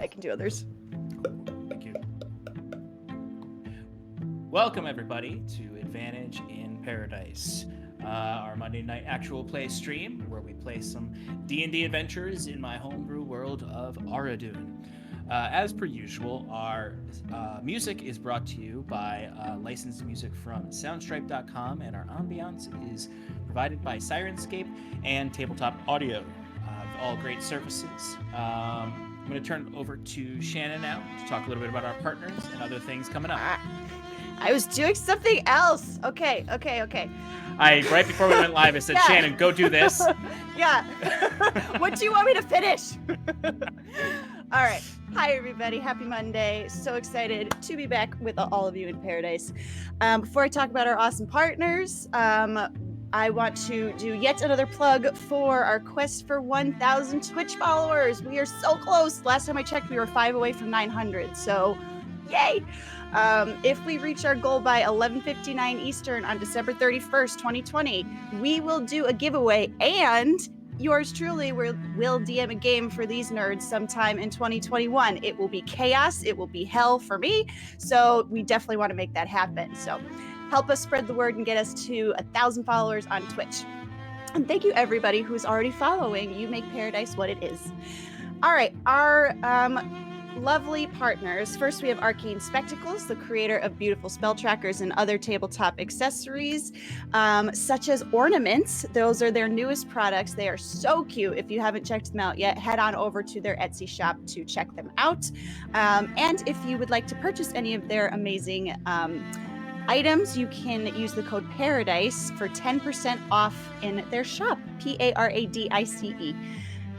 I can do others. Thank you. Welcome, everybody, to Advantage in Paradise, our Monday night actual play stream where we play some D&D adventures in my homebrew world of Aradun. As per usual, our music is brought to you by licensed music from Soundstripe.com, and our ambiance is provided by Sirenscape and Tabletop Audio. All great services. I'm going to turn it over to Shannon now to talk a little bit about our partners and other things coming up. I was doing something else. Okay. Right before we went live, I said, Yeah. Shannon, go do this. Yeah. What do you want me to finish? All right. Hi, everybody. Happy Monday. So excited to be back with all of you in Paradise. Before I talk about our awesome partners, I want to do yet another plug for our quest for 1,000 Twitch followers. We are so close. Last time I checked, we were 5 away from 900. So, yay! If we reach our goal by 11:59 Eastern on December 31st, 2020, we will do a giveaway, and yours truly will DM a game for these nerds sometime in 2021. It will be chaos. It will be hell for me. So we definitely want to make that happen. So help us spread the word and get us to 1,000 followers on Twitch. And thank you, everybody who's already following. You make Paradise what it is. All right, our lovely partners. First, we have Arcane Spectacles, the creator of beautiful spell trackers and other tabletop accessories, such as ornaments. Those are their newest products. They are so cute. If you haven't checked them out yet, head on over to their Etsy shop to check them out. And if you would like to purchase any of their amazing items, you can use the code Paradice for 10% off in their shop, Paradice.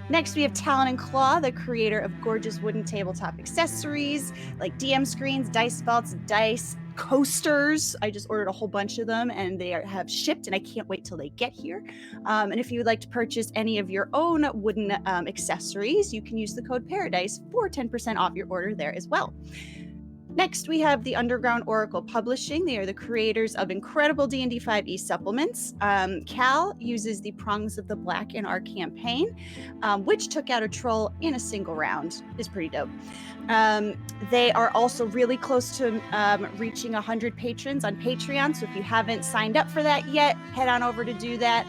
Next, we have Talon and Claw, the creator of gorgeous wooden tabletop accessories like DM screens, dice belts, dice coasters. I just ordered a whole bunch of them and they have shipped, and I can't wait till they get here. And if you would like to purchase any of your own wooden accessories, you can use the code Paradise for 10% off your order there as well. Next, we have the Underground Oracle Publishing. They are the creators of incredible D&D 5e supplements. Cal uses the Prongs of the Black in our campaign, which took out a troll in a single round. It's pretty dope. They are also really close to reaching 100 patrons on Patreon. So if you haven't signed up for that yet, head on over to do that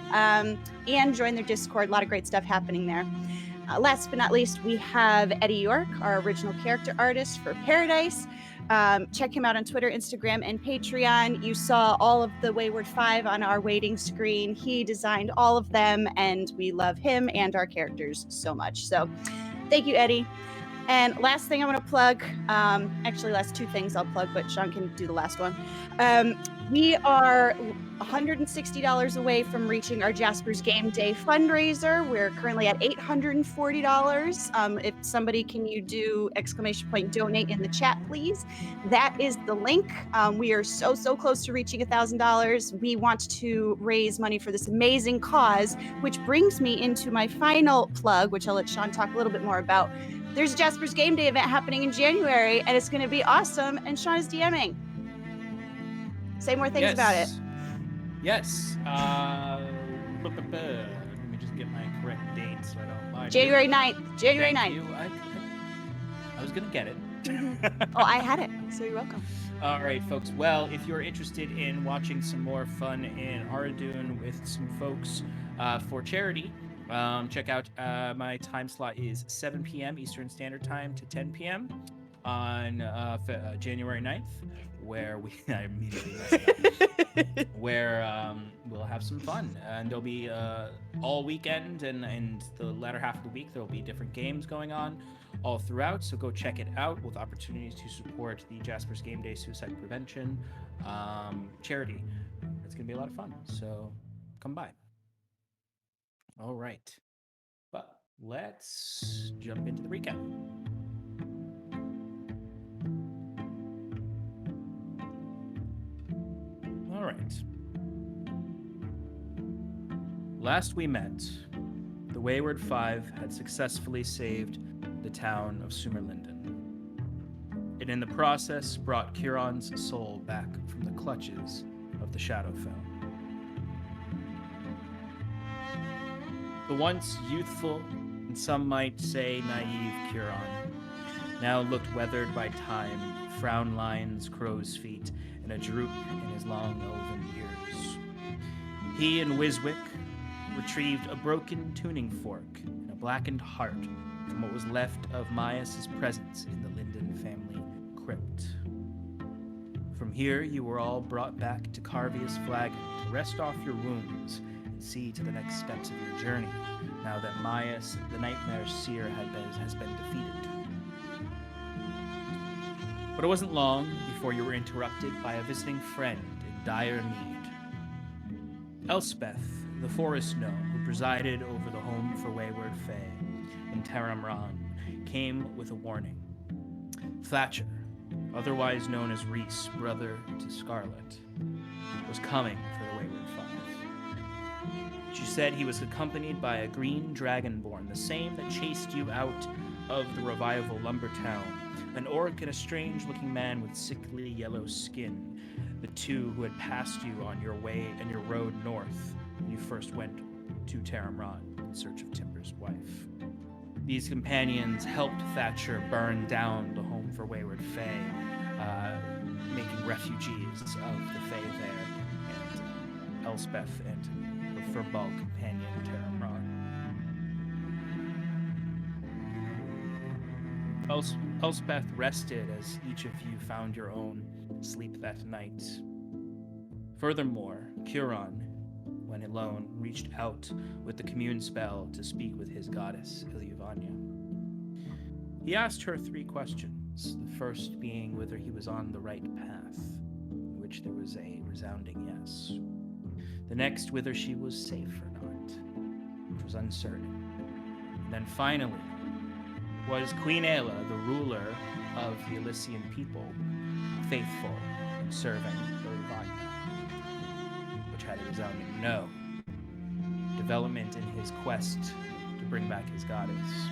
and join their Discord. A lot of great stuff happening there. Last but not least, we have Eddie York, our original character artist for Paradice. Check him out on Twitter, Instagram, and Patreon. You saw all of the Wayward 5 on our waiting screen. He designed all of them, and we love him and our characters so much. So thank you, Eddie. And last thing I want to plug, actually last two things I'll plug, but Sean can do the last one. We are $160 away from reaching our Jasper's Game Day fundraiser. We're currently at $840. If somebody can you do !donate in the chat, please. That is the link. We are so close to reaching $1,000. We want to raise money for this amazing cause, which brings me into my final plug, which I'll let Sean talk a little bit more about. There's a Jasper's Game Day event happening in January, and it's going to be awesome, and Sean is DMing. Say more things about it. Yes. Let me just get my correct date so I don't lie. January 9th. January Thank 9th. you. I was going to get it. Oh, I had it, so you're welcome. All right, folks. Well, if you're interested in watching some more fun in Aradun with some folks for charity, check out my time slot is 7 p.m. Eastern Standard Time to 10 p.m. on January 9th, where I immediately messed it up. Where we'll have some fun, and there'll be all weekend and the latter half of the week there'll be different games going on all throughout. So go check it out, with opportunities to support the Jasper's Game Day Suicide Prevention charity. It's gonna be a lot of fun. So come by. All right, but let's jump into the recap. All right. Last we met, the Wayward Five had successfully saved the town of Sumerlinden, and in the process brought Kieran's soul back from the clutches of the Shadowfell. The once youthful, and some might say naive Kieran, now looked weathered by time, frown lines, crow's feet, and a droop in his long elven ears. He and Wiswick retrieved a broken tuning fork and a blackened heart from what was left of Maius' presence in the Linden family crypt. From here, you were all brought back to Carvius Flagon to rest off your wounds and see to the next steps of your journey, now that Maius, the Nightmare Seer, has been defeated. But it wasn't long before you were interrupted by a visiting friend in dire need. Elspeth, the forest gnome who presided over the home for wayward fae in Taramran, came with a warning. Thatcher, otherwise known as Reese, brother to Scarlet, was coming for the Wayward Five. She said he was accompanied by a green dragonborn, the same that chased you out of the Revival lumber town, an orc and a strange-looking man with sickly yellow skin, the two who had passed you on your way and your road north when you first went to Taramran in search of Timber's wife. These companions helped Thatcher burn down the home for wayward fae, making refugees of the fae there, and Elspeth and her furball companion Taramran. Elspeth rested as each of you found your own sleep that night. Furthermore, Curon, when alone, reached out with the commune spell to speak with his goddess, Iliavania. He asked her 3 questions, the first being whether he was on the right path, in which there was a resounding yes. The next, whether she was safe or not, which was uncertain. And then finally, was Queen Ayla, the ruler of the Elysian people, faithful in serving Iliavania, which had a resounding no. Development in his quest to bring back his goddess.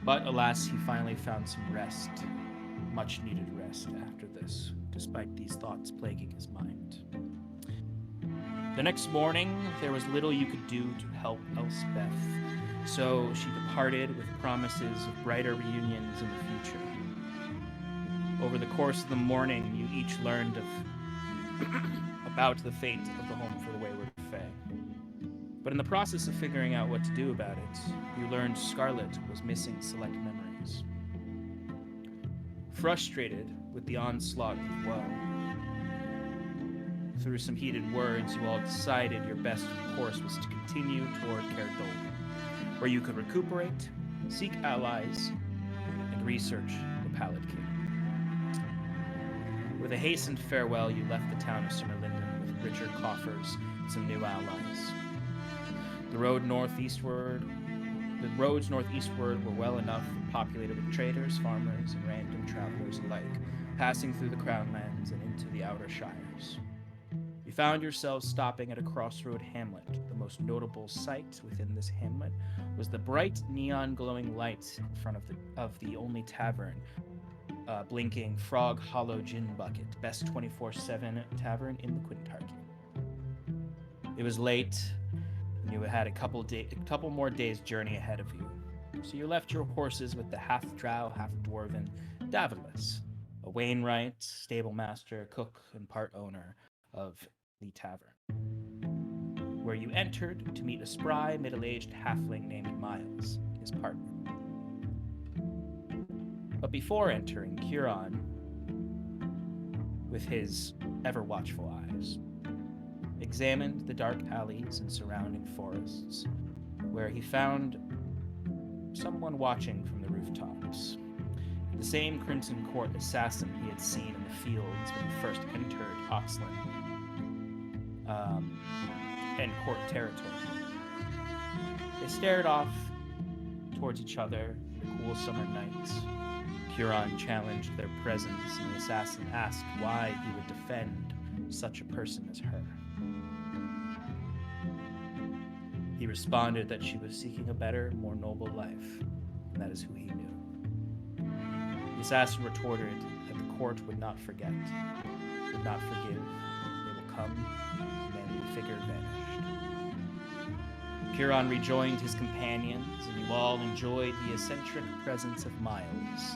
But alas, he finally found some rest, much needed rest after this, despite these thoughts plaguing his mind. The next morning, there was little you could do to help Elspeth, so she departed with promises of brighter reunions in the future. Over the course of the morning, you each learned about the fate of the home for the wayward fae. But in the process of figuring out what to do about it, you learned Scarlet was missing select memories. Frustrated with the onslaught of woe, through some heated words, you all decided your best course was to continue toward Caerdol, where you could recuperate, seek allies, and research the Pallid King. With a hastened farewell, you left the town of Summerlinden with richer coffers and some new allies. The roads northeastward were well enough populated with traders, farmers, and random travelers alike, passing through the Crown Lands and into the outer shires. You found yourselves stopping at a crossroad hamlet. The most notable sight within this hamlet was the bright neon glowing lights in front of the only tavern, blinking Frog Hollow Gin Bucket, best 24/7 tavern in the Quintarchy. It was late, and you had a couple more days' journey ahead of you. So you left your horses with the half-drow, half-dwarven Davulus, a Wainwright, stable master, cook, and part owner of the tavern, where you entered to meet a spry, middle-aged halfling named Miles, his partner. But before entering, Curon, with his ever-watchful eyes, examined the dark alleys and surrounding forests, where he found someone watching from the rooftops. The same Crimson Court assassin he had seen in the fields when he first entered Oxland and court territory. They stared off towards each other in the cool summer nights. Curon challenged their presence, and the assassin asked why he would defend such a person as her. He responded that she was seeking a better, more noble life, and that is who he knew. The assassin retorted that the court would not forget, would not forgive. They will come, and then the figure vanished. Huron rejoined his companions, and you all enjoyed the eccentric presence of Miles,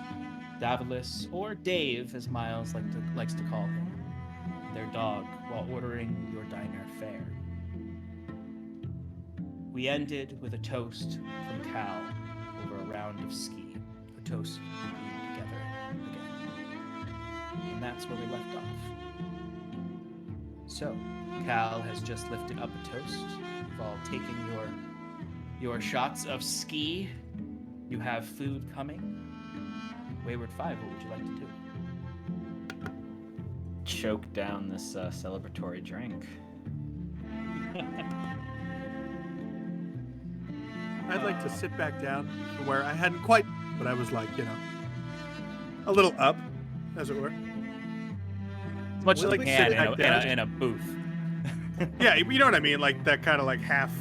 Davos, or Dave, as Miles likes to call him, their dog, while ordering your diner fare. We ended with a toast from Cal over a round of ski, a toast to being together again. And that's where we left off. So, Cal has just lifted up a toast. You've all taken your shots of ski. You have food coming. Wayward 5, what would you like to do? Choke down this celebratory drink. I'd like to sit back down from where I hadn't quite, but I was like, a little up, as it were. As much as Well, you like can sit back down. in a booth. Yeah, you know what I mean? Like that kind of like half,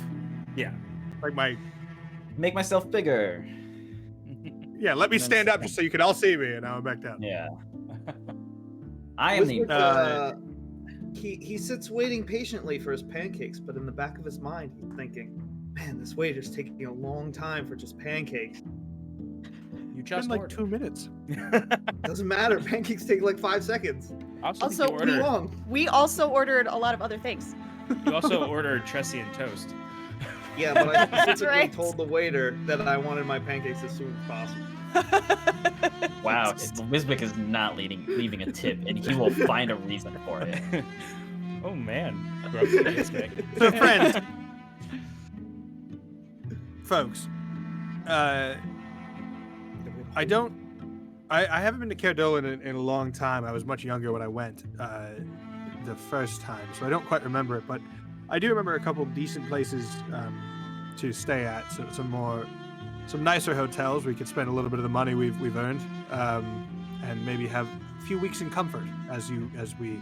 Yeah. like my, Make myself bigger. yeah, let me stand up just so you can all see me, and now I'm back down. Yeah. I am the. He sits waiting patiently for his pancakes, but in the back of his mind, he's thinking, "Man, this waiter's taking a long time for just pancakes." You It's just been like ordered. 2 minutes. Doesn't matter. Pancakes take like 5 seconds. Also, Also, you Too ordered, long. We also ordered a lot of other things. you also ordered Tressie and toast. Yeah, but I That's specifically right. told the waiter that I wanted my pancakes as soon as possible. Wow, Wiswick is not leaving a tip, and he will find a reason for it. Oh man, gross Wiswick. So, friends, folks, I haven't been to Caerdolan in a long time. I was much younger when I went the first time, so I don't quite remember it. But I do remember a couple decent places to stay at. So some nicer hotels. We could spend a little bit of the money we've earned, and maybe have a few weeks in comfort as we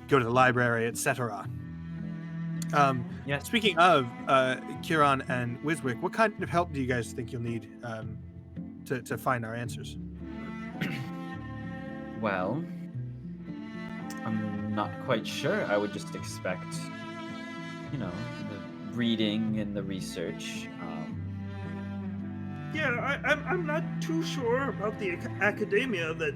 go to the library, etc. Yeah. Speaking of Huron and Wiswick, what kind of help do you guys think you'll need to find our answers? Well, I'm not quite sure. I would just expect, the reading and the research. Yeah, I'm not too sure about the academia that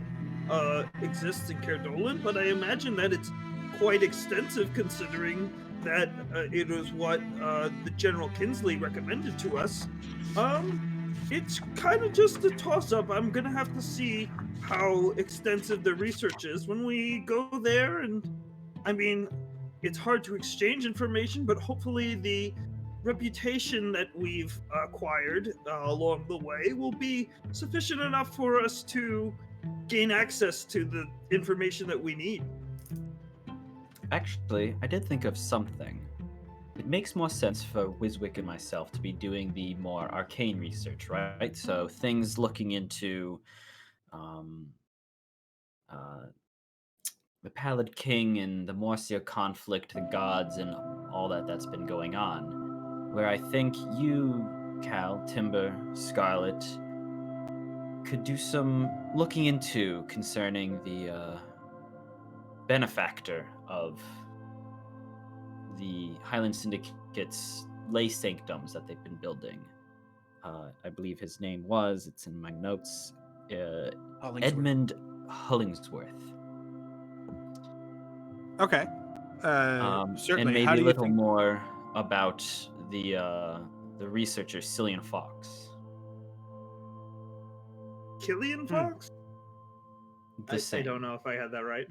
exists in Caerdolan, but I imagine that it's quite extensive considering that it was what the General Kinsley recommended to us. It's kind of just a toss-up. I'm gonna have to see how extensive the research is when we go there, and I mean, it's hard to exchange information, but hopefully the reputation that we've acquired along the way will be sufficient enough for us to gain access to the information that we need. Actually, I did think of something. It makes more sense for Wiswick and myself to be doing the more arcane research, right? So things looking into the Pallid King and the Morcia conflict, the gods, and all that's been going on. Where I think you, Cal, Timber, Scarlet, could do some looking into concerning the benefactor of the Highland Syndicate's lay sanctums that they've been building. I believe his name was, it's in my notes, Hollingsworth. Edmund Hollingsworth. Okay. And Certainly. maybe How do a you little think? more about the researcher Cillian Fox. Killian Fox? The I same. don't know if I had that right.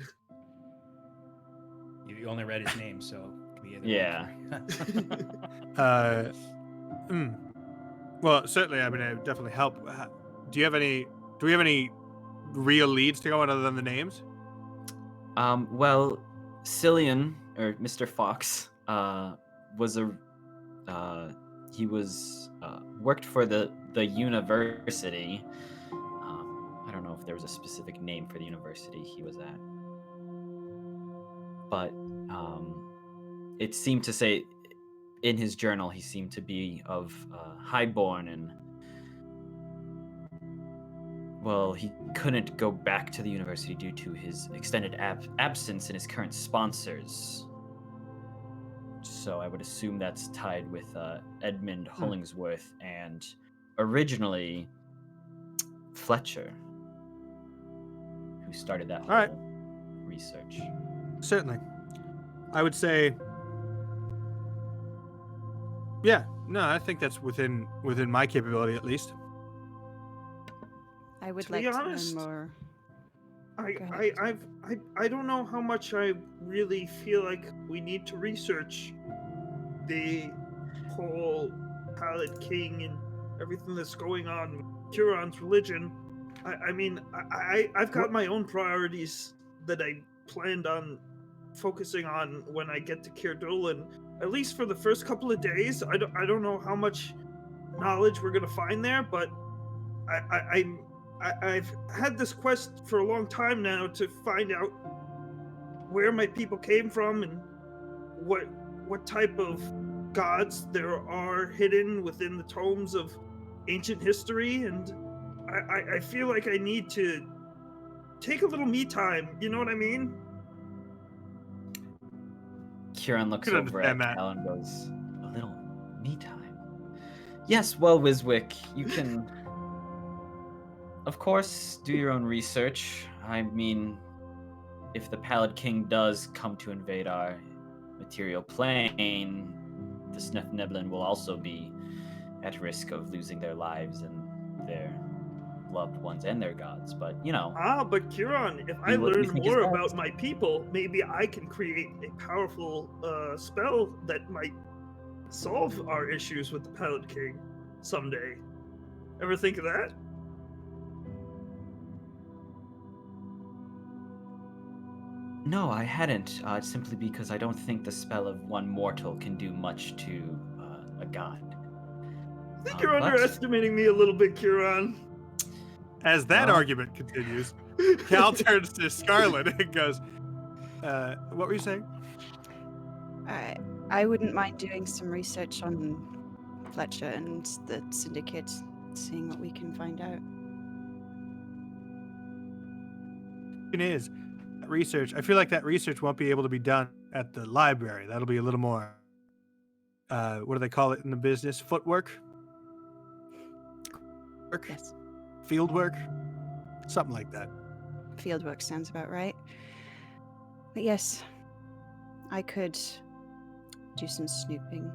You only read his name, so it could be either Yeah. one. Well, certainly. I mean, it would definitely help. Do we have any real leads to go on other than the names? Well, Cillian, or Mr. Fox, worked for the university. I don't know if there was a specific name for the university he was at, but it seemed to say in his journal he seemed to be of highborn, and well, he couldn't go back to the university due to his extended absence and his current sponsors. So so I would assume that's tied with Edmund Hollingsworth and originally Fletcher, who started that whole right. research. Certainly. I would say, yeah, no, I think that's within my capability at least. I would To like be to honest, learn more. I don't know how much I really feel like we need to research the whole Palette King and everything that's going on with Huron's religion. I've got my own priorities that I planned on focusing on when I get to Kirdolan. At least for the first couple of days. I don't know how much knowledge we're gonna find there, but I've had this quest for a long time now to find out where my people came from and what type of gods there are hidden within the tomes of ancient history, and I feel like I need to take a little me time. You know what I mean? Kieran looks Could over at understand that. Cal and goes, "A little me time." Yes, well, Wiswick, you can, of course, do your own research. I mean, if the Pallid King does come to invade our material plane, the Snefneblin will also be at risk of losing their lives and their loved ones and their gods. But, you know, But Kieran, if I do what you learn think is more best. about my people, maybe I can create a powerful spell that might solve our issues with the Palette King someday. Ever think of that? No, I hadn't. Simply because I don't think the spell of one mortal can do much to a god. I think you're But- underestimating me a little bit, Kieran. As that Well- argument continues, Cal turns to Scarlet and goes, what were you saying? I wouldn't mind doing some research on Fletcher and the Syndicate, seeing what we can find out. It is research. I feel like that research won't be able to be done at the library. That'll be a little more, what do they call it in the business? Footwork? Work? Yes, Field work? Something like that. fieldwork sounds about right. But yes, I could do some snooping.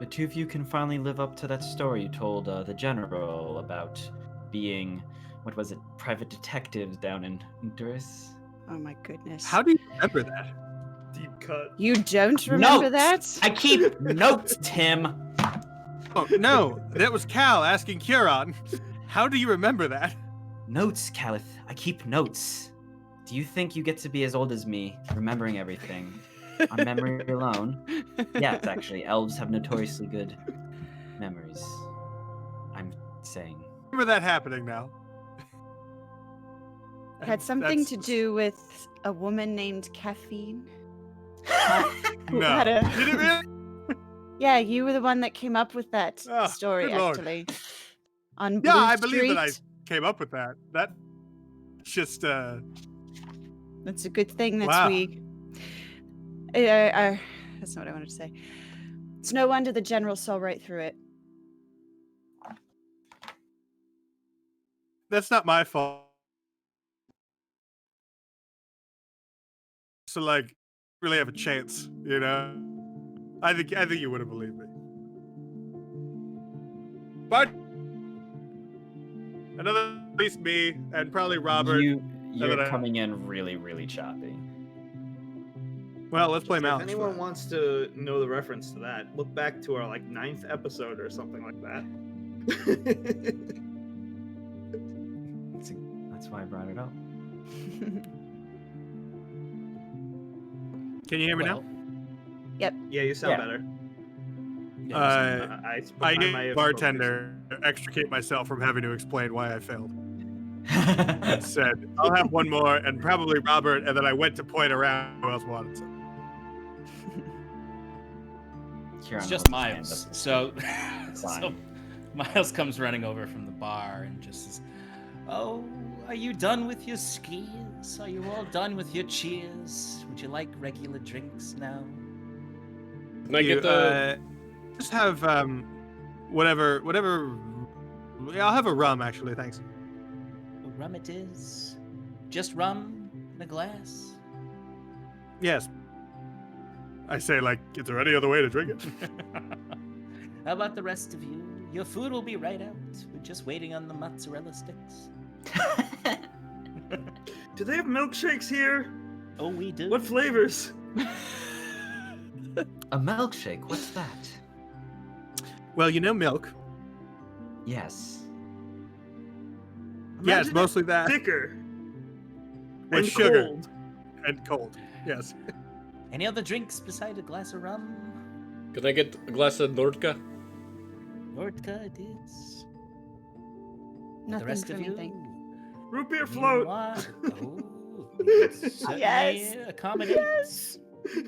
The two of you can finally live up to that story you told the general about being, what was it, private detectives down in Honduras? Oh my goodness. How do you remember that? Deep cut. You don't remember Notes! that? I keep notes, Tim! Oh, no, that was Cal asking Kieran. How do you remember that? Notes, Calith. I keep notes. Do you think you get to be as old as me, remembering everything on memory alone? Yeah, it's actually, elves have notoriously good memories. I'm saying. Remember that happening now. Had something to That's- do with a woman named Caffeine. Who No. had a- Did it really? Yeah, you were the one that came up with that Oh, story, good Lord. actually. On Yeah, Blue I believe that I Street. came up with that. That just That's a good thing that Wow. we. That's not what I wanted to say. It's no wonder the general saw right through it. that's not my fault. So like really have a chance, you know? I think you would have believed me. But another at least me and probably Robert. You're that I- coming in really, really choppy. Well, let's play If Mountains. anyone wants to know the reference to that, look back to our 9th episode or something like that. That's why I brought it up. Can you hear me now? Yeah, you sound Yeah. better. I I need may a have bartender to extricate myself from having to explain why I failed. I said, I'll have one more, and probably Robert, and then I went to point around who else wanted some. Kieran It's just holds his hand Miles. up. So, Fine. so Miles comes running over from the bar and just says, "Oh, Are you done with your skis? Are you all done with your cheers? Would you like regular drinks now? Can I get the? Just have whatever. Yeah, I'll have a rum actually. Thanks. Rum it is. Just rum in a glass. Yes. I say, like, is there any other way to drink it? How about the rest of you? Your food will be right out. We're just waiting on the mozzarella sticks. Do they have milkshakes here? Oh, we do. What flavors? A milkshake? What's that? Well, you know milk. Yes. Yeah, it's Imagine it mostly that thicker. with and sugar cold. and cold. Yes. Any other drinks beside a glass of rum? Can I get a glass of Nordka? Vodka it is. Nothing The rest for of me, you? thank- Root beer You float. want- Oh, we can certainly Yes. accommodate. Yes.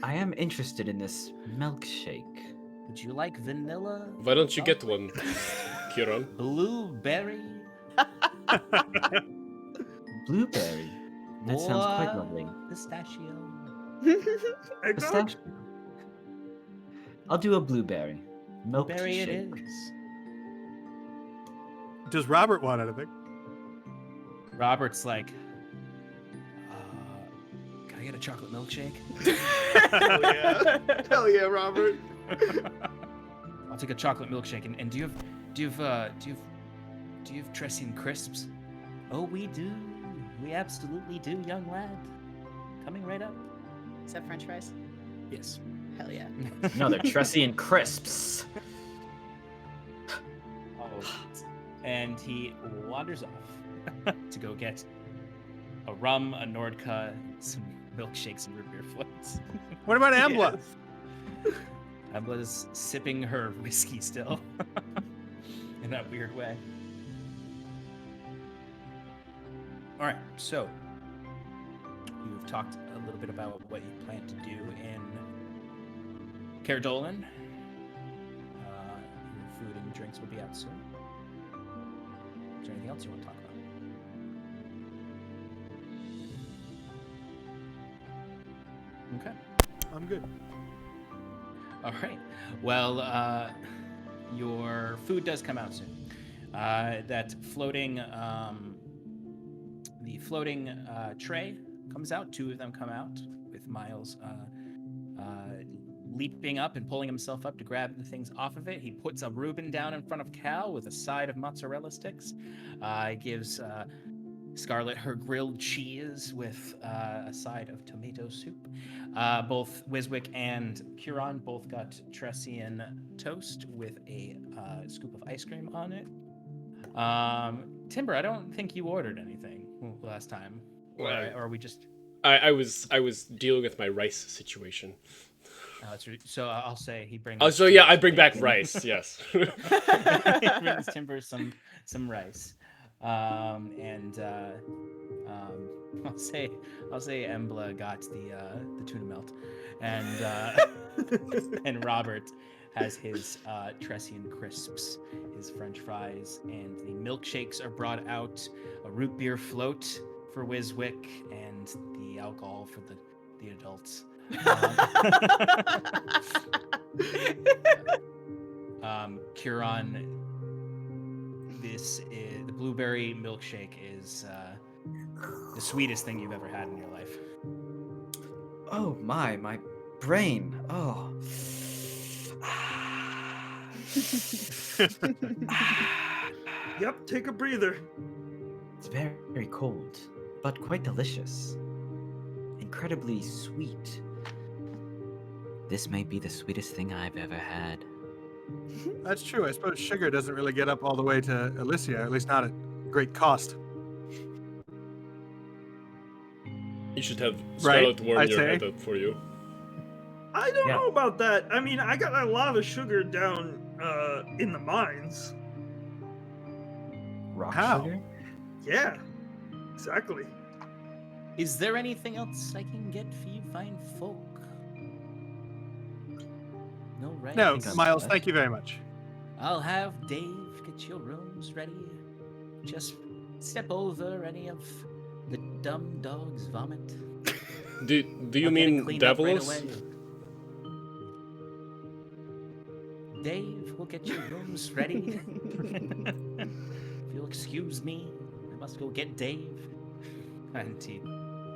I am interested in this milkshake. Would you like vanilla? Why don't you get chocolate, one, Kieran? Blueberry? Blueberry. That sounds quite or lovely. Pistachio? Eggnog? Pistachio. I'll do a blueberry. Blueberry it Milkshake. is. Does Robert want anything? Robert's like, can I get a chocolate milkshake? Hell yeah. Hell yeah, Robert. I'll take a chocolate milkshake. And do you have Tressian crisps? Oh, we do. We absolutely do, young lad. Coming right up. Is that French fries? Yes. Hell yeah. No, they're Tressian crisps. And he wanders off to go get a rum, a Nordka, some milkshakes, and root beer floats. What about Ambla? Embla's sipping her whiskey still in that weird way. All right, so you've talked a little bit about what you plan to do in Caerdolan. Your food and drinks will be out soon. Is there anything else you want to talk about? Okay. I'm good. All right. Well, your food does come out soon. That floating, the floating tray comes out. Two of them come out with Miles leaping up and pulling himself up to grab the things off of it. He puts a Reuben down in front of Cal with a side of mozzarella sticks. Gives Scarlet her grilled cheese with a side of tomato soup. Both Wiswick and Curon both got Tressian toast with a scoop of ice cream on it. Timber, I don't think you ordered anything last time, Well, or we just. I was dealing with my rice situation. So I'll say he brings. Oh, so yeah, I bring back rice. Yes. He brings Timber some rice, and I'll say Embla got the tuna melt, and and Robert has his Tressian crisps, his French fries, and the milkshakes are brought out. A root beer float for Wiswick, and the alcohol for the adults. Curon, the blueberry milkshake is the sweetest thing you've ever had in your life. Oh my brain. Oh. Yep, take a breather. It's very, very cold, but quite delicious. Incredibly sweet. This may be the sweetest thing I've ever had. That's true. I suppose sugar doesn't really get up all the way to Alicia, at least not at great cost. You should have Right, Scarlet warm I'd your say. head up for you. I don't Yeah. know about that. I mean, I got a lot of sugar down in the mines. Rock How? sugar? Yeah, exactly. Is there anything else I can get for you fine folk? No, right? No, think I'm Miles, set. thank you very much. I'll have Dave get your rooms ready. Just step over any of the dumb dog's vomit. Do you I'll get it mean cleaned up right Devilos? away. Dave will get your rooms ready. If you'll excuse me, I must go get Dave. And he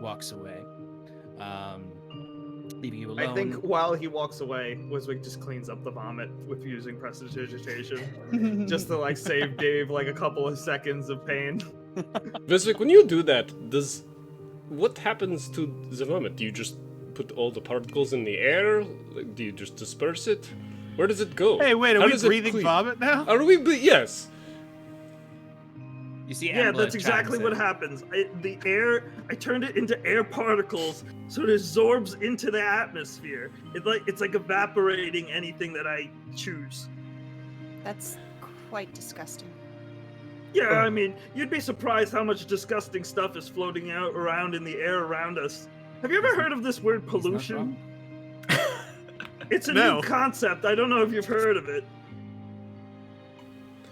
walks away, leaving you alone. I think while he walks away, Wiswick just cleans up the vomit with using prestidigitation, just to like save Dave like a couple of seconds of pain. Visvik, when you do that, what happens to the vomit? Do you just put all the particles in the air? Like, do you just disperse it? Where does it go? Hey, wait, are How we does it breathing clean? vomit now? Are we? Yes. You see, Yeah, Embla that's exactly chimes what in. happens. I turned it into air particles, so it absorbs into the atmosphere. It's like evaporating anything that I choose. That's quite disgusting. Yeah, I mean, you'd be surprised how much disgusting stuff is floating out around in the air around us. Have you ever heard of this word He's not pollution? wrong. It's a No. new concept. I don't know if you've heard of it.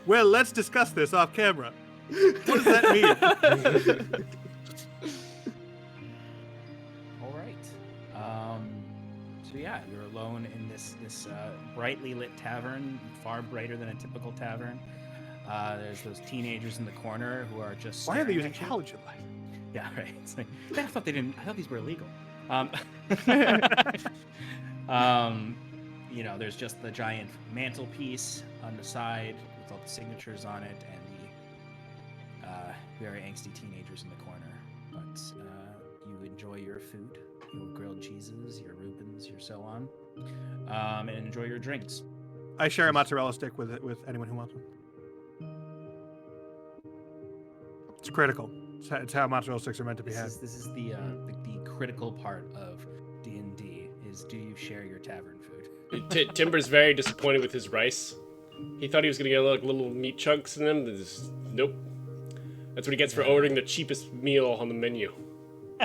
Well, let's discuss this off camera. What does that mean? All right. So yeah, you're alone in this brightly lit tavern, far brighter than a typical tavern. There's those teenagers in the corner who are just. Why are they staring using at you. halogen light? Yeah, right. It's like, I thought these were illegal. You know, there's just the giant mantelpiece on the side with all the signatures on it, and the very angsty teenagers in the corner. But you enjoy your food, your grilled cheeses, your Reubens, your so on, and enjoy your drinks. I share a mozzarella stick with anyone who wants one. It's critical. It's how mozzarella sticks are meant to be had. This is the critical part of D&D is, do you share your tavern food? Timber's very disappointed with his rice. He thought he was gonna get like little meat chunks in them. Nope. That's what he gets for ordering the cheapest meal on the menu.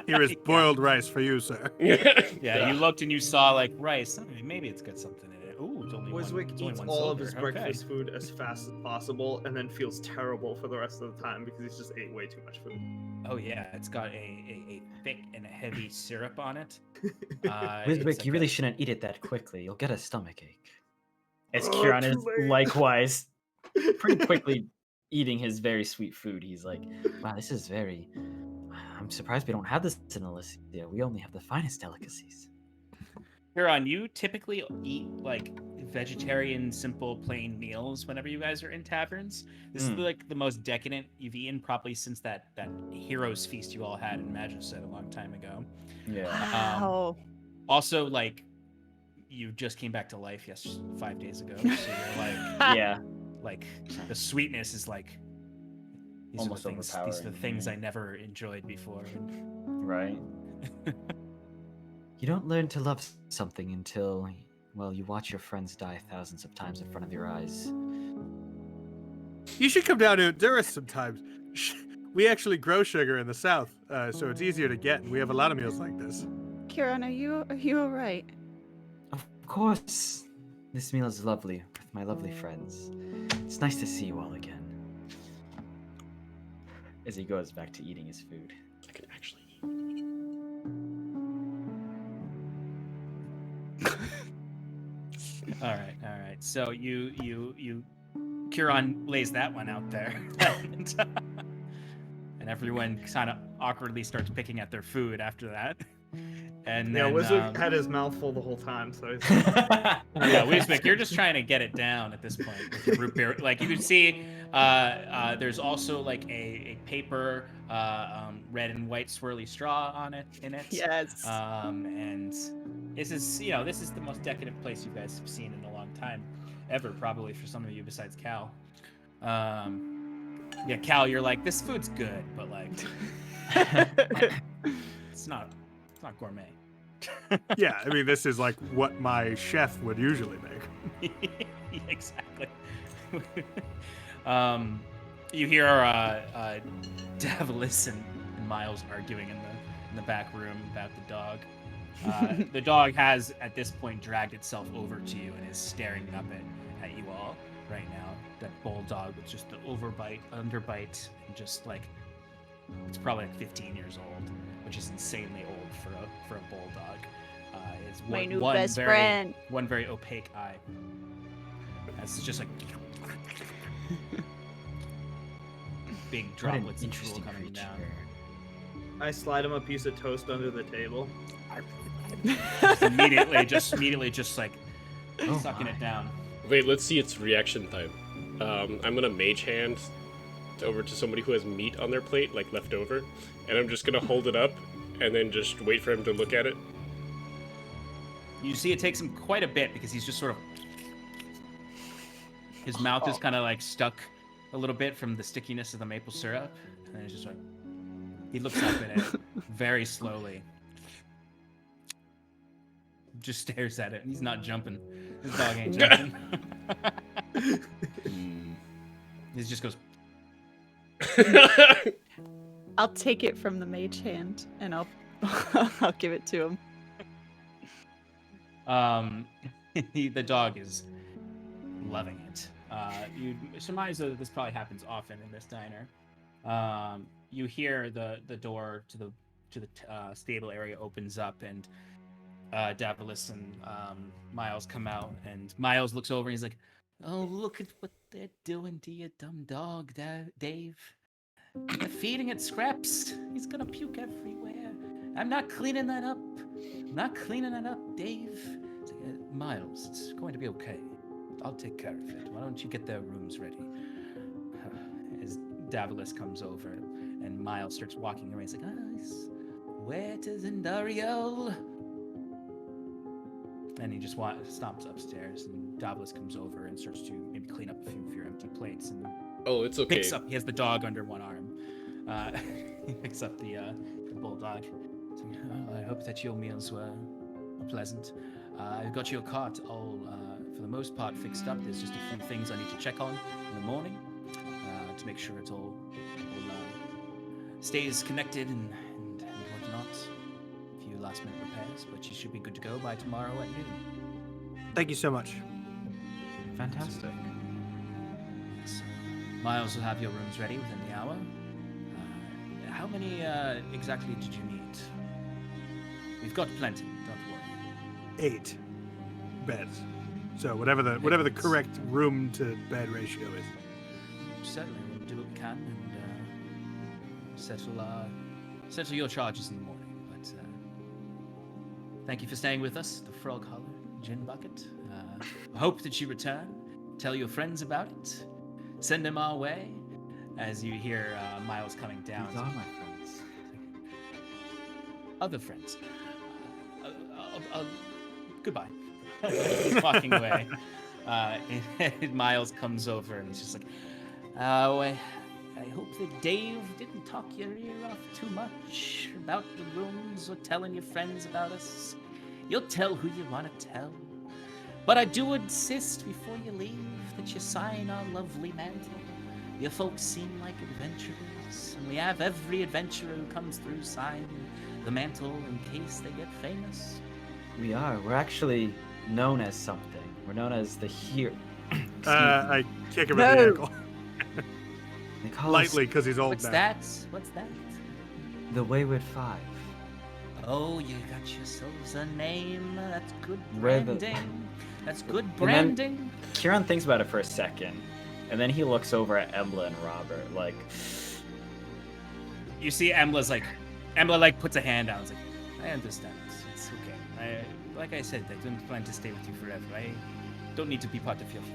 Here is boiled rice for you, sir. Yeah, you looked and you saw like rice. Maybe it's got something in it. Ooh, it's only Wiswick it's only eats one all of silver. his Okay. breakfast food as fast as possible and then feels terrible for the rest of the time because he's just ate way too much food. Oh yeah, it's got a thick and a heavy syrup on it. Wiswick, It's you like really a- shouldn't eat it that quickly. You'll get a stomachache. As Oh, Kieran too is late. likewise pretty quickly eating his very sweet food. He's like, wow, this is very... I'm surprised we don't have this in Elysia. We only have the finest delicacies. Huron, you typically eat like vegetarian, simple, plain meals whenever you guys are in taverns. This is like the most decadent you've eaten probably since that heroes feast you all had in Magicset a long time ago. Yeah. Wow. Also, like, you just came back to life 5 days ago, so you're like, Yeah. like the sweetness is like these Almost are the things, these are overpowering, the things yeah. I never enjoyed before. Right. You don't learn to love something until, well, you watch your friends die thousands of times in front of your eyes. You should come down to Honduras sometimes. We actually grow sugar in the south, so it's easier to get, and we have a lot of meals like this. Kieran, are you all right? Of course. This meal is lovely with my lovely friends. It's nice to see you all again. As he goes back to eating his food. I can actually eat. All right. So you Kieran lays that one out there, and everyone kind of awkwardly starts picking at their food after that. And Yeah, then, Wiswick had his mouth full the whole time, so he's yeah, Wiswick, you're just trying to get it down at this point with your root beer. Like you can see, there's also like a paper red and white swirly straw on it Yes. and this is the most decadent place you guys have seen in a long time, ever probably for some of you besides Cal. Yeah, Cal, you're like, this food's good, but like it's not gourmet. Yeah, I mean, this is like what my chef would usually make. Yeah, exactly. You hear Davalis and Miles arguing in the back room about the dog. The dog has at this point dragged itself over to you and is staring up at you all. right now. That bulldog with just the underbite, and just like it's probably like 15 years old, which is insanely old for a bulldog. It's My new best friend. One very opaque eye. It's just like big What an droplets of drool interesting coming creature. down. I slide him a piece of toast under the table. immediately just like Oh sucking my. it down. Wait, let's see its reaction time. I'm gonna mage hand over to somebody who has meat on their plate, like left over, and I'm just gonna hold it up and then just wait for him to look at it. You see it takes him quite a bit because he's just sort of his mouth is kind of like stuck a little bit from the stickiness of the maple syrup, and he's just like he looks up at it very slowly, just stares at it, and he's not jumping. This dog ain't jumping. He just goes. I'll take it from the mage hand and I'll I'll give it to him. The dog is loving it. You surmise that this probably happens often in this diner. You hear the door to the stable area opens up, and Davalis and Miles come out, and Miles looks over and he's like, "Oh, look at what they're doing to your dumb dog, Dave. They're feeding it scraps. He's gonna puke everywhere. I'm not cleaning that up. Dave." It's like, Miles, it's going to be okay. I'll take care of it. Why don't you get their rooms ready? As Davalis comes over, and Miles starts walking around, he's like, "Where to Zendariel?" And he just stomps upstairs, and Davalis comes over and starts to maybe clean up a few of your empty plates, and Oh, it's okay. picks up. He has the dog under one arm. He picks up the bulldog. So, I hope that your meals were pleasant. I've got your cart all, for the most part, fixed up. There's just a few things I need to check on in the morning to make sure it all stays connected and whatnot. A few last-minute repairs, but you should be good to go by tomorrow at noon. Thank you so much. Fantastic. Yes. Miles will have your rooms ready within the hour. How many exactly did you need? We've got plenty, don't worry. 8 beds. So whatever the correct room to bed ratio is. Certainly, we'll do what we can and settle your charges in the morning. But thank you for staying with us, the Frog Holler Gin Bucket. I hope that you return. Tell your friends about it. Send them our way. As you hear Miles coming down. These are my friends. Other friends. Goodbye. He's walking away. And Miles comes over and he's just like, I hope that Dave didn't talk your ear off too much about the rooms or telling your friends about us. You'll tell who you want to tell. But I do insist before you leave that you sign our lovely mantle. Your folks seem like adventurers, and we have every adventurer who comes through sign the mantle in case they get famous. We are. We're actually known as something. We're known as the hero. I kick him in No. the ankle. They call Lightly, because he's old What's now. that? What's that? us the Wayward Five. Oh, you got yourselves a name. That's good We're the- branding. That's good then- branding. Kieran thinks about it for a second, and then he looks over at Embla and Robert, like, You see Embla puts a hand out. It's like, I understand. It's okay. Like I said, I didn't plan to stay with you forever. I don't need to be part of your life.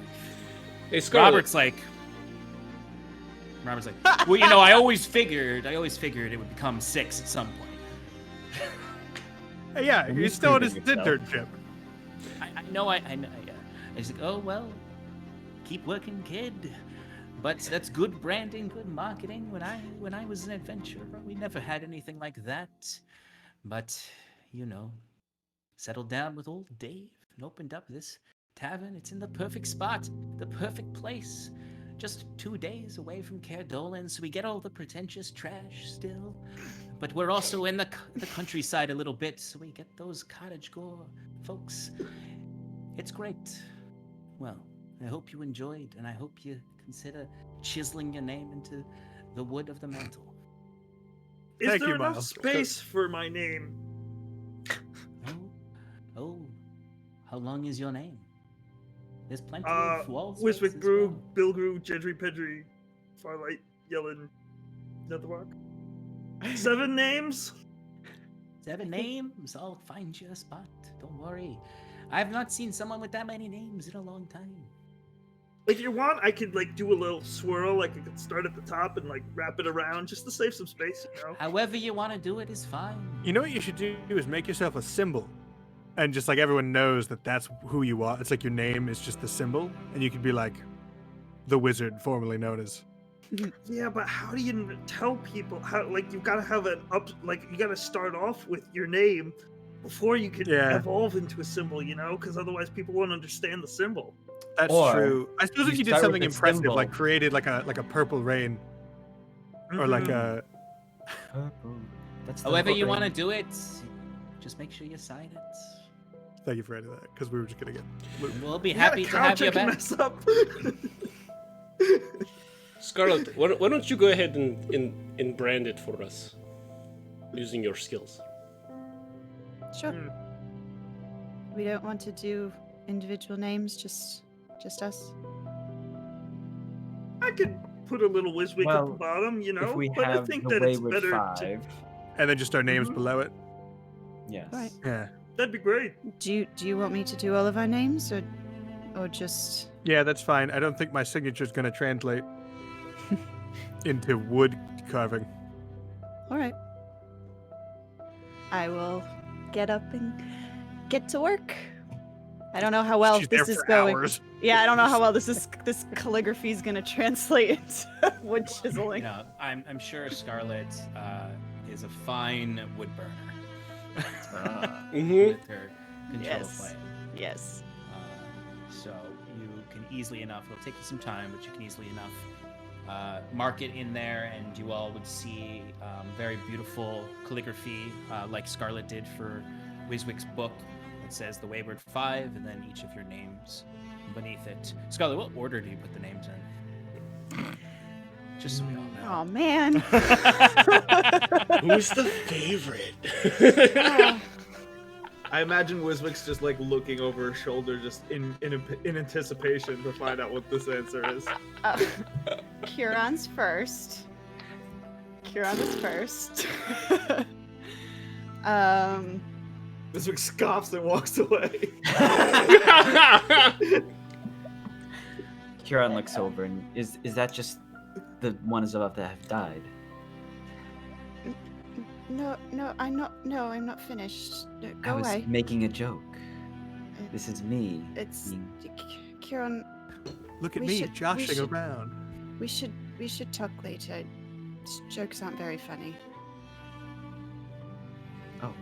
Hey, Scarlet. Robert's like, well, you know, I always figured it would become 6 at some point. Hey, yeah, Are you he's still in his screwing yourself? internship. I know, yeah. He's like, oh, well, keep working, kid. But that's good branding, good marketing. When I was an adventurer, we never had anything like that. But, you know, settled down with old Dave and opened up this tavern. It's in the perfect spot, the perfect place. Just 2 days away from Caerdolan, so we get all the pretentious trash still. But we're also in the countryside a little bit, so we get those cottagecore folks. It's great. Well, I hope you enjoyed, and I hope you consider chiseling your name into the wood of the mantle. Is Thank there you, enough Miles. space for my name? Oh, how long is your name? There's plenty Uh, of wall space Wiswick as Brew, well. Bilgrew, Jedry Pedry, Farlight, Yellen, Netherrock. 7 names? 7 names. I'll find you a spot. Don't worry. I've not seen someone with that many names in a long time. If you want, I could like do a little swirl. Like I could start at the top and like wrap it around just to save some space. You know. However you want to do it is fine. You know what you should do is make yourself a symbol, and just like everyone knows that that's who you are. It's like your name is just the symbol, and you could be like the wizard formerly known as. Yeah, but how do you tell people how? Like you've got to have an up. Like you got to start off with your name before you can Yeah. evolve into a symbol. You know, because otherwise people won't understand the symbol. That's Or true. I suppose you if you did start with something a impressive, symbol. like created like a purple rain, or like Mhm. a Purple. That's the However you rain. want to do it, just make sure you sign it. thank you for adding that because we were just gonna get. We'll be You got a happy to have couch I you can back. mess up. Scarlet, why don't you go ahead and brand it for us using your skills? Sure. We don't want to do individual names, just us. I could put a little Wiswick at the Well, bottom, you know. If we but I have think the that it's Wayward better. Five, And then just our names Mhm. below it. yes. Right. Yeah. That'd be great. Do you want me to do all of our names, or just? Yeah, that's fine. I don't think my signature's gonna translate into wood carving. All right. I will get up and get to work. I don't know how well She's this there is for going. hours. Yeah, I don't know how well this calligraphy is gonna translate into wood chiseling. You know, I'm sure Scarlet is a fine wood burner Mm-hmm. with her control Yes. play. Yes. So you can easily enough. It'll take you some time, but you can easily enough mark it in there, and you all would see very beautiful calligraphy, like Scarlet did for Wiswick's book. It says the Wayward Five, and then each of your names beneath it. Scarlet, what order do you put the names in? Just so we all know. Oh man. Who's the favorite? I imagine Wiswick's just like looking over her shoulder, just in anticipation to find out what this answer is. Kieran's first. Kieran is first. Wiswick scoffs and walks away. Kieran looks over and is that just the ones above that have died? No, I'm not finished. No, I go was away. making a joke. This is me. It's being- Kieran. Look at We me should- we joshing should- around. We should talk later. Jokes aren't very funny. Oh,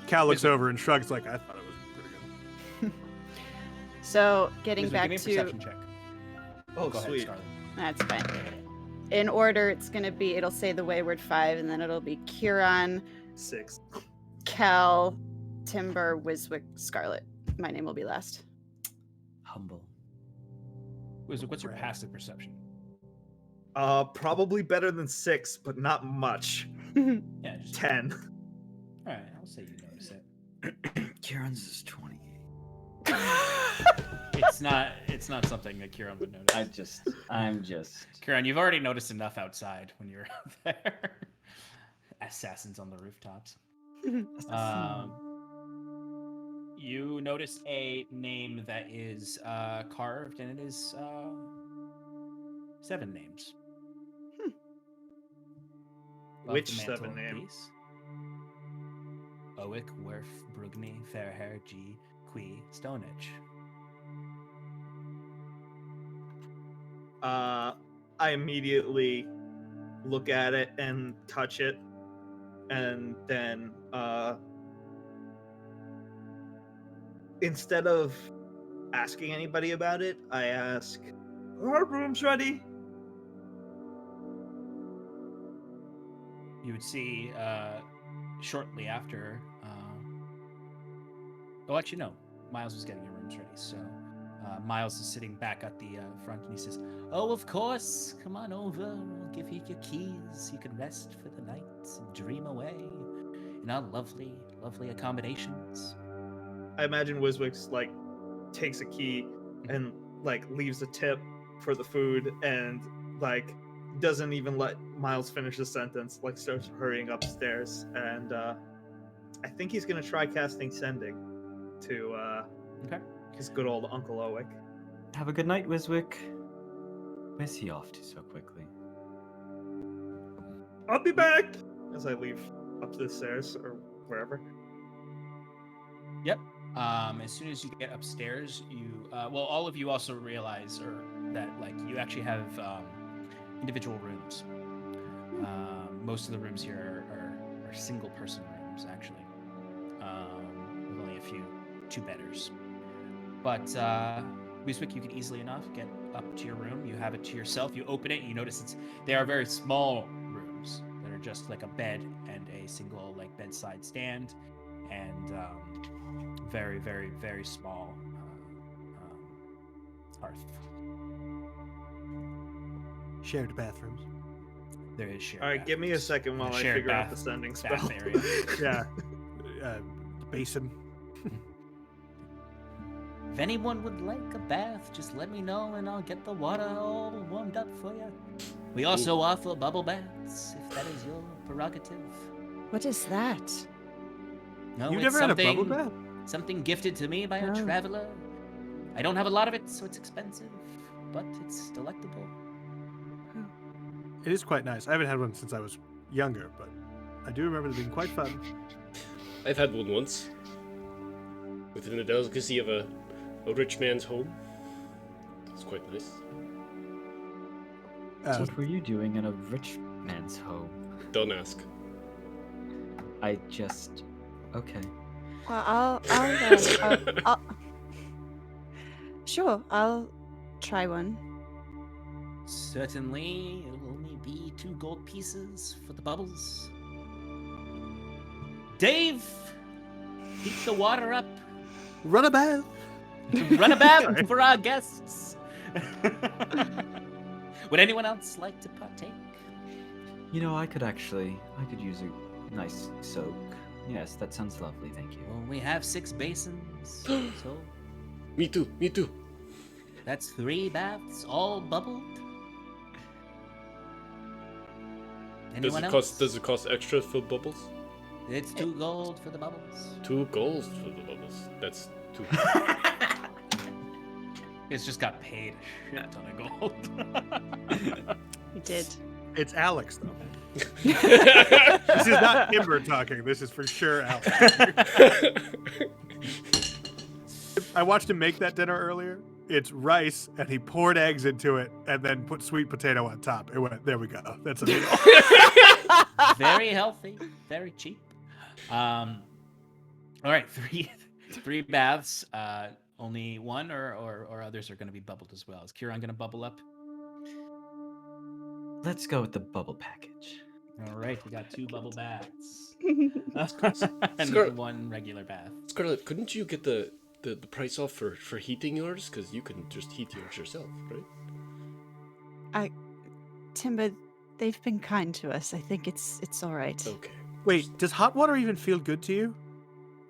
Cal looks over and shrugs like, I thought it was pretty good. So getting Wiswick, back give me a to perception check. Oh, Go ahead, sweet. Scarlet. that's fine. In order, it'll say the Wayward Five, and then it'll be Kieran, 6. Cal, Timber, Wiswick, Scarlet. My name will be last. humble. Wiswick, what's your passive perception? Probably better than 6, but not much. Yeah, just 10. All right, I'll say you notice it. Kieran's is 28. It's not something that Kieran would notice. I'm just. Kieran, you've already noticed enough outside when you were out there. Assassins on the rooftops. You notice a name that is carved, and it is 7 names. Above Which the 7 names? mantelpiece. Owick, Werf, Brugny, Fairhair, G, Qui, Stonehenge. I immediately look at it and touch it, and then instead of asking anybody about it, I ask, "Our room's ready." You would see shortly after. I'll let you know. Miles was getting your rooms ready, so Miles is sitting back at the front, and he says, "Oh, of course. Come on over. I'll give you your keys. You can rest for the night and dream away in our lovely, lovely accommodations." I imagine Wiswick's like takes a key and like leaves a tip for the food and like doesn't even let Miles finish the sentence, like starts hurrying upstairs, and I think he's gonna try casting Sending to Okay. his good old Uncle Owick. Have a good night, Wiswick. Where's he off to so quickly? I'll be back as I leave up the stairs or wherever. Yep. As soon as you get upstairs, you all of you also realize that like you actually have individual rooms. Most of the rooms here are single person rooms actually, with only a few two-bedders. But Wiswick, you can easily enough get up to your room. You have it to yourself. You open it, and you notice they are very small rooms that are just like a bed and a single like bedside stand, and very, very, very small hearth. Shared bathrooms. There is shared. All right, give me a bathrooms. second while I Shared figure out bath- the Sending bath spell. area. Yeah. Basin. If anyone would like a bath, just let me know and I'll get the water all warmed up for you. We also offer bubble baths, if that is your prerogative. What is that? No, You it's never had a bubble something- bath? Something gifted to me by a Oh. traveler. I don't have a lot of it, so it's expensive, but it's delectable. It is quite nice. I haven't had one since I was younger, but I do remember it being quite fun. I've had one once. Within the delicacy of a rich man's home. It's quite nice. What were you doing in a rich man's home? Don't ask. I just... Okay. Well, I'll sure, I'll try one. Certainly, it'll only be 2 gold pieces for the bubbles. Dave, heat the water up. Run a bath! Run a bath Sorry. for our guests. Would anyone else like to partake? You know, I could use a nice soak. Yes, that sounds lovely, thank you. Well, we have 6 basins, so Me too, me too. that's 3 baths, all bubbled. Anyone else? Does it cost extra for bubbles? It's 2 gold for the bubbles. 2 golds for the bubbles. That's 2. It's just got paid a shit ton of gold. You did. It's Alex, though. This is not Timber talking. This is for sure Alex. I watched him make that dinner earlier. It's rice, and he poured eggs into it, and then put sweet potato on top. It went, there we go. That's a meal. Very healthy, very cheap. All right, three baths. Only one, or others are going to be bubbled as well. Is Kieran going to bubble up? Let's go with the bubble package. All right, we got 2 bubble baths and Scar- 1 regular bath. Scarlett, couldn't you get the price off for heating yours? Because you can just heat yours yourself, right? Timber, they've been kind to us. I think it's all right. Okay. Wait, does hot water even feel good to you?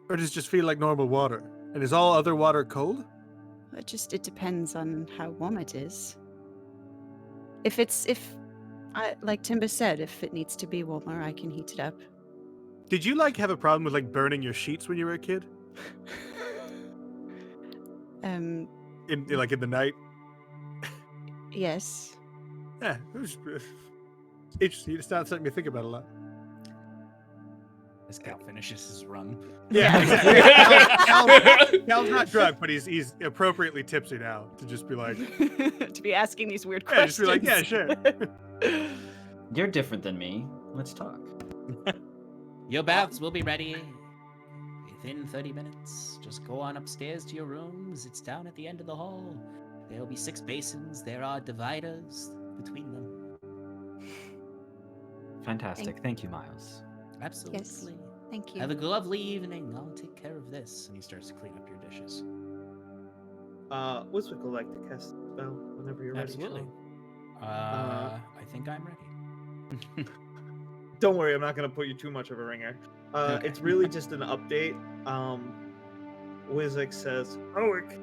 Or does it just feel like normal water? And is all other water cold? It depends on how warm it is. Like Timber said, if it needs to be warmer, I can heat it up. Did you have a problem with burning your sheets when you were a kid? In the night? Yes. Yeah, it was interesting. It's not something to think about a lot. As Cal finishes his run. Yeah, exactly. Cal's not drunk, but he's appropriately tipsy now to just be like, To be asking these weird yeah, just questions. be like, yeah, sure. You're different than me. Let's talk. Your baths will be ready within 30 minutes. Just go on upstairs to your rooms. It's down at the end of the hall. There will be 6 basins. There are dividers between them. Fantastic. Thank you, Miles. Absolutely. Thank you. Have a lovely evening. I'll take care of this. And he starts to clean up your dishes. Wiswick would like to cast a spell whenever you're ready. Absolutely. Sean. I think I'm ready. Don't worry, I'm not gonna put you too much of a ringer. Okay. It's really just an update. Wiswick says, Owick,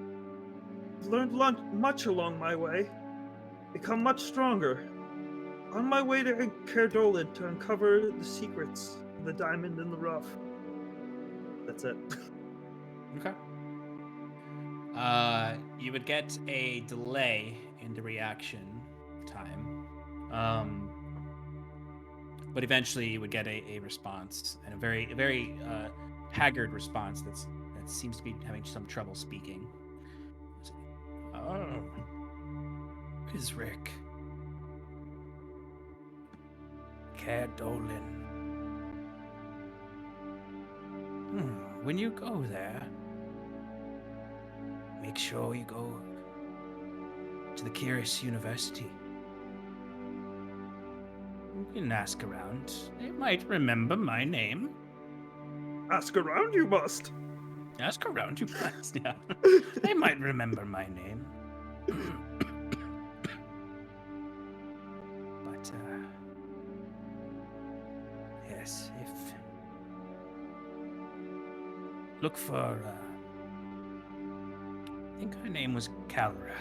I've learned much along my way. Become much stronger. On my way to Caerdolid to uncover the secrets of the diamond in the rough. that's it. Okay. You would get a delay in the reaction time. But eventually you would get a response, and a very haggard response that seems to be having some trouble speaking. Oh, is Rick Caerdolin? When you go there, make sure you go to the Curious University. You can ask around. They might remember my name. Ask around, you must. Ask around, you must, yeah. They might remember my name. But, yes, if... Look for, I think her name was Calra.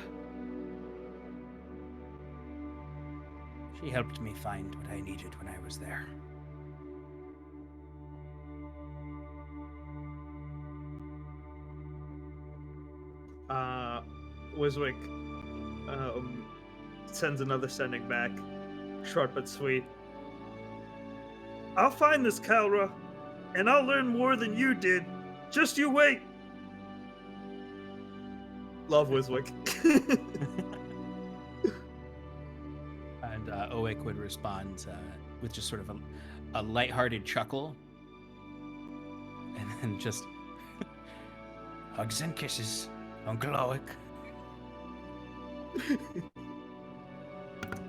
She helped me find what I needed when I was there. Wiswick sends another sending back, short but sweet. I'll find this Calra, and I'll learn more than you did. Just you wait. Love Wiswick. And Owick would respond with just sort of a lighthearted chuckle. And then just hugs and kisses, Uncle Owick.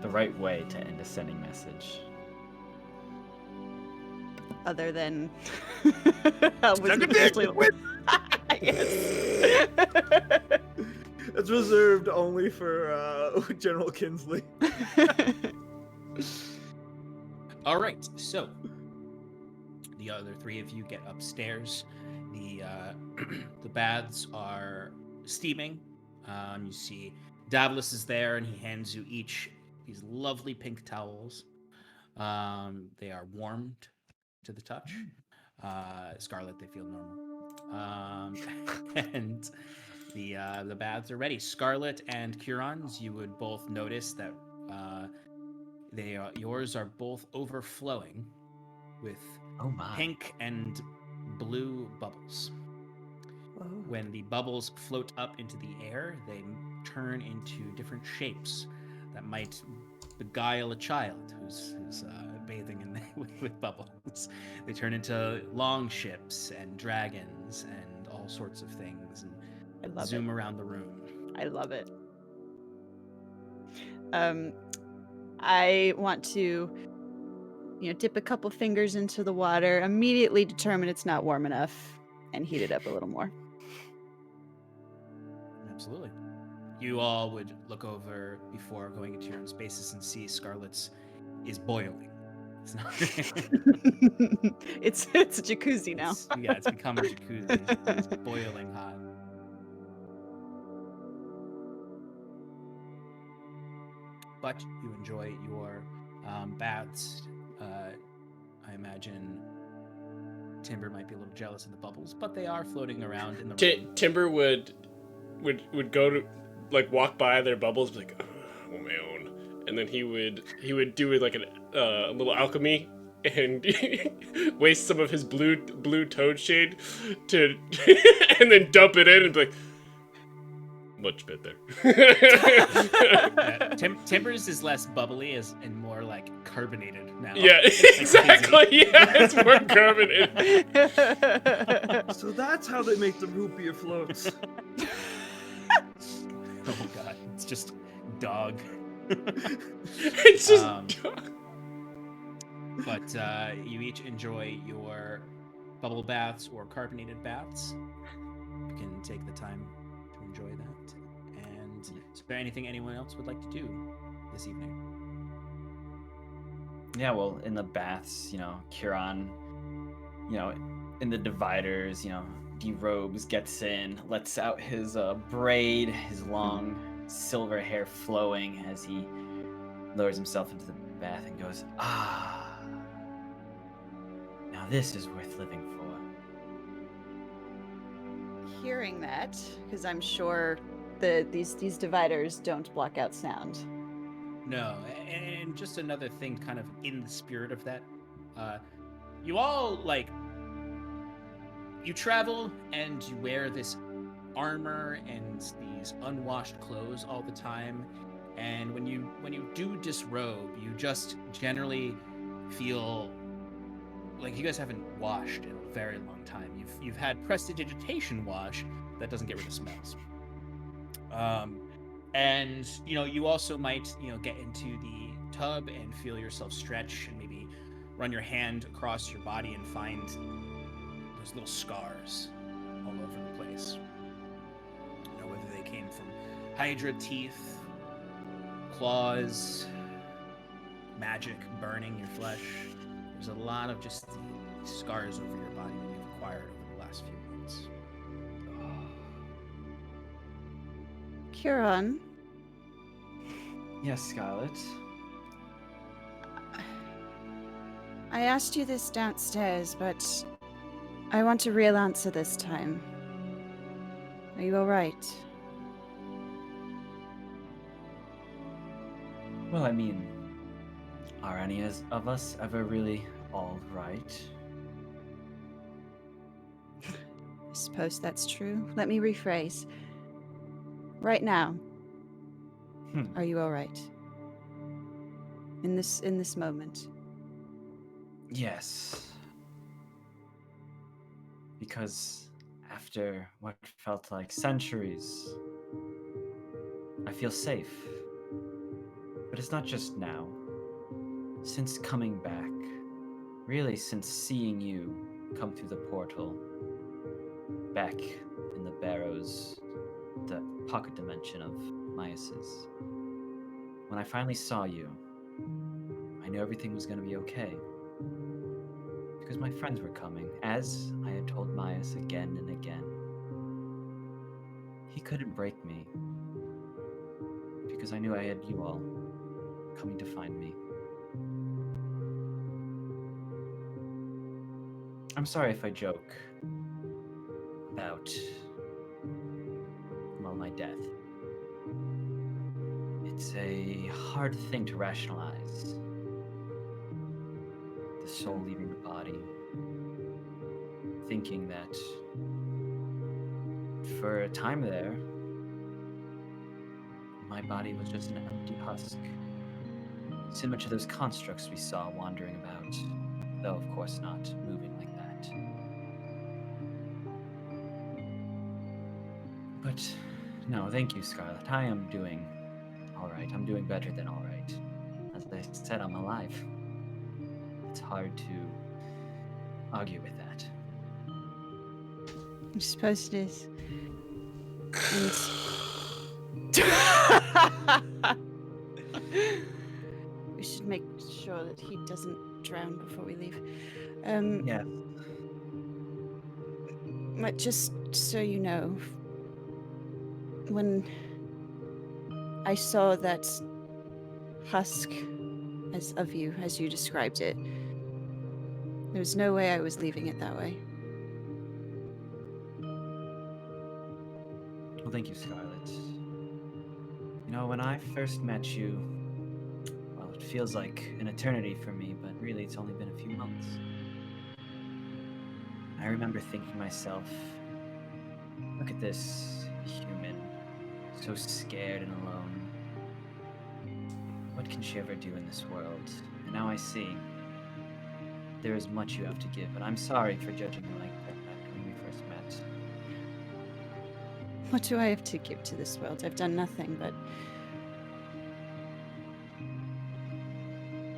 The right way to end a sending message. Other than how Wiswick usually yes. It's reserved only for General Kinsley. All right, so the other three of you get upstairs. The the baths are steaming. You see Davlos is there, and he hands you each these lovely pink towels. They are warmed to the touch. Scarlet, they feel normal. And the baths are ready. Scarlet and Curons, you would both notice that yours are both overflowing with Oh my. pink and blue bubbles. When the bubbles float up into the air, they turn into different shapes that might beguile a child who's bathing in with bubbles. They turn into long ships and dragons and all sorts of things, and I love zoom it. around the room. I love it. I want to, dip a couple fingers into the water, immediately determine it's not warm enough, and heat it up a little more. Absolutely. You all would look over before going into your own spaces and see Scarlet's is boiling. It's not. It's a jacuzzi now. It's become a jacuzzi. It's boiling hot. But you enjoy your baths. I imagine Timber might be a little jealous of the bubbles, but they are floating around in the room. Timber would go to walk by their bubbles, be like, oh, my own, and then he would do like a little alchemy and waste some of his blue toad shade to and then dump it in and be like, much better. Timber's is less bubbly and more like carbonated now. Yeah, exactly. Yeah, it's more carbonated. So that's how they make the root beer floats. Oh god, it's just dog. It's just dog. But you each enjoy your bubble baths or carbonated baths. You can take the time to enjoy that. Is there anything anyone else would like to do this evening? Yeah, well, in the baths, Kieran, in the dividers, derobes, gets in, lets out his braid, his long silver hair flowing as he lowers himself into the bath and goes, "Ah, now this is worth living for." Hearing that, because I'm sure these dividers don't block out sound. No, and just another thing, kind of in the spirit of that, you all you travel and you wear this armor and these unwashed clothes all the time, and when you do disrobe, you just generally feel like you guys haven't washed in a very long time. You've had prestidigitation wash that doesn't get rid of smells. And you also might get into the tub and feel yourself stretch and maybe run your hand across your body and find those little scars all over the place. Whether they came from Hydra teeth, claws, magic burning your flesh. There's a lot of just the scars over your body that you've acquired over the last few months. Kieran, Yes, Scarlet. I asked you this downstairs, but I want a real answer this time. Are you all right? Well, I mean, are any of us ever really all right? I suppose that's true. Let me rephrase. Right now, are you all right? In this moment. Yes. Because after what felt like centuries, I feel safe. But it's not just now. Since coming back, really since seeing you come through the portal, back in the barrows, the pocket dimension of Mias's. When I finally saw you, I knew everything was going to be okay. Because my friends were coming, as I had told Mias again and again. He couldn't break me, because I knew I had you all coming to find me. I'm sorry if I joke about, well, my death. It's a hard thing to rationalize. The soul leaving the body. Thinking that for a time there, my body was just an empty husk. Similar to those constructs we saw wandering about, though of course not moving like that. But no, thank you, Scarlet. I am doing alright. I'm doing better than alright. As I said, I'm alive. It's hard to argue with that. I suppose it is. We should make sure that he doesn't drown before we leave. Yeah. But just so you know, when I saw that husk of you, as you described it, there was no way I was leaving it that way. Well, thank you, Scarlet. When I first met you, well, it feels like an eternity for me, but really it's only been a few months. I remember thinking to myself, look at this human, so scared and alone. What can she ever do in this world? And now I see there is much you have to give, and I'm sorry for judging you like that when we first met. What do I have to give to this world? I've done nothing but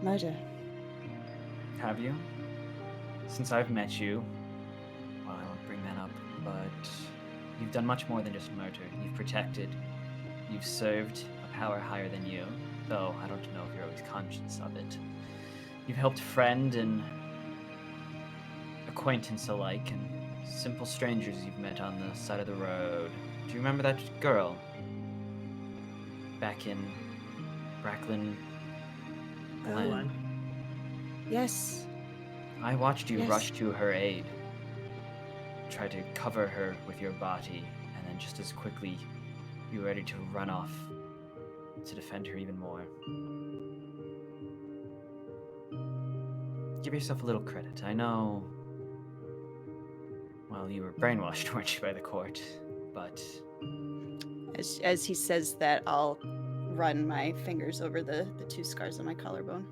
murder. Have you? Since I've met you, well, I won't bring that up, but you've done much more than just murder. You've protected, you've served a power higher than you, though I don't know if you're always conscious of it. You've helped friend and acquaintance alike, and simple strangers you've met on the side of the road. Do you remember that girl? Back in Bracklin Glen. Yes. I watched you Yes. rush to her aid. Try to cover her with your body, and then just as quickly you were ready to run off to defend her even more. Give yourself a little credit. I know, well, you were brainwashed, weren't you, by the court, but As he says that, I'll run my fingers over the 2 scars on my collarbone.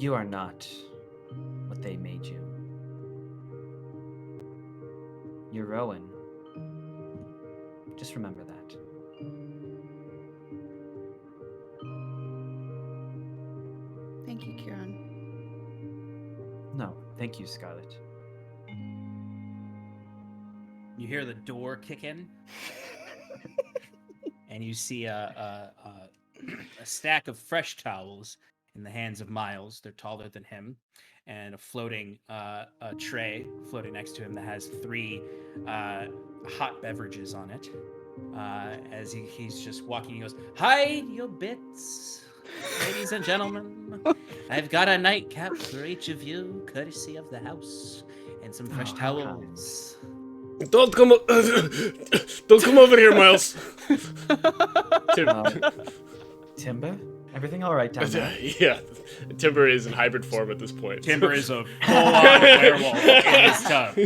you are not what they made you. You're Rowan. Just remember that. Thank you, Kieran. No, thank you, Scarlet. You hear the door kick in, and you see a stack of fresh towels in the hands of Miles. They're taller than him, and a floating a tray floating next to him that has 3 hot beverages on it. As he's just walking, he goes, "Hide your bits, ladies and gentlemen. I've got a nightcap for each of you, courtesy of the house, and some fresh towels." Don't come over here, Miles. Timber? Everything all right down there? Yeah, Timber is in hybrid form at this point. Timber is a full-on werewolf in his tub.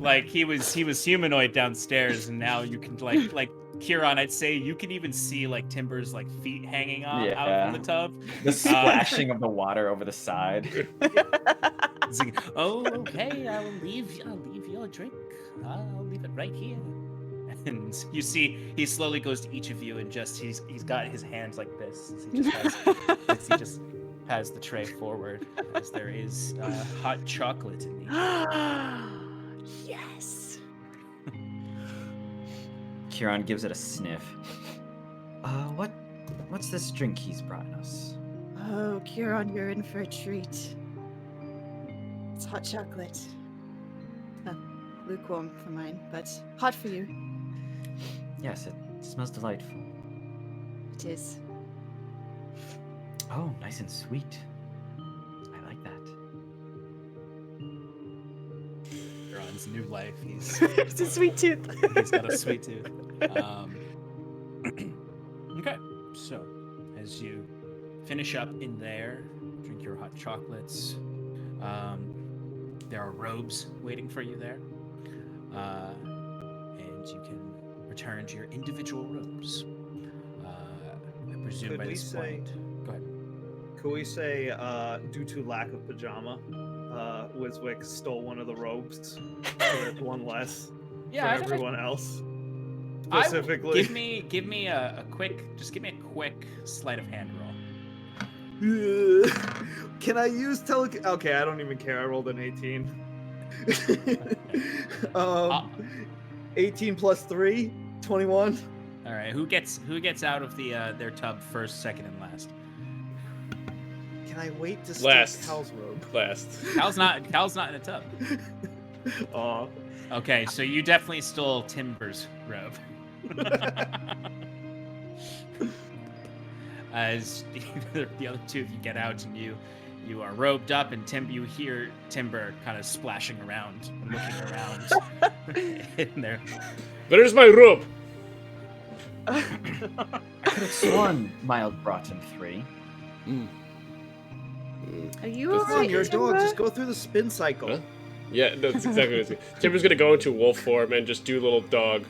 Like he was humanoid downstairs, and now you can like Kieran, I'd say you can even see like Timber's like feet hanging out from the tub. The splashing of the water over the side. It's like, "Oh, okay, I'll leave your drink. I'll leave it right here." And you see, he slowly goes to each of you, and just he's got his hands like this. As he just has the tray forward, as there is hot chocolate in the. Yes. Kieran gives it a sniff. What's this drink he's brought us? Oh, Kieran, you're in for a treat. It's hot chocolate. Lukewarm for mine, but hot for you. Yes, it smells delightful. It is. Oh, nice and sweet. I like that. Kieran's new life. It's a sweet tooth. He's got a sweet tooth. Okay, so as you finish up in there, drink your hot chocolates. There are robes waiting for you there, and you can return to your individual robes. I presume Could by we this say- point. Go ahead. Could we say, due to lack of pajama, Wiswick stole one of the robes, so there's one less for everyone else? Specifically, Give me a quick sleight of hand roll. can I use Okay, I don't even care. I rolled an 18. 18 plus 3, 21. All right, who gets out of their tub first, second, and last? Can I wait to steal Last. Cal's robe? Last. Cal's not in a tub. Aw. Okay, so you definitely stole Timber's robe. As the other two of you get out and you are robed up, and you hear Timber kind of splashing around and looking around in there. Where's my robe? I could have sworn Miles brought him 3. Are you That's alright, Your dog, Timber? just go through the spin cycle. Huh? Yeah, that's exactly what it's doing. Timber's gonna go into wolf form and just do little dog.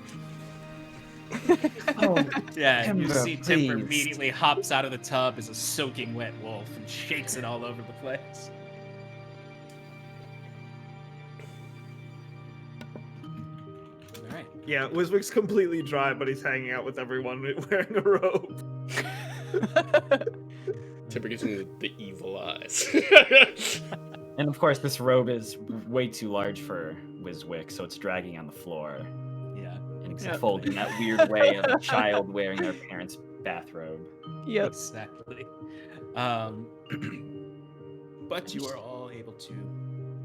Oh, Yeah, you Timber, see Timber please. immediately hops out of the tub as a soaking wet wolf and shakes it all over the place. All right. Yeah, Wiswick's completely dry, but he's hanging out with everyone wearing a robe. Timber gives him the evil eyes. And of course, this robe is way too large for Wiswick, so it's dragging on the floor. Yeah. And it's Yeah. folded in that weird way of a child wearing their parents' bathrobe. Yep. Exactly. But you are all able to.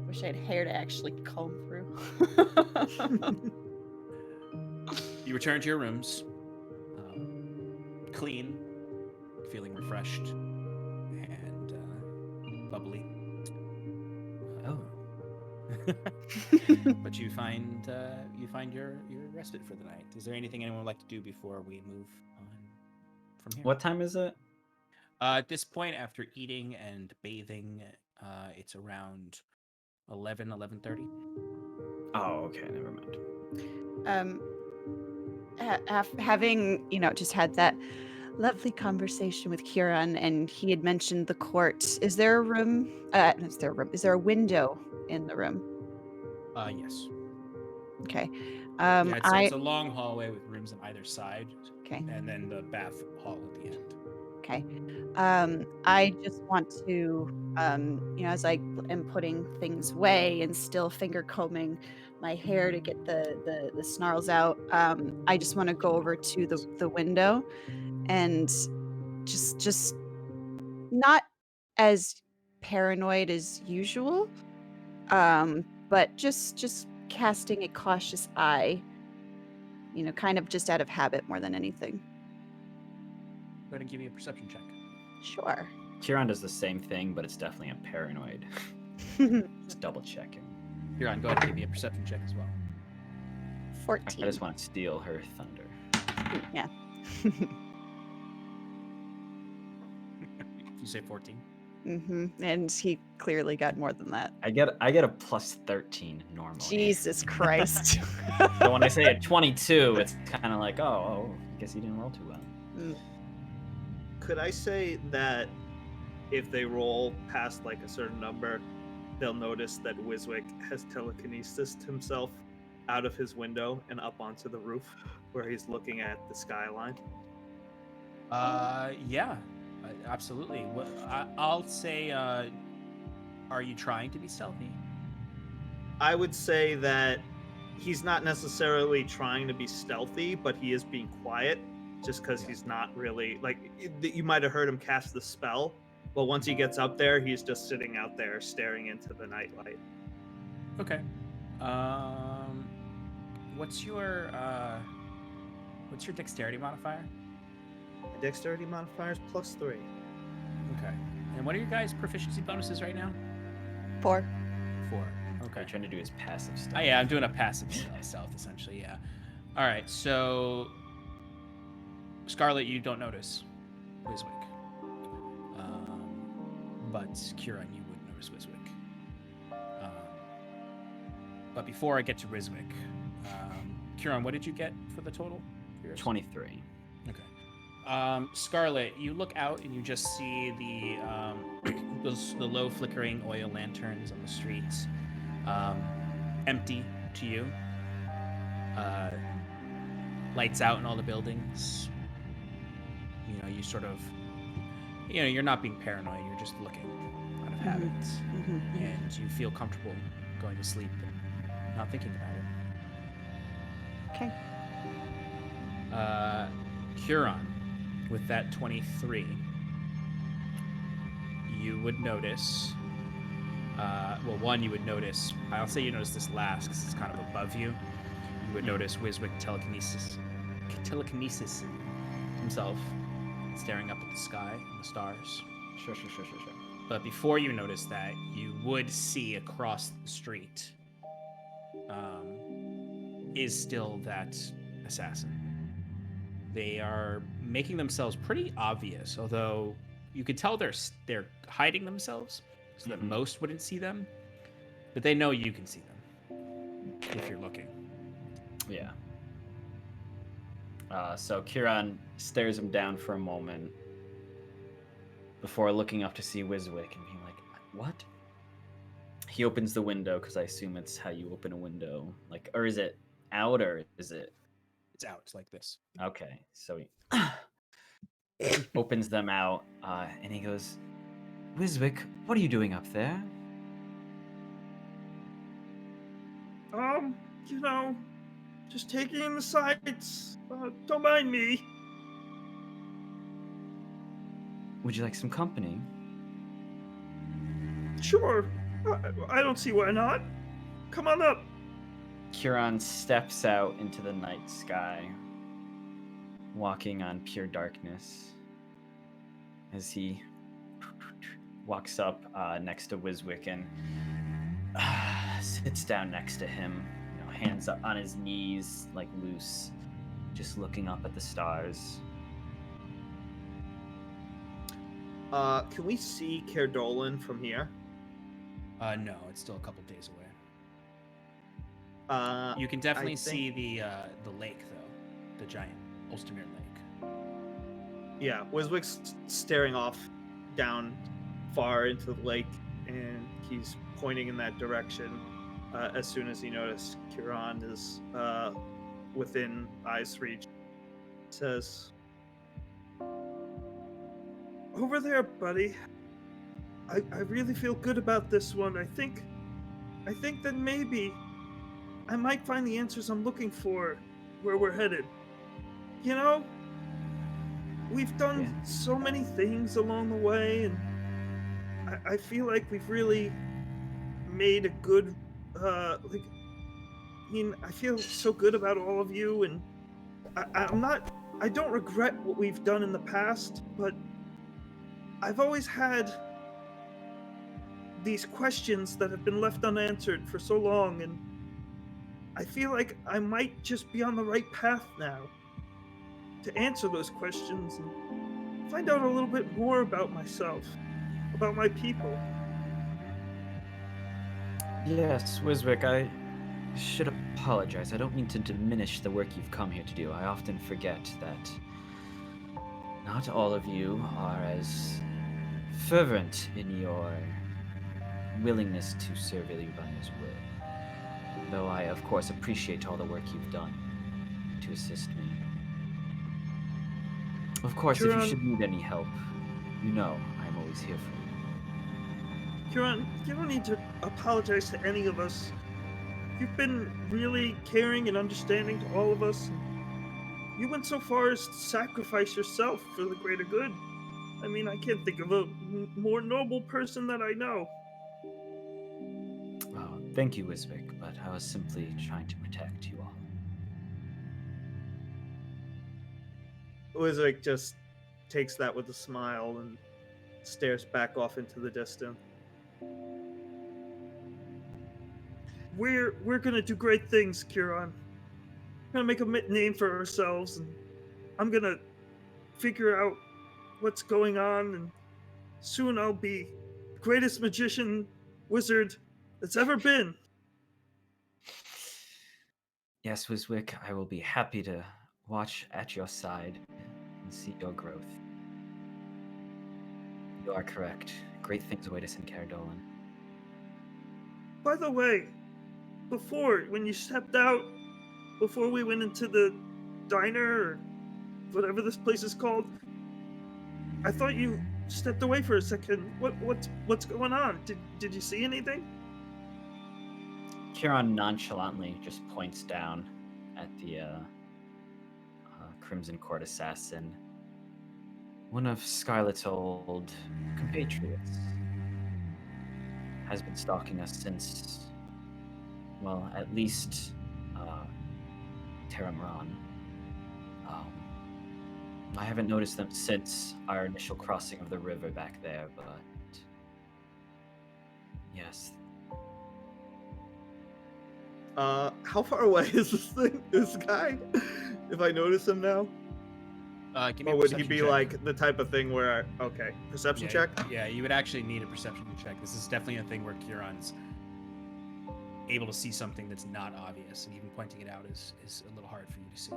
Wish I had hair to actually comb through. You return to your rooms, clean, feeling refreshed, and bubbly. Oh. But you find your respite for the night. Is there anything anyone would like to do before we move on from here? What time is it? At this point, after eating and bathing, it's around 11:30. Oh, okay, never mind. Having just had that lovely conversation with Kieran, and he had mentioned the court. Is there a room? Is there a room? Is there a window in the room? Yes. Okay. Yeah, it's a long hallway with rooms on either side, Okay. and then the bath hall at the end. Okay. I just want to, as I am putting things away and still finger combing my hair to get the snarls out, I just want to go over to the window and just not as paranoid as usual, but just casting a cautious eye, kind of just out of habit more than anything. Go ahead and give me a perception check. Sure. Kieran does the same thing, but it's definitely a paranoid. Just double checking. Huron, go ahead and give me a perception check as well. 14. I just want to steal her thunder. Yeah. You say 14. And he clearly got more than that. I get a plus 13 normally. Jesus Christ. So when I say a 22, it's kind of like, oh, I guess you didn't roll too well. Could I say that if they roll past like a certain number, they'll notice that Wiswick has telekinesis himself out of his window and up onto the roof where he's looking at the skyline? Yeah, absolutely. I'll say, are you trying to be stealthy? I would say that he's not necessarily trying to be stealthy, but he is being quiet just because he's not really, you might have heard him cast the spell, but once he gets up there, he's just sitting out there staring into the nightlight. Okay. What's your dexterity modifier? The dexterity modifier is +3. Okay. And what are your guys' proficiency bonuses right now? 4. 4. I'm Okay. trying to do his passive stuff. Oh yeah, I'm doing a passive stealth essentially. Yeah. All right. So, Scarlet, you don't notice Wiswick, but Kieran, you would notice Wiswick. But before I get to Wiswick, Kieran, what did you get for the total? 23. Okay. Scarlet, you look out and you just see the low flickering oil lanterns on the streets, empty to you. Lights out in all the buildings. You sort of, you're not being paranoid. You're just looking out of habit, and you feel comfortable going to sleep and not thinking about it. Okay. Huron, with that 23, you would notice. One, you would notice. I'll say you notice this last because it's kind of above you. You would notice Wiswick telekinesis himself, staring up at the sky and the stars. Sure. But before you notice that, you would see across the street is still that assassin. They are making themselves pretty obvious, although you could tell they're hiding themselves so that most wouldn't see them. But they know you can see them if you're looking. Yeah. So Kieran stares him down for a moment before looking up to see Wiswick and being like, what? He opens the window, because I assume it's how you open a window. Or is it out, or is it... It's out. It's like this. Okay, so he opens them out, and he goes, Wiswick, what are you doing up there? You know, just taking in the sights. Don't mind me. Would you like some company? Sure. I don't see why not. Come on up. Huron steps out into the night sky, walking on pure darkness. As he walks up next to Wiswick and sits down next to him, hands up on his knees, like loose, just looking up at the stars. Can we see Cairdolan from here? No, it's still a couple days away. Uh, You can definitely I see think- the lake though, the giant Ulstermere Lake. Yeah, Wiswick's staring off down far into the lake, and he's pointing in that direction as soon as he noticed Huron is within eyes reach. Says, Over there, buddy. I really feel good about this one. I think that maybe I might find the answers I'm looking for where we're headed. You know, we've done so many things along the way, and I feel like we've really made a good I feel so good about all of you, and I don't regret what we've done in the past, but I've always had these questions that have been left unanswered for so long, and I feel like I might just be on the right path now to answer those questions and find out a little bit more about myself, about my people. Yes, Wiswick, I should apologize. I don't mean to diminish the work you've come here to do. I often forget that not all of you are as fervent in your willingness to serve Illuvan's will. Though I, of course, appreciate all the work you've done to assist me. Of course, if you Huron- should need any help, you know I'm always here for you. Huron, you don't need to apologize to any of us. You've been really caring and understanding to all of us. You went so far as to sacrifice yourself for the greater good. I mean, I can't think of a more noble person that I know. Oh, thank you, Wiswick, but I was simply trying to protect you all. Wiswick just takes that with a smile and stares back off into the distance. We're gonna do great things, Huron. We're gonna make a name for ourselves, and I'm gonna figure out what's going on, and soon I'll be the greatest magician wizard that's ever been. Yes, Wiswick, I will be happy to watch at your side and see your growth. You are correct. Great things await us in Cairdolan. By the way, before, when you stepped out, before we went into the diner, or whatever this place is called, I thought you stepped away for a second. What's going on? Did you see anything? Huron nonchalantly just points down at the Crimson Court assassin, one of Scarlet's old compatriots. Has been stalking us since, well, at least Terramran. I haven't noticed them since our initial crossing of the river back there, but yes. How far away is this guy? If I notice him now? Give me Or a would he perception be check. like the type of thing where, okay, perception Yeah, check? Yeah, you would actually need a perception check. This is definitely a thing where Kieran's able to see something that's not obvious, and even pointing it out is a little hard for you to see.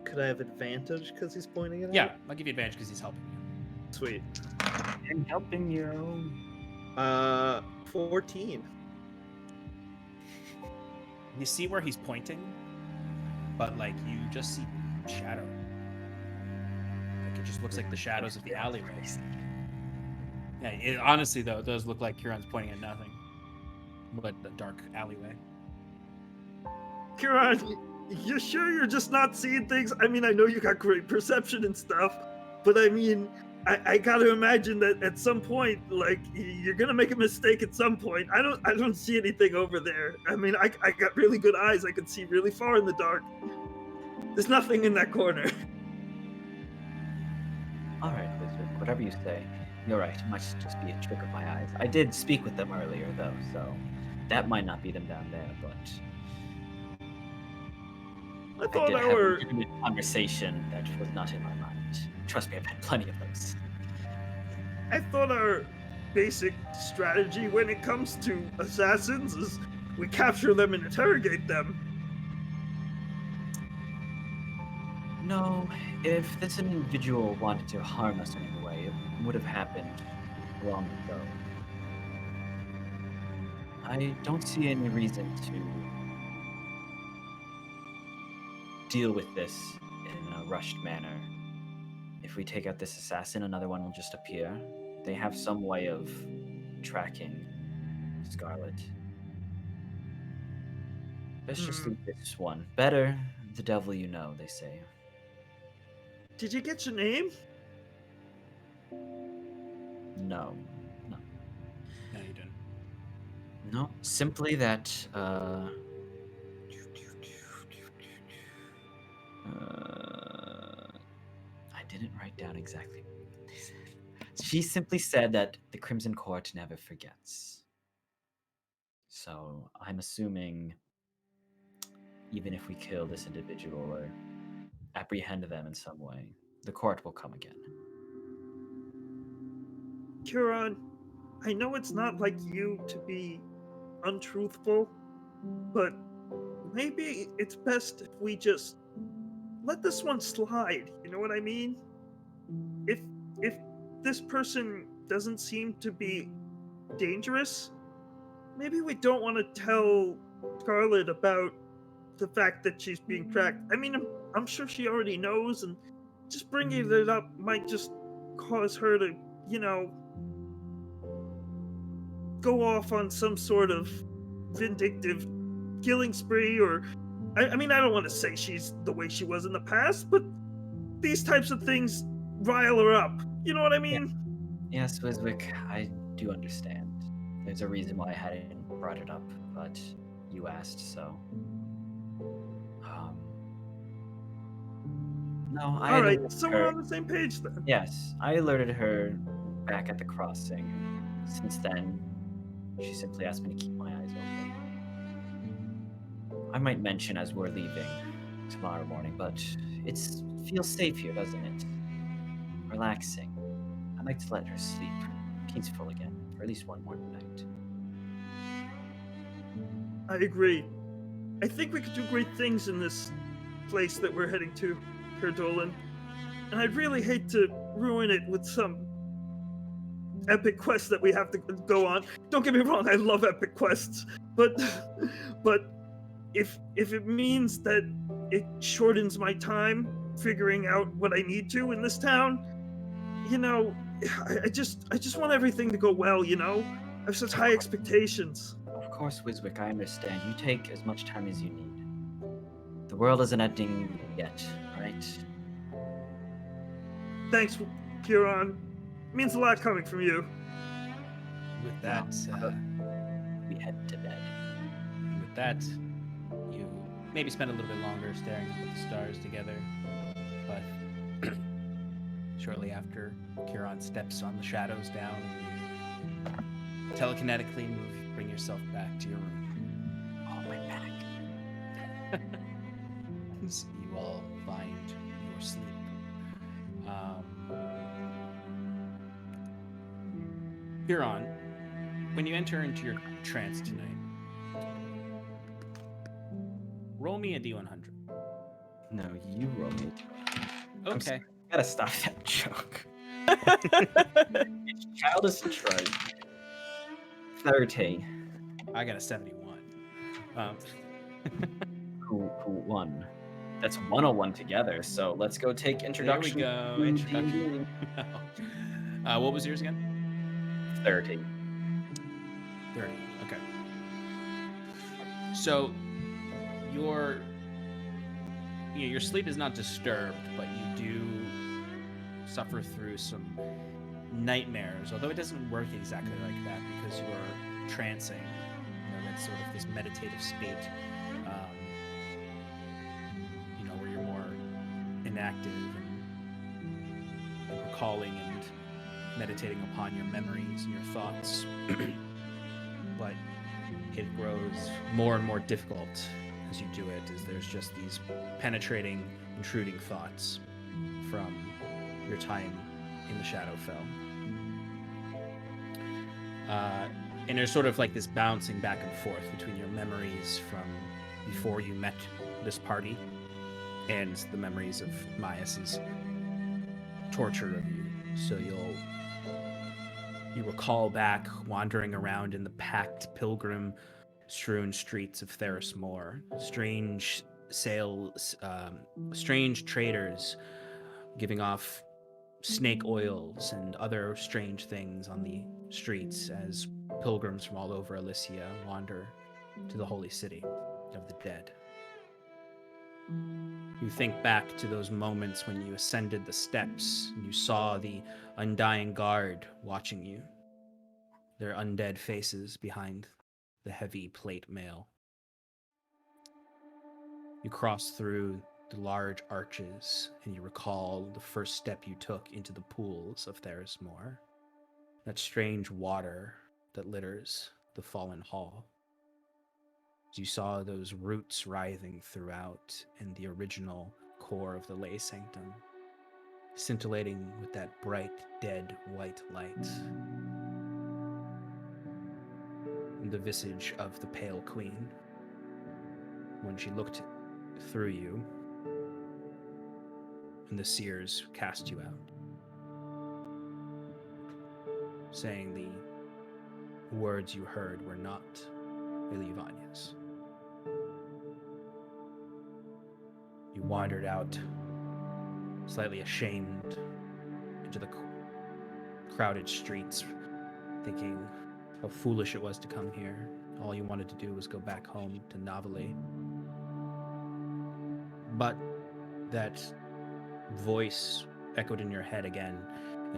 Could I have advantage because he's pointing it out? Yeah, I'll give you advantage because he's helping you. Sweet. I'm helping you. 14. You see where he's pointing, but like you just see shadow. Like it just looks like the shadows of the alleyway. Yeah, it, honestly though, it does look like Kieran's pointing at nothing, but the dark alleyway. Kieran, you sure you're just not seeing things? I mean, I know you got great perception and stuff, but I mean, I gotta imagine that at some point, like, you're gonna make a mistake at some point. I don't see anything over there. I mean, I got really good eyes. I can see really far in the dark. There's nothing in that corner. All right, Wizard, whatever you say. You're right, it might just be a trick of my eyes. I did speak with them earlier, though, so that might not be them down there, but I I thought did have a our legitimate conversation that was not in my mind. Trust me, I've had plenty of those. basic strategy when it comes to assassins is we capture them and interrogate them. No, if this individual wanted to harm us in any way, it would have happened long ago. I don't see any reason to deal with this in a rushed manner. If we take out this assassin, another one will just appear. They have some way of tracking Scarlet. Let's just leave this one. Better the devil you know, they say. Did you get your name? No. No, you didn't. No, simply that, I didn't write down exactly what they said. She simply said that the Crimson Court never forgets. So I'm assuming even if we kill this individual or apprehend them in some way, the court will come again. Kieran, I know it's not like you to be untruthful, but maybe it's best if we just let this one slide. You know what I mean? If this person doesn't seem to be dangerous, maybe we don't want to tell Scarlet about the fact that she's being tracked. I mean, I'm sure she already knows, and just bringing it up might just cause her to, you know, go off on some sort of vindictive killing spree, or I mean, I don't want to say she's the way she was in the past, but these types of things rile her up. You know what I mean? Yes, Wiswick, I do understand. There's a reason why I hadn't brought it up, but you asked, so. No, I All right, alerted so her. we're on the same page then. Yes, I alerted her back at the crossing. Since then, she simply asked me to keep my eyes open. I might mention as we're leaving tomorrow morning, but it feels safe here, doesn't it? Relaxing. I'd like to let her sleep peaceful again for at least one more night. I agree. I think we could do great things in this place that we're heading to, Dolan. And I'd really hate to ruin it with some epic quest that we have to go on. Don't get me wrong, I love epic quests, but if it means that it shortens my time figuring out what I need to in this town, you know, I just want everything to go well, you know? I have such high expectations. Of course, Wiswick, I understand. You take as much time as you need. The world isn't ending yet, right? Thanks, Kieran. It means a lot coming from you. With that, We head to bed. with that, you maybe spend a little bit longer staring up at the stars together, but shortly after, Kieran steps on the shadows down, and you telekinetically bring yourself back to your room. Oh, my back. As you all find your sleep. Huron, when you enter into your trance tonight, roll me a D100. No, you roll me. I'm Okay. sorry, I gotta stop that joke. It's childish and trite. 30. I got a 71. Who won? That's 101 together, so let's go take introduction. There we go. to Introduction. D&D. What was yours again? 30. 30. Okay. So your sleep is not disturbed, but you do suffer through some nightmares, although it doesn't work exactly like that because you are trancing. That's sort of this meditative state, where you're more inactive and recalling and meditating upon your memories and your thoughts. But it grows more and more difficult as you do it, as there's just these penetrating, intruding thoughts from your time in the Shadowfell. And there's sort of like this bouncing back and forth between your memories from before you met this party and the memories of Maias's torture of you. So you recall back wandering around in the packed pilgrim-strewn streets of Theris Moor, strange traders giving off snake oils and other strange things on the streets as pilgrims from all over Elysia wander to the holy city of the dead. You think back to those moments when you ascended the steps and you saw the Undying Guard watching you, their undead faces behind the heavy plate mail. You cross through the large arches and you recall the first step you took into the pools of Theris Moor, that strange water that litters the fallen hall. As you saw those roots writhing throughout in the original core of the lay sanctum, scintillating with that bright, dead white light. And the visage of the Pale Queen, when she looked through you, and the seers cast you out, saying the words you heard were not Iluvania's. You wandered out, slightly ashamed, into the crowded streets, thinking how foolish it was to come here. All you wanted to do was go back home to Navale. But that voice echoed in your head again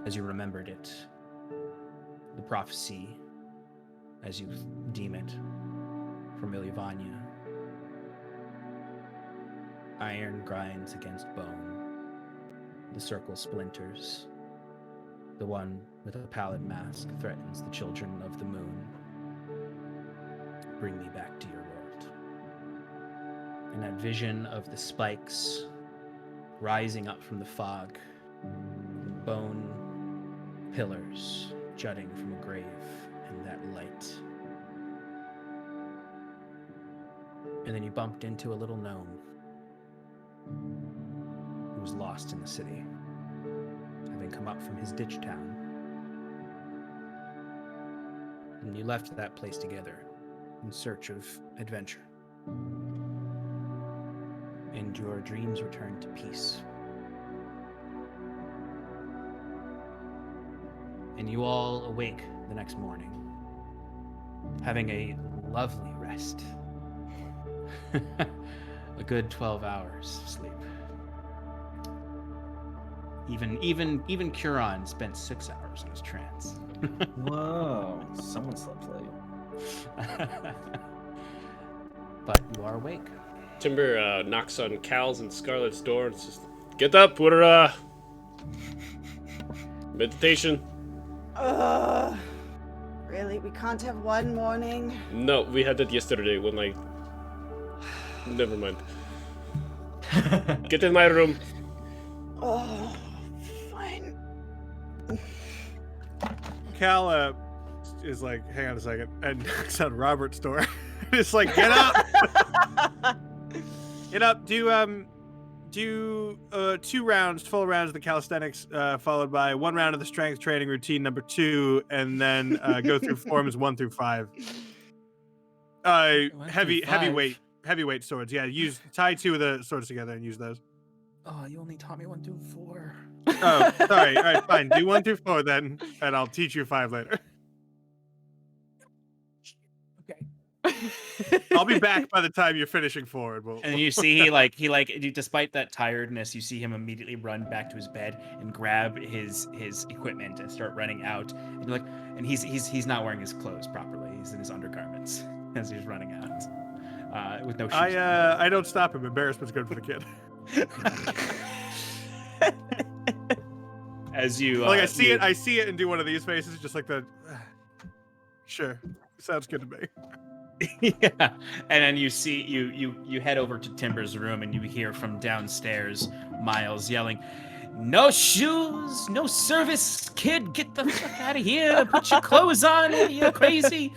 as you remembered it. The prophecy, as you deem it, from Iluvania. Iron grinds against bone. The circle splinters. The one with a pallid mask threatens the children of the moon. Bring me back to your world. And that vision of the spikes rising up from the fog, bone pillars jutting from a grave in that light. And then you bumped into a little gnome who was lost in the city, having come up from his ditch town. And you left that place together in search of adventure. And your dreams returned to peace. And you all awake the next morning, having a lovely rest. A good 12 hours of sleep. Even Curon spent 6 hours in his trance. Whoa, someone slept late. But you are awake. Timber knocks on Cal's and Scarlet's door and says, "Get up, we're meditation." Really? We can't have one morning? No, we had that yesterday when I... Never mind. Get in my room. Oh, fine. Cal is like, hang on a second, and knocks on Robert's door. It's like, get up! Get up, do 2 rounds, full rounds of the calisthenics, followed by 1 round of the strength training routine number 2, and then go through forms 1 through 5. Heavyweight swords. Yeah, tie 2 of the swords together and use those. Oh, you only taught me 1 through 4. Oh, sorry. All right, fine. Do 1 through 4 then, and I'll teach you 5 later. Okay. I'll be back by the time you're finishing forward. And you see he despite that tiredness, you see him immediately run back to his bed and grab his equipment and start running out. And you're like, and he's not wearing his clothes properly. He's in his undergarments as he's running out with no shoes. I don't stop him. Embarrassment's good for the kid. As you I see it and do one of these faces, just like the. Sure, sounds good to me. Yeah, and then you see you head over to Timber's room and you hear from downstairs Miles yelling, "No shoes, no service, kid! Get the fuck out of here! Put your clothes on! What are you crazy?"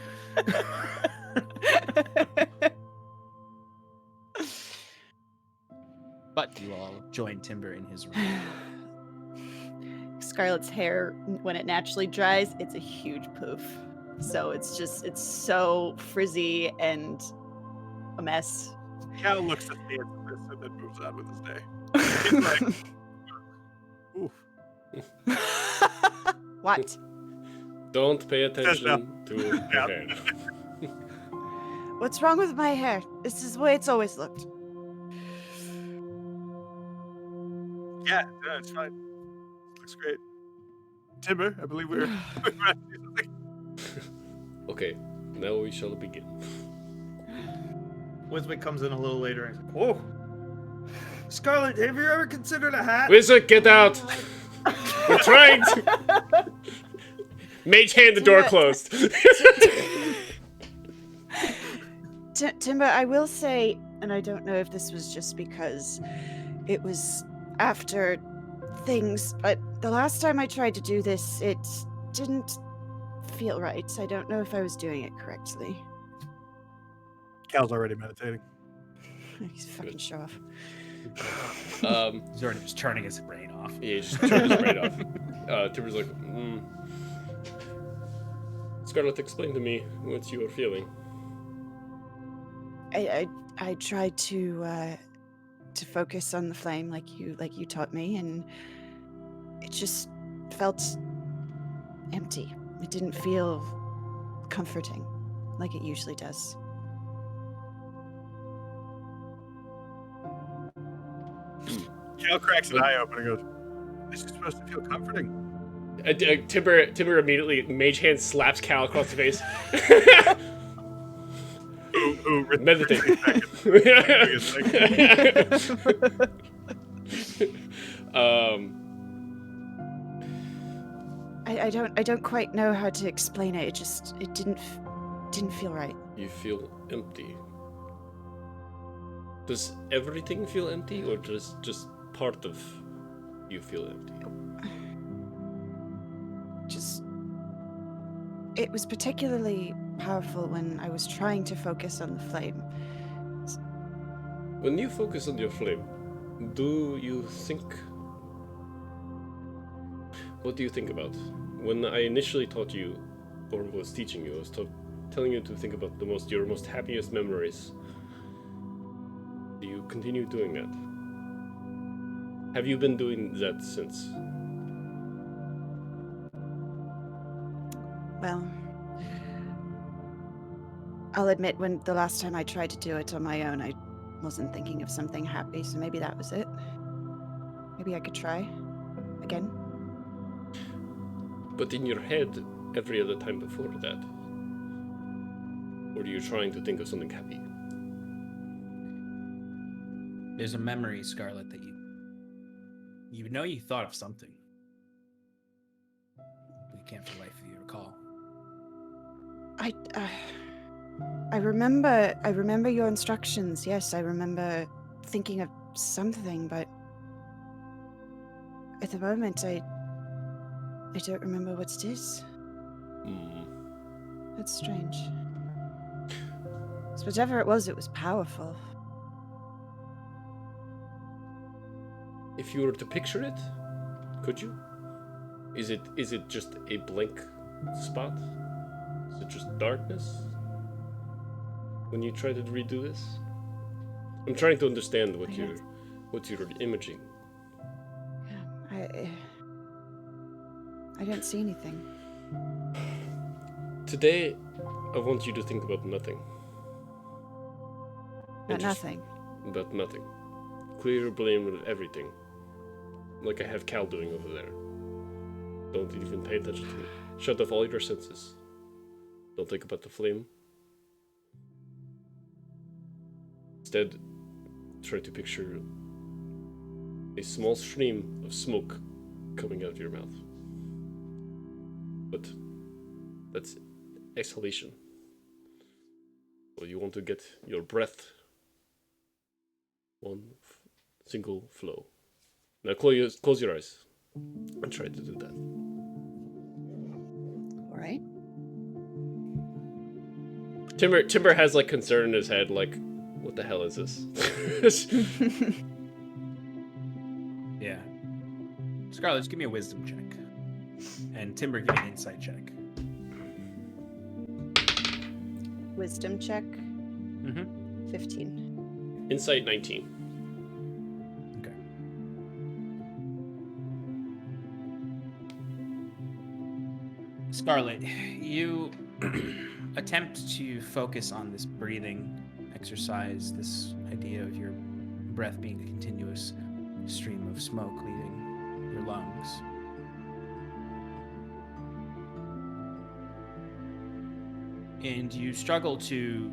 But you all join Timber in his room. Scarlet's hair, when it naturally dries, it's a huge poof. So it's so frizzy and a mess. Cal looks at the end of this and then moves on with his day. He's like, oof. What? Don't pay attention to your hair. What's wrong with my hair? This is the way it's always looked. Yeah, it's fine. Looks great. Timber, I believe we're. Okay, now we shall begin. Wiswick comes in a little later and he's like, "Whoa, Scarlet, have you ever considered a hat?" Wizard, get out! We're trying to. Mage hand, the door closed. Timber, I will say, and I don't know if this was just because it was after things, but the last time I tried to do this, it didn't feel right. I don't know if I was doing it correctly. Cal's already meditating. He's fucking show off. He's already just turning his brain off. Yeah, he just turned his brain off. Timber's like, Scarlet, explain to me what you are feeling. I tried to focus on the flame like you taught me, and it just felt empty. It didn't feel comforting like it usually does. Cal cracks an eye open and goes, "This is supposed to feel comforting." Timber immediately, mage hand slaps Cal across the face. Meditate. I don't quite know how to explain it. It didn't feel right. You feel empty. Does everything feel empty, or does just part of you feel empty? It was particularly powerful when I was trying to focus on the flame. When you focus on your flame, do you think... What do you think about? When I initially taught you, or was teaching you, I was telling you to think about your most happiest memories. Do you continue doing that? Have you been doing that since? Well, I'll admit, when the last time I tried to do it on my own, I wasn't thinking of something happy, so maybe that was it. Maybe I could try again. But in your head, every other time before that, or are you trying to think of something happy? There's a memory, Scarlet, that you know you thought of something, but you can't for the life of you recall. I remember your instructions. Yes, I remember thinking of something, but at the moment I don't remember what's this. That's strange. So whatever it was powerful. If you were to picture it, could you? Is it just a blank spot? Is it just darkness? When you try to redo this? I'm trying to understand what you're imaging. I don't see anything. Today, I want you to think about nothing. But nothing. But nothing. Clear blame with everything. Like I have Cal doing over there. Don't even pay attention to it. Shut off all your senses. Don't think about the flame. Instead, try to picture a small stream of smoke coming out of your mouth. But that's exhalation. So you want to get your breath one single flow. Now close your eyes and try to do that. All right. Timber has like concern in his head, like, what the hell is this? Yeah. Scarlet, just give me a wisdom check. And Timber, give me an insight check. Wisdom check. Mm-hmm. 15. Insight 19. Okay. Scarlet, you attempt to focus on this breathing exercise, this idea of your breath being a continuous stream of smoke leaving your lungs. And you struggle to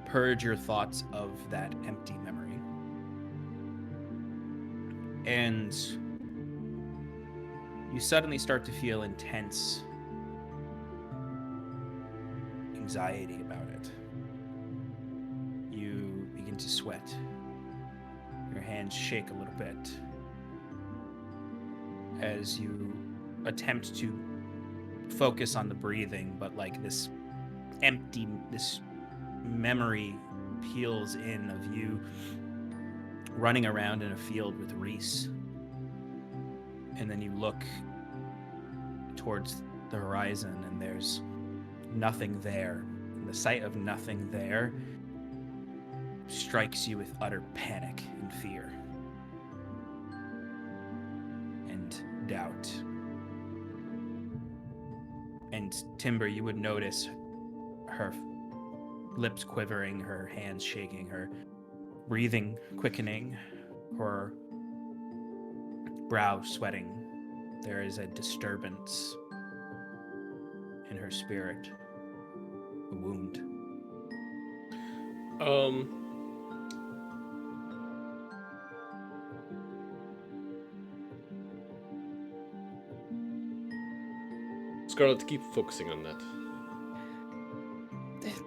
purge your thoughts of that empty memory. And you suddenly start to feel intense anxiety about it. You begin to sweat. Your hands shake a little bit as you attempt to focus on the breathing, but like this memory peels in of you running around in a field with Reese. And then you look towards the horizon and there's nothing there. And the sight of nothing there strikes you with utter panic and fear and doubt. And Timber, you would notice her lips quivering, her hands shaking, her breathing quickening, her brow sweating. There is a disturbance in her spirit, a wound. Scarlet, keep focusing on that.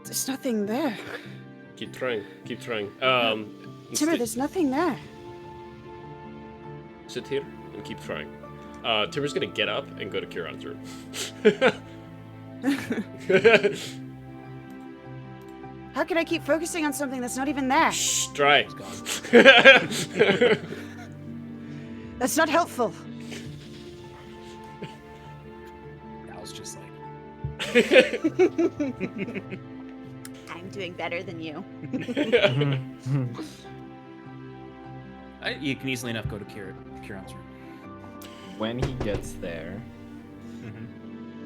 There's nothing there. Keep trying. Timber, there's nothing there. Sit here and keep trying. Timber's gonna get up and go to Kieran's room. How can I keep focusing on something that's not even there? Shh, try. That's not helpful. Al's just like, I'm doing better than you. you can easily enough go to Kieran's room. When he gets there,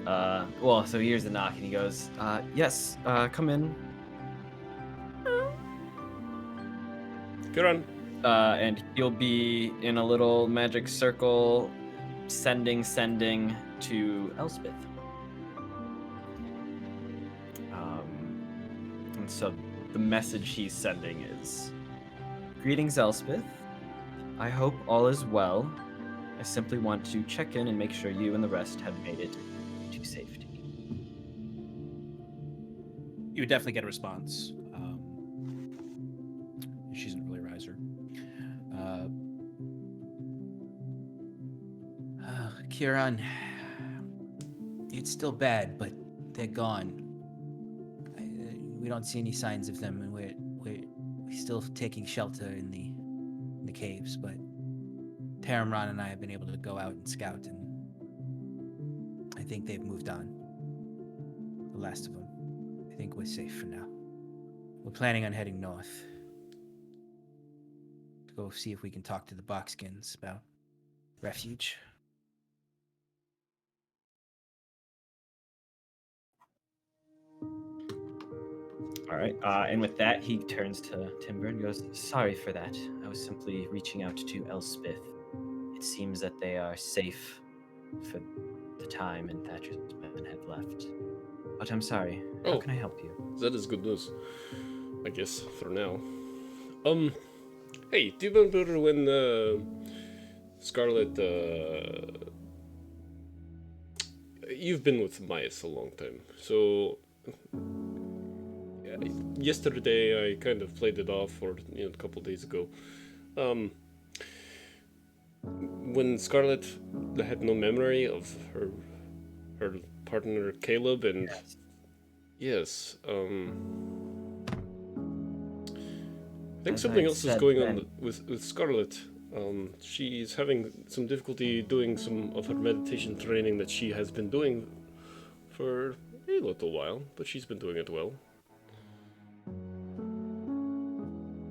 so he hears the knock and he goes, yes, come in. Kieran. And he'll be in a little magic circle sending to Elspeth. And so the message he's sending is, greetings, Elspeth. I hope all is well. I simply want to check in and make sure you and the rest have made it to safety. You would definitely get a response. She's an early riser. Kieran, it's still bad, but they're gone. We don't see any signs of them, and we're still taking shelter in the caves. But Taramran and I have been able to go out and scout, and I think they've moved on. The last of them. I think we're safe for now. We're planning on heading north to go see if we can talk to the Boxskins about refuge. All right. And with that, he turns to Timber and goes, "Sorry for that. I was simply reaching out to Elspeth. It seems that they are safe for the time, and Thatcher's men have left. But I'm sorry. How Oh. can I help you?" That is good news, I guess, for now. Hey, do you remember when Scarlet? You've been with Myas a long time, so yesterday I kind of played it off, or a couple days ago. When Scarlet had no memory of her partner Caleb, and yes, I think As something I else is said going then- on with Scarlet. She's having some difficulty doing some of her meditation training that she has been doing for a little while, but she's been doing it well.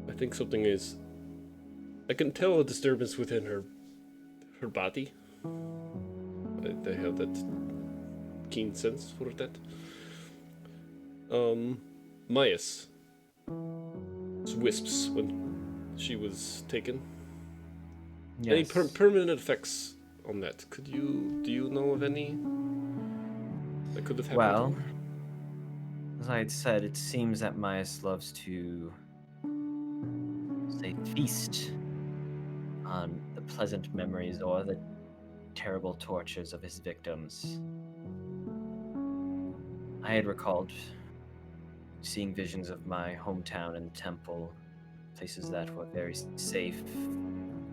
I think something is... I can tell a disturbance within her body. I have that keen sense for that. Myas. Wisps when she was taken. Any Yes. permanent effects on that? Do you know of any that could have happened? Well, as I had said, it seems that Myas loves to, say, feast on the pleasant memories or the terrible tortures of his victims. I had recalled seeing visions of my hometown and temple, places that were very safe,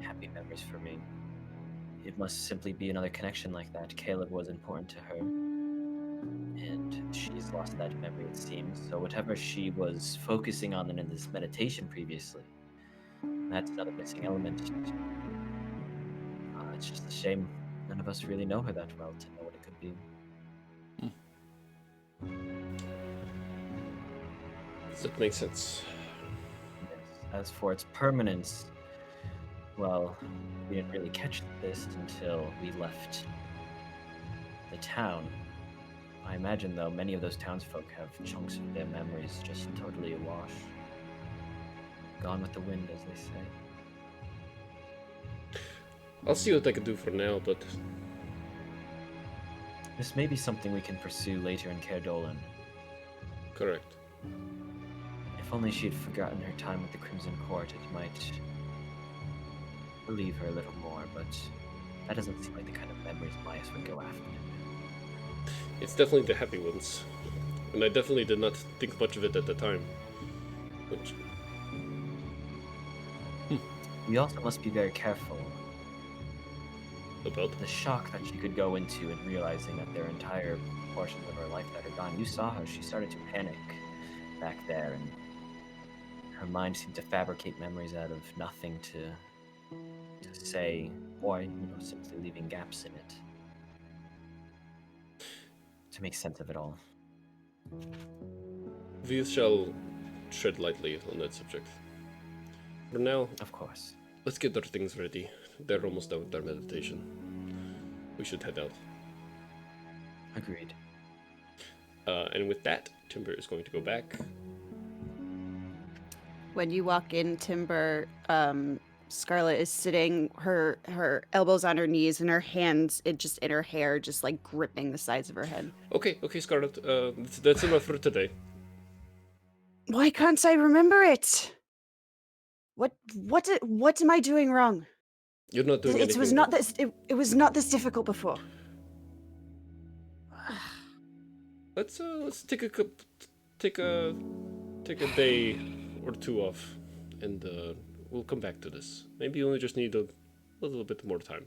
happy memories for me. It must simply be another connection like that. Caleb was important to her, and she's lost that memory, it seems. So whatever she was focusing on in this meditation previously, that's another missing element. It's just a shame none of us really know her that well to know what it could be. That makes sense. Yes. As for its permanence, well, we didn't really catch this until we left the town. I imagine, though, many of those townsfolk have chunks of their memories just totally awash. Gone with the wind, as they say. I'll see what I can do for now, but This may be something we can pursue later in Caer Dolan. correct. If only she'd forgotten her time with the Crimson Court, it might relieve her a little more, but that doesn't seem like the kind of memories Myas would go after. It's definitely the happy ones, and I definitely did not think much of it at the time. Which, We also must be very careful. about The shock that she could go into in realizing that there are entire portions of her life that are gone. You saw her, she started to panic back there, and her mind seemed to fabricate memories out of nothing to say, or simply leaving gaps in it to make sense of it all. we shall tread lightly on that subject. For now, Of course. let's get our things ready. They're almost done with their meditation. We should head out. Agreed. And with that, Timber is going to go back. When you walk in, Timber, Scarlet is sitting, her elbows on her knees and her hands just in her hair, just like gripping the sides of her head. Okay, Scarlet. That's enough for today. Why can't I remember it? What am I doing wrong? You're not doing It anything. was not this. It was not this difficult before. Let's take a day or two off, and we'll come back to this. Maybe you only just need a little bit more time.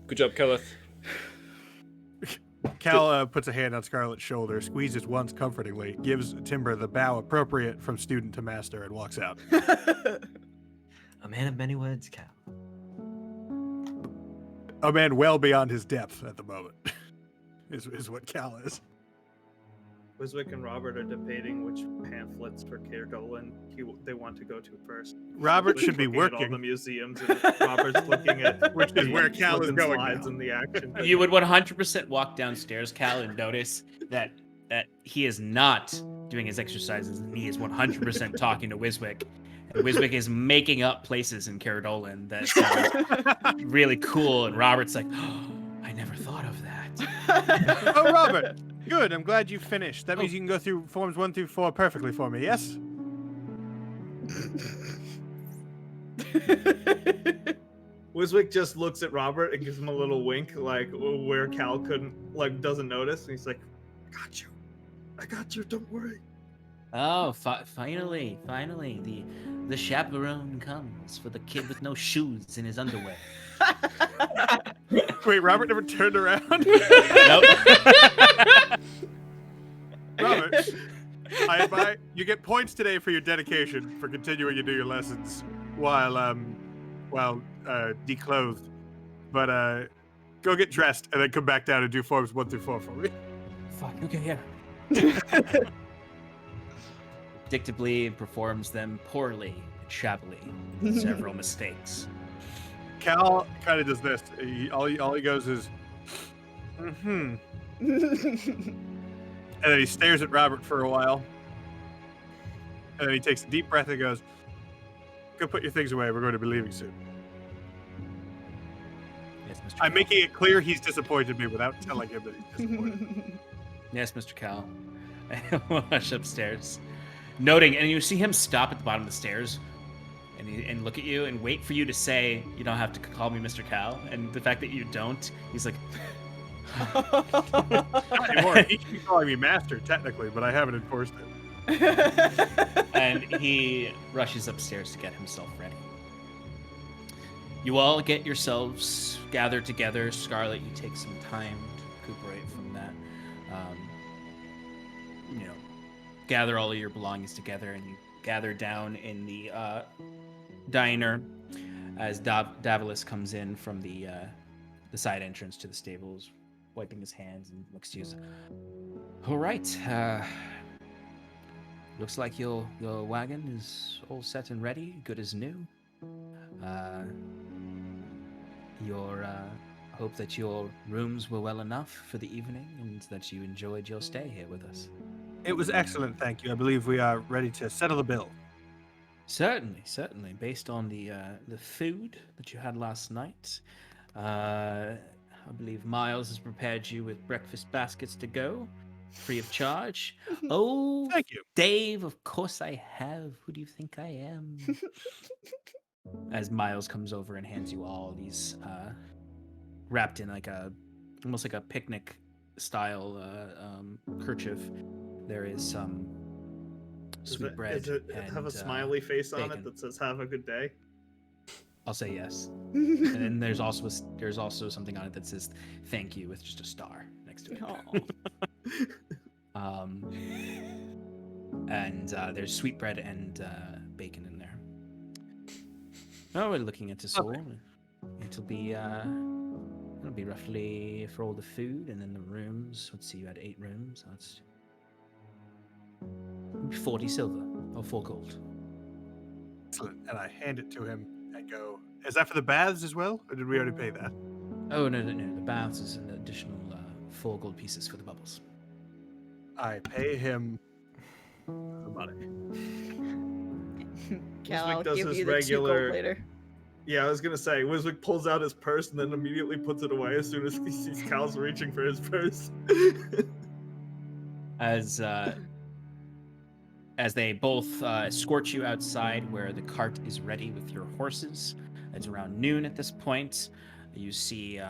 Good job, Keleth. Cal puts a hand on Scarlet's shoulder, squeezes once comfortingly, gives Timber the bow appropriate from student to master, and walks out. A man of many words, Cal. A man well beyond his depth at the moment, is what Cal is. Wiswick and Robert are debating which pamphlets for Caer Dolan they want to go to first. Robert should be Looking at all the working, museums, and Robert's looking at which is the where Cal is slips and going slides now. and the action. You would 100% walk downstairs, Cal, and notice that he is not doing his exercises, and he is 100% talking to Wiswick. And Wiswick is making up places in Caradolan that sound really cool, and Robert's like, oh, I never thought of that. Oh, Robert, good. I'm glad you finished. That means you can go through forms 1 through 4 perfectly for me, yes? Wiswick just looks at Robert and gives him a little wink, like where Cal doesn't notice. And he's like, I got you, don't worry. Oh, finally, the chaperone comes for the kid with no shoes in his underwear. Wait, Robert never turned around? Nope. Robert, you get points today for your dedication for continuing to do your lessons while declothed. But go get dressed and then come back down and do forms 1 through 4 for me. Fuck, okay, yeah. Predictably performs them poorly and shabbily, with several mistakes. Cal kind of does this. All he goes is, and then he stares at Robert for a while. And then he takes a deep breath and goes, go put your things away. We're going to be leaving soon. Yes, Mr. I'm Cal. making it clear he's disappointed me without telling him that he's disappointed. Yes, Mr. Cal. I rush upstairs, noting, and you see him stop at the bottom of the stairs, and look at you and wait for you to say, "You don't have to call me Mr. Cal." And the fact that you don't, he's like, Not anymore. He should be calling me master, technically, but I haven't enforced it. and he rushes upstairs to get himself ready. You all get yourselves gathered together. Scarlet, you take some time to recuperate from that. Gather all of your belongings together, and you gather down in the diner as Davilis comes in from the side entrance to the stables, wiping his hands, and looks to you. All right. Looks like your wagon is all set and ready, good as new. Hope that your rooms were well enough for the evening, and that you enjoyed your stay here with us. It was excellent, thank you. I believe we are ready to settle the bill. Certainly. Based on the food that you had last night, I believe Miles has prepared you with breakfast baskets to go, free of charge. Oh, Thank you. Dave, of course I have. Who do you think I am? As Miles comes over and hands you all these, wrapped in almost like a picnic style kerchief. There is some sweet bread. Does it have a smiley face on bacon. it that says "Have a good day"? I'll say yes. And then there's also something on it that says "Thank you" with just a star next to it. And there's sweet bread and bacon in there. Oh, we're looking at this all. It'll be roughly for all the food and then the rooms. Let's see, you had 8 rooms. That's 40 silver or 4 gold. Excellent. And I hand it to him and go, is that for the baths as well? Or did we already pay that? Oh, no. The baths is an additional 4 gold pieces for the bubbles. I pay him the money. Cal, Wiswick I'll does give his you the 2 gold regular- later. Yeah, I was gonna say, Wiswick pulls out his purse and then immediately puts it away as soon as he sees Cal's reaching for his purse. As they both escort you outside where the cart is ready with your horses. It's around noon at this point. You see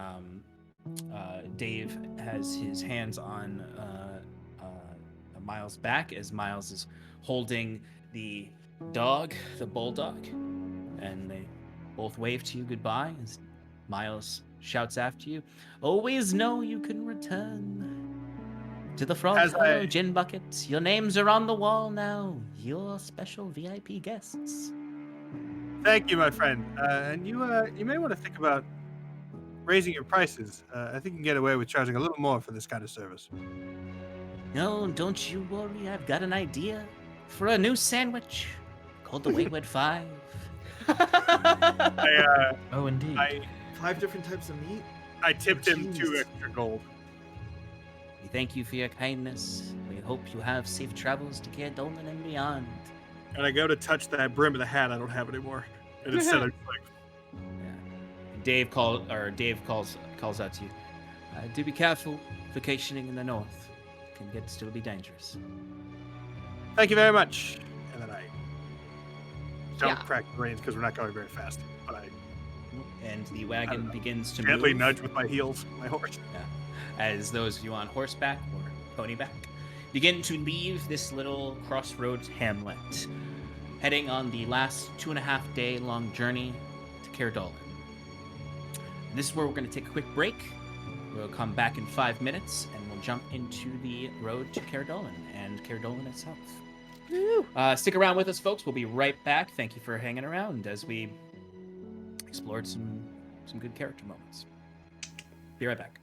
Dave has his hands on Miles' back as Miles is holding the dog, the bulldog, and they both wave to you goodbye as Miles shouts after you, always know you can return to the Frog Hollow Gin Bucket. Your names are on the wall now. You're special VIP guests. Thank you, my friend. And you may want to think about raising your prices. I think you can get away with charging a little more for this kind of service. No, don't you worry. I've got an idea for a new sandwich called the Wayward Five. Oh, indeed. 5 different types of meat? I tipped him Jeez. 2 extra gold. We thank you for your kindness. We hope you have safe travels to Caer Dolan and beyond. And I go to touch that brim of the hat I don't have anymore. And instead I'm just like, Dave calls out to you. Do be careful. Vacationing in the north can still be dangerous. thank you very much. And then I don't Yeah. crack the reins because we're not going very fast. But I And the wagon begins to gently move. nudge with my heels my horse. As those of you on horseback or ponyback begin to leave this little crossroads hamlet, heading on the last 2.5 day long journey to Caer Dolan. This is where we're going to take a quick break. We'll come back in 5 minutes and we'll jump into the road to Caer Dolan and Caer Dolan itself. Woo. Stick around with us, folks. We'll be right back. Thank you for hanging around as we explored some good character moments. Be right back.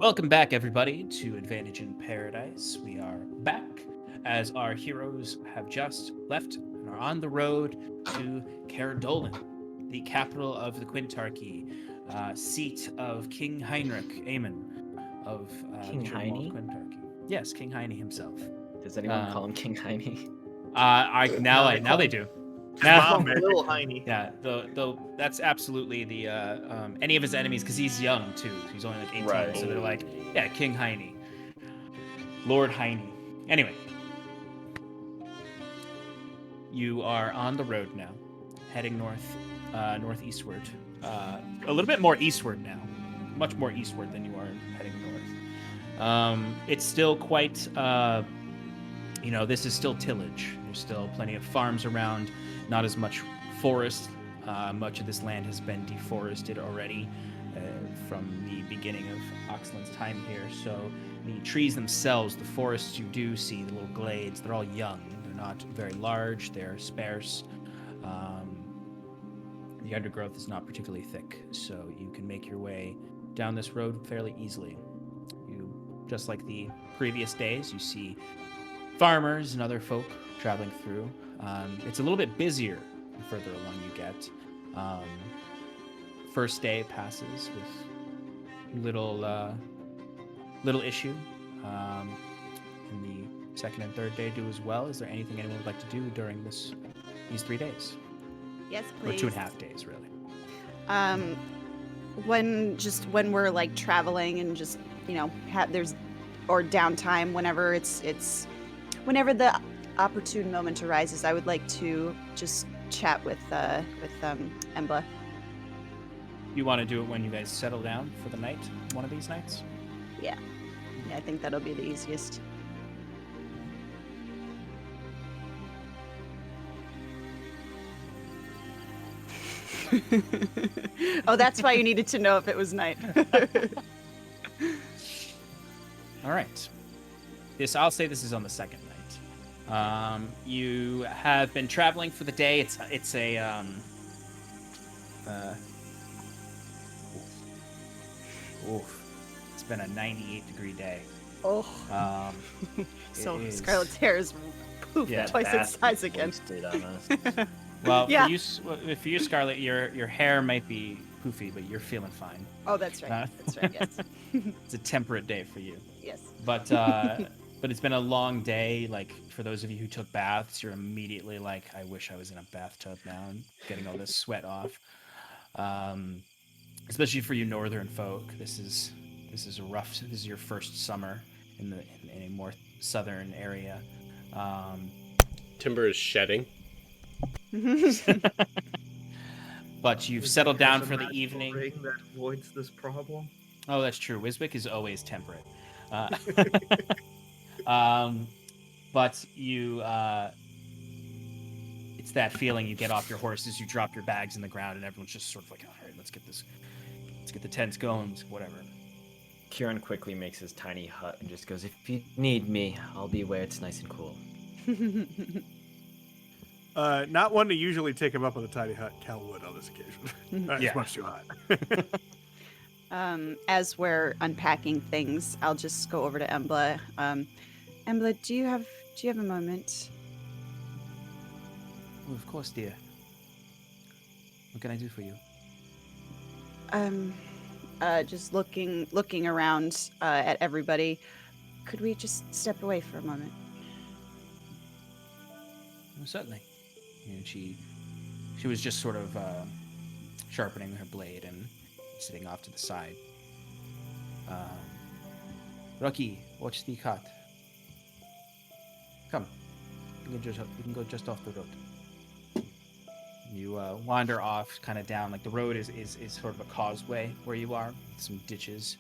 Welcome back, everybody, to Advantage in Paradise. We are back as our heroes have just left and are on the road to Caradolin, the capital of the Quintarchy, seat of King Heinrich Aemon of King the Dreamwall Heine? of Quintarchy. Yes, King Heine himself. Does anyone call him King Heine? Now they do. His Now- mom, man. Little Heine. Yeah, that's absolutely the any of his enemies, because he's young too. He's only like 18, Right. so they're like, yeah, King Heine, Lord Heine. Anyway, you are on the road now, heading northeastward, a little bit more eastward now, much more eastward than you are heading north. It's still quite, this is still tillage. There's still plenty of farms around. Not as much forest. Much of this land has been deforested already from the beginning of Oxland's time here. So the trees themselves, the forests you do see, the little glades, they're all young. They're not very large. They're sparse. The undergrowth is not particularly thick, so you can make your way down this road fairly easily. You, just like the previous days, you see farmers and other folk traveling through. It's a little bit busier the further along you get. First day passes with little issue. And the second and third day do as well. Is there anything anyone would like to do during these 3 days? Yes, Or please. 2.5 days, really. When we're like traveling and just there's or downtime whenever whenever the opportune moment arises, I would like to just chat with Embla. You want to do it when you guys settle down for the night, one of these nights? Yeah, I think that'll be the easiest. Oh, that's why you needed to know if it was night. All right. I'll say this is on the second night. You have been traveling for the day. It's been a 98-degree day. Oh, so it is- Scarlet's hair is poof, twice its size again. Well, Yeah. for you, Scarlet, your hair might be poofy, but you're feeling fine. Oh, that's right. That's right. Yes. It's a temperate day for you. Yes. But it's been a long day. Like, for those of you who took baths, you're immediately like, I wish I was in a bathtub now and getting all this sweat off. Especially for you northern folk, this is a rough. This is your first summer in a more southern area. Timber is shedding. But you've settled down There's a for the magical evening. ring that avoids this problem. Oh, that's true. Wiswick is always temperate. But you, it's that feeling you get off your horses, you drop your bags in the ground, and everyone's just sort of like, all right, let's get the tents going, whatever. Kieran quickly makes his tiny hut and just goes, if you need me, I'll be where it's nice and cool. Not one to usually take him up on the tiny hut. Cal would on this occasion. Yeah. It's much too hot. As we're unpacking things, I'll just go over to Embla. Embla, do you have a moment? Oh, of course, dear. What can I do for you? Just looking around at everybody. Could we just step away for a moment? Well, certainly. And she was just sort of sharpening her blade and sitting off to the side. Rocky, watch the cart. Come. We can go just off the road. You wander off kind of down, like the road is sort of a causeway where you are, with some ditches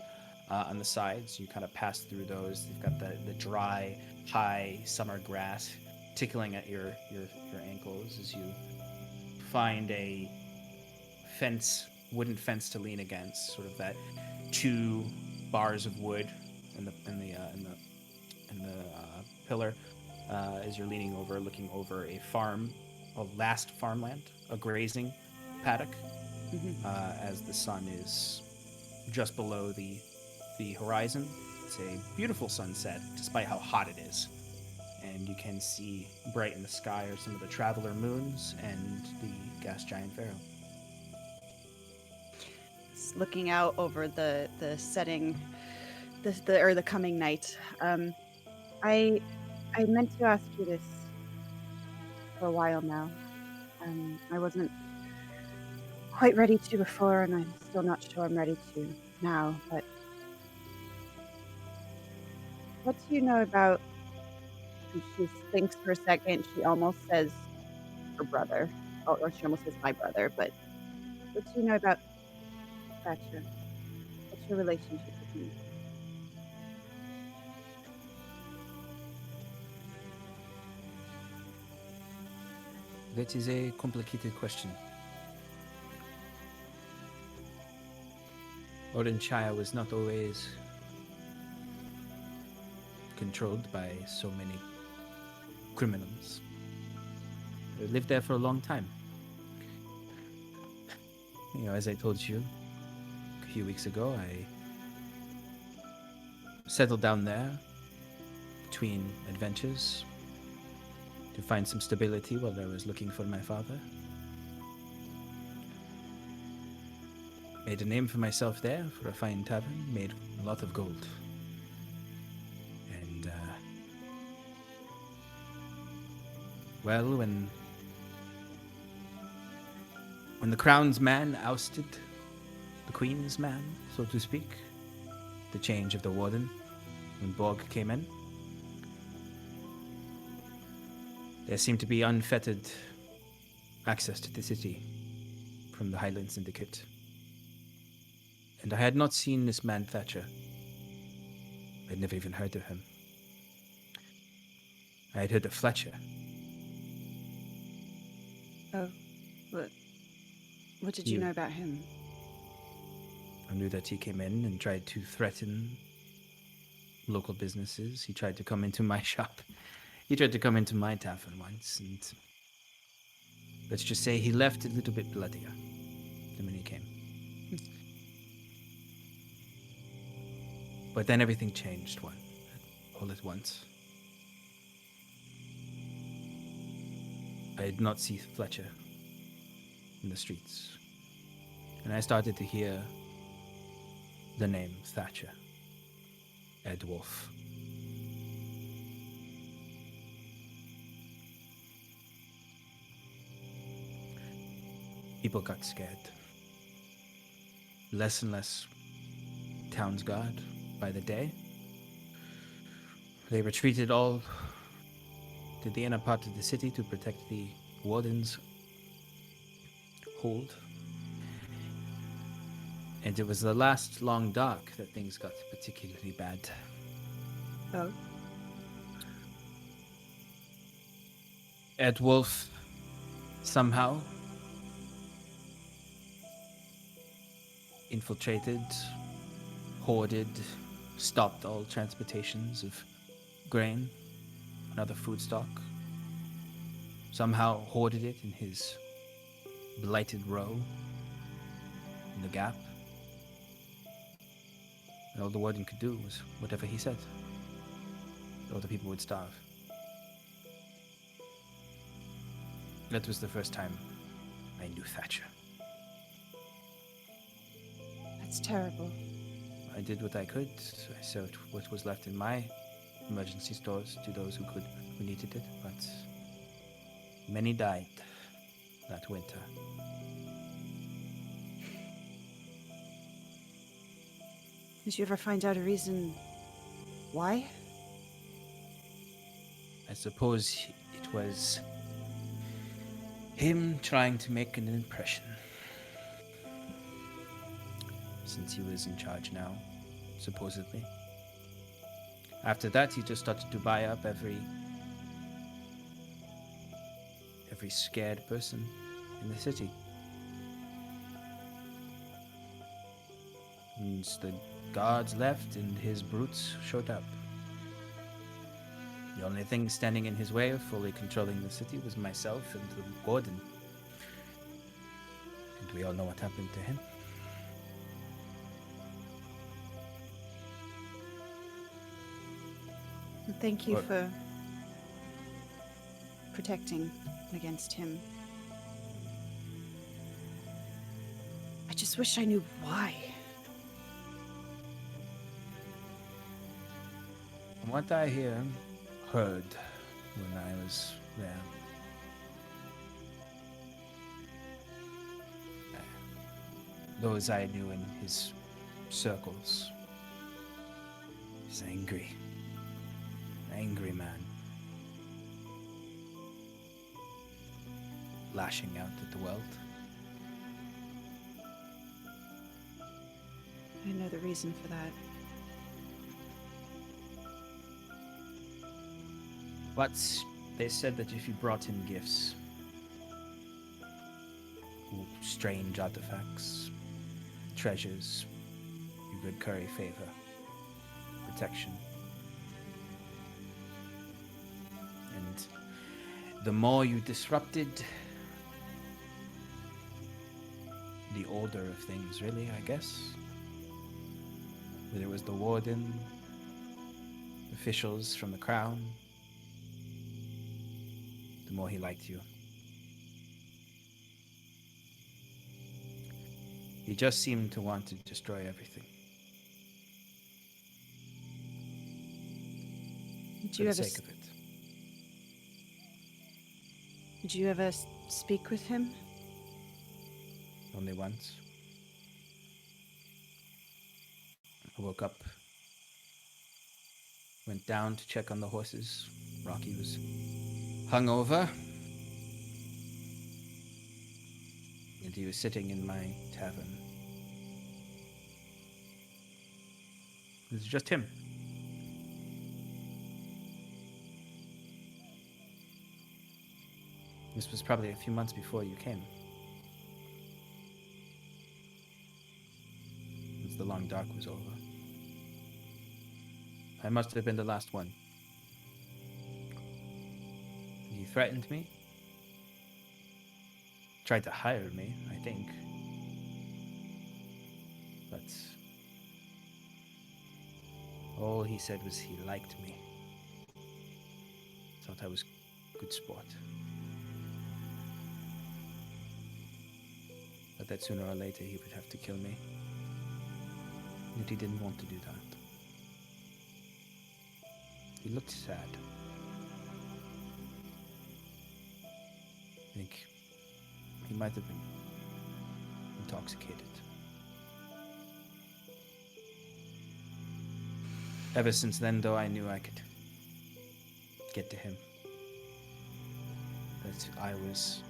on the sides. You kind of pass through those. You've got the dry, high summer grass tickling at your ankles as you find a wooden fence to lean against, sort of that 2 bars of wood in the pillar as you're leaning over, looking over a last farmland, a grazing paddock, as the sun is just below the the horizon. It's a beautiful sunset, despite how hot it is. And you can see bright in the sky are some of the traveler moons and the gas giant pharaoh. Looking out over the setting, the coming night. I meant to ask you this for a while now. I wasn't quite ready to before, and I'm still not sure I'm ready to now. But what do you know about? And she thinks for a second. She almost says her brother, or she almost says my brother. But what do you know about Thatcher? What's your relationship with him? That is a complicated question. Orenchaya was not always controlled by so many criminals. I lived there for a long time. You know, as I told you a few weeks ago, I settled down there between adventures to find some stability while I was looking for my father. Made a name for myself there, for a fine tavern, made a lot of gold. And, well, when the crown's man ousted the queen's man, so to speak, the change of the warden, when Borg came in, there seemed to be unfettered access to the city from the Highland Syndicate. And I had not seen this man Thatcher. I'd never even heard of him. I had heard of Fletcher. Oh, what did you know about him? I knew that he came in and tried to threaten local businesses. He tried to come into my shop. He tried to come into my tavern once, and let's just say he left a little bit bloodier than when he came. But then everything changed all at once. I did not see Fletcher in the streets, and I started to hear the name Thatcher, Ed Wolf. People got scared. Less and less town's guard by the day. They retreated all to the inner part of the city to protect the warden's hold. And it was the last long dark that things got particularly bad. Oh. Ed Wolf somehow infiltrated, hoarded, stopped all transportations of grain and other food stock. Somehow hoarded it in his blighted row in the Gap. And all the warden could do was whatever he said. Or the people would starve. That was the first time I knew Thatcher. That's terrible. I did what I could. I sold what was left in my emergency stores to those who needed it, but many died that winter. Did you ever find out a reason why? I suppose it was him trying to make an impression. Since he was in charge now, supposedly. After that, he just started to buy up every scared person in the city. And the guards left and his brutes showed up. The only thing standing in his way of fully controlling the city was myself and the warden. And we all know what happened to him. And thank you What? for protecting against him. I just wish I knew why. From what I heard when I was there, those I knew in his circles, he's angry man, lashing out at the world. I know the reason for that. But they said that if you brought him gifts, strange artifacts, treasures, you would curry favor, protection. And the more you disrupted the order of things, really, I guess. Whether it was the warden, officials from the crown, the more he liked you. He just seemed to want to destroy everything. Did For you the ever sake of it. Did you ever speak with him? Only once. I woke up, went down to check on the horses. Rocky was hungover, and he was sitting in my tavern. It was just him. This was probably a few months before you came. As the long dark was over. I must have been the last one. He threatened me. Tried to hire me, I think. But all he said was he liked me. Thought I was good sport. But that sooner or later he would have to kill me. Yet he didn't want to do that. He looked sad. I think he might have been intoxicated. Ever since then, though, I knew I could get to him. That I was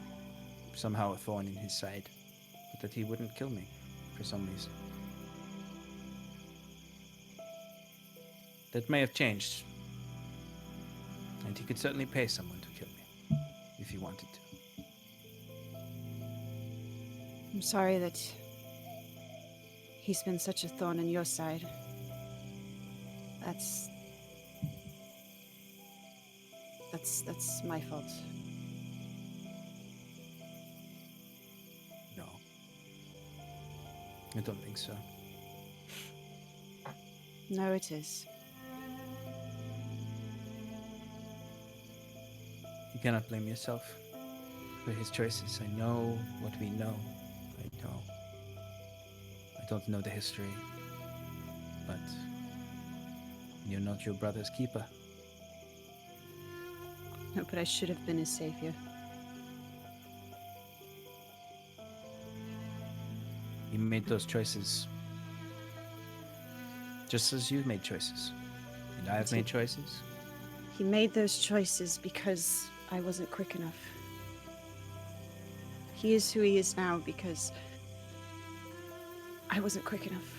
somehow a thorn in his side, but that he wouldn't kill me for some reason. That may have changed. And he could certainly pay someone to kill me, if he wanted to. I'm sorry that he's been such a thorn in your side. That's my fault. No. I don't think so. No, it is. You cannot blame yourself for his choices. I know what we know. I know. I don't know the history, but you're not your brother's keeper. No, but I should have been his savior. He made those choices just as you've made choices. And I have made choices. He made those choices because I wasn't quick enough. He is who he is now because I wasn't quick enough.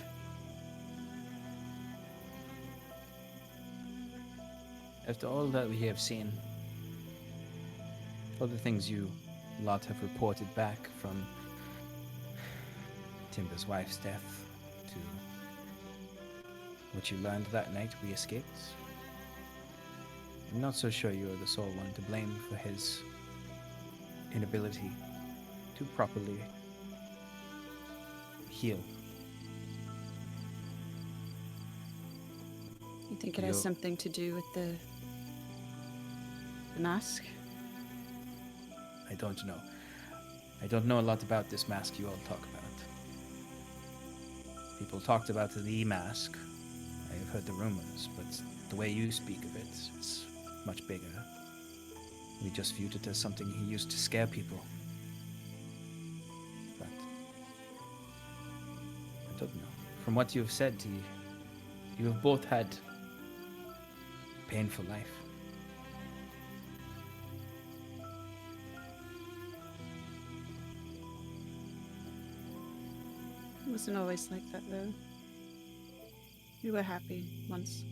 After all that we have seen, all the things you lot have reported back from Timber's wife's death to what you learned that night we escaped, I'm not so sure you are the sole one to blame for his inability to properly heal. You think it has something to do with the mask? I don't know. I don't know a lot about this mask you all talk about. People talked about the mask. I have heard the rumors, but the way you speak of it, it's much bigger. We just viewed it as something he used to scare people. But I don't know. From what you have said, you have both had painful life. It wasn't always like that, though. We were happy once.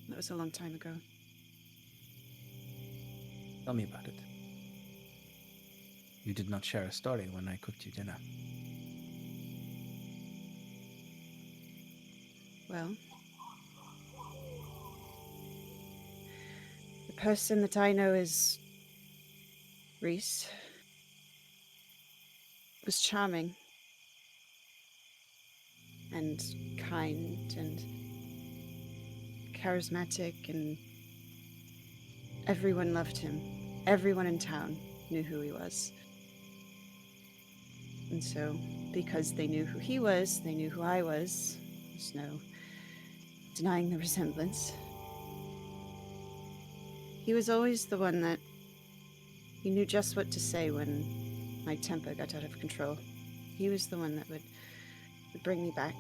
That was a long time ago. Tell me about it. You did not share a story when I cooked you dinner. Well, the person that I know is Reese was charming and kind and charismatic, and everyone loved him. Everyone in town knew who he was. And so, because they knew who he was, they knew who I was. There's no denying the resemblance. He was always the one that he knew just what to say when my temper got out of control. He was the one that would bring me back.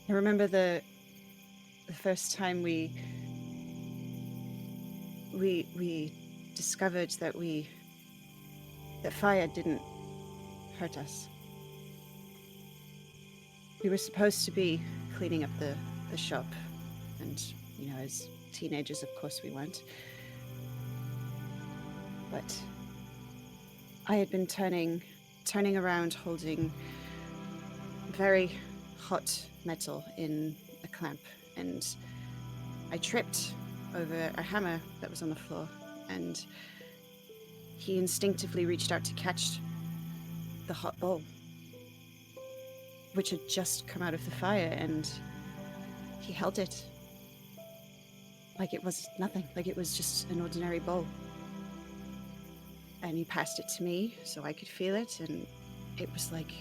I remember the first time we discovered that fire didn't hurt us. We were supposed to be cleaning up the shop, and as teenagers, of course, we weren't. But I had been turning around holding very hot metal in a clamp, and I tripped over a hammer that was on the floor, and he instinctively reached out to catch the hot bowl, which had just come out of the fire, and he held it like it was nothing, like it was just an ordinary bowl. And he passed it to me so I could feel it, and it was like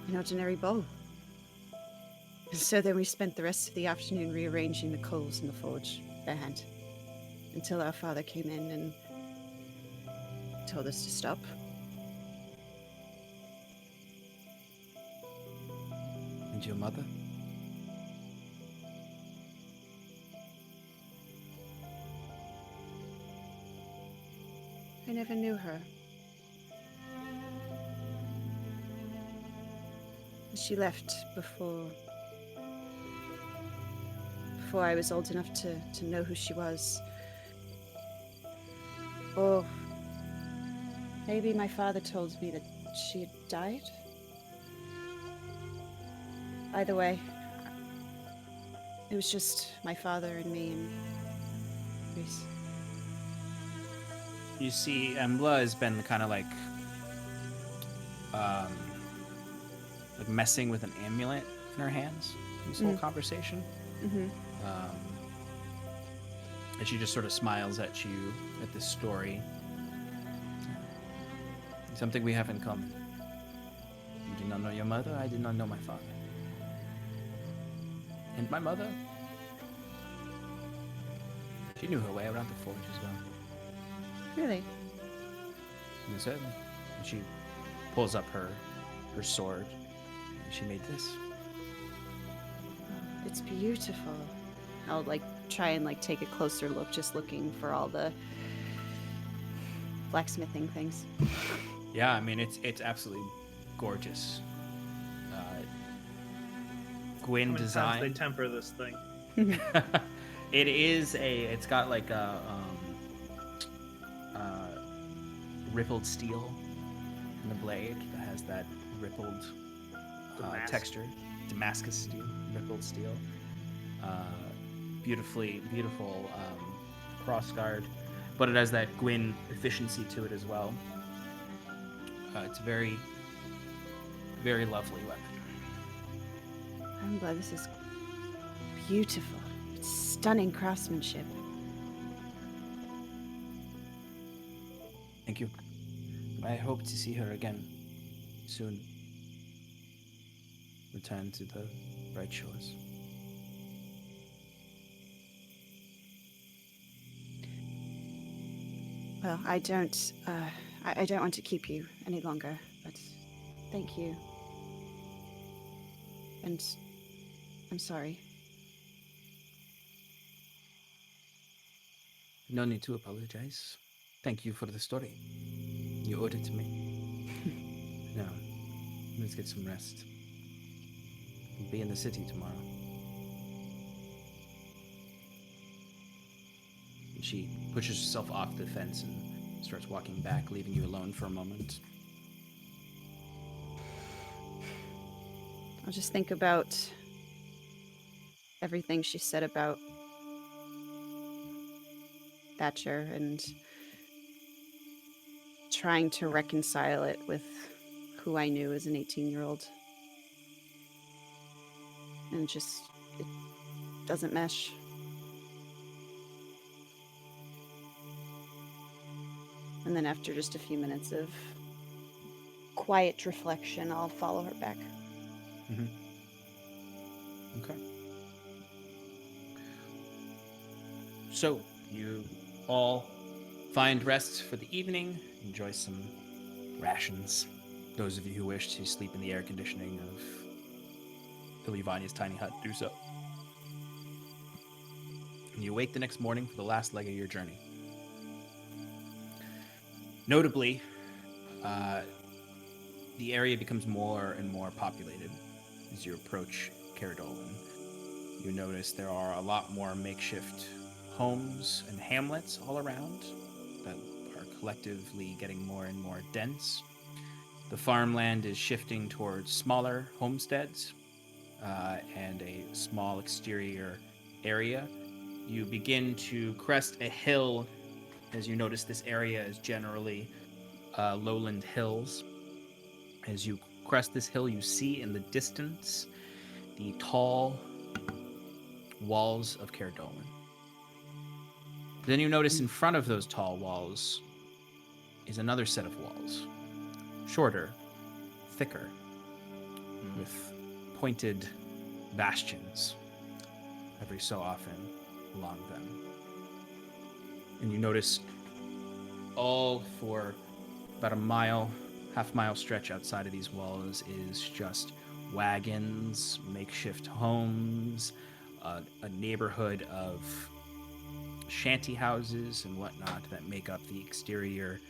an ordinary bowl. And so then we spent the rest of the afternoon rearranging the coals in the forge by hand, until our father came in and told us to stop. And your mother? I never knew her. She left before I was old enough to know who she was. Or maybe my father told me that she had died. Either way, it was just my father and me and Reese. You see, Embla has been kind of like messing with an amulet in her hands in this whole conversation. Mm-hmm. And she just sort of smiles at you at this story. Something we have in common. You did not know your mother, I did not know my father. And my mother, she knew her way around the forge as well. Really? And so she pulls up her sword, and she made this. It's beautiful. I'll try and take a closer look, just looking for all the blacksmithing things. Yeah, I mean it's absolutely gorgeous. Gwyn How many times design. they temper this thing? It's got like a rippled steel in the blade that has that rippled texture. Damascus steel, rippled steel. Beautiful crossguard, but it has that Gwyn efficiency to it as well. It's a very, very lovely weapon. Ambla, this is beautiful. It's stunning craftsmanship. Thank you. I hope to see her again soon. Return to the bright shores. Well, I don't want to keep you any longer, but thank you. And I'm sorry. No need to apologize. Thank you for the story. You owed it to me. Now, let's get some rest. We'll be in the city tomorrow. And she pushes herself off the fence and starts walking back, leaving you alone for a moment. I'll just think about everything she said about Thatcher and trying to reconcile it with who I knew as an 18-year-old. And just, it doesn't mesh. And then after just a few minutes of quiet reflection, I'll follow her back. Mm-hmm. Okay. So, you all find rest for the evening, enjoy some rations. Those of you who wish to sleep in the air conditioning of Ilivania's tiny hut, do so. And you wake the next morning for the last leg of your journey. Notably, the area becomes more and more populated as you approach Caradolin. You notice there are a lot more makeshift homes and hamlets all around that are collectively getting more and more dense. The farmland is shifting towards smaller homesteads and a small exterior area. You begin to crest a hill as you notice this area is generally lowland hills. As you crest this hill, you see in the distance the tall walls of Caradolin. Then you notice in front of those tall walls is another set of walls. Shorter, thicker, with pointed bastions every so often along them. And you notice all for about a mile, half-mile stretch outside of these walls is just wagons, makeshift homes, a neighborhood of shanty houses and whatnot that make up the exterior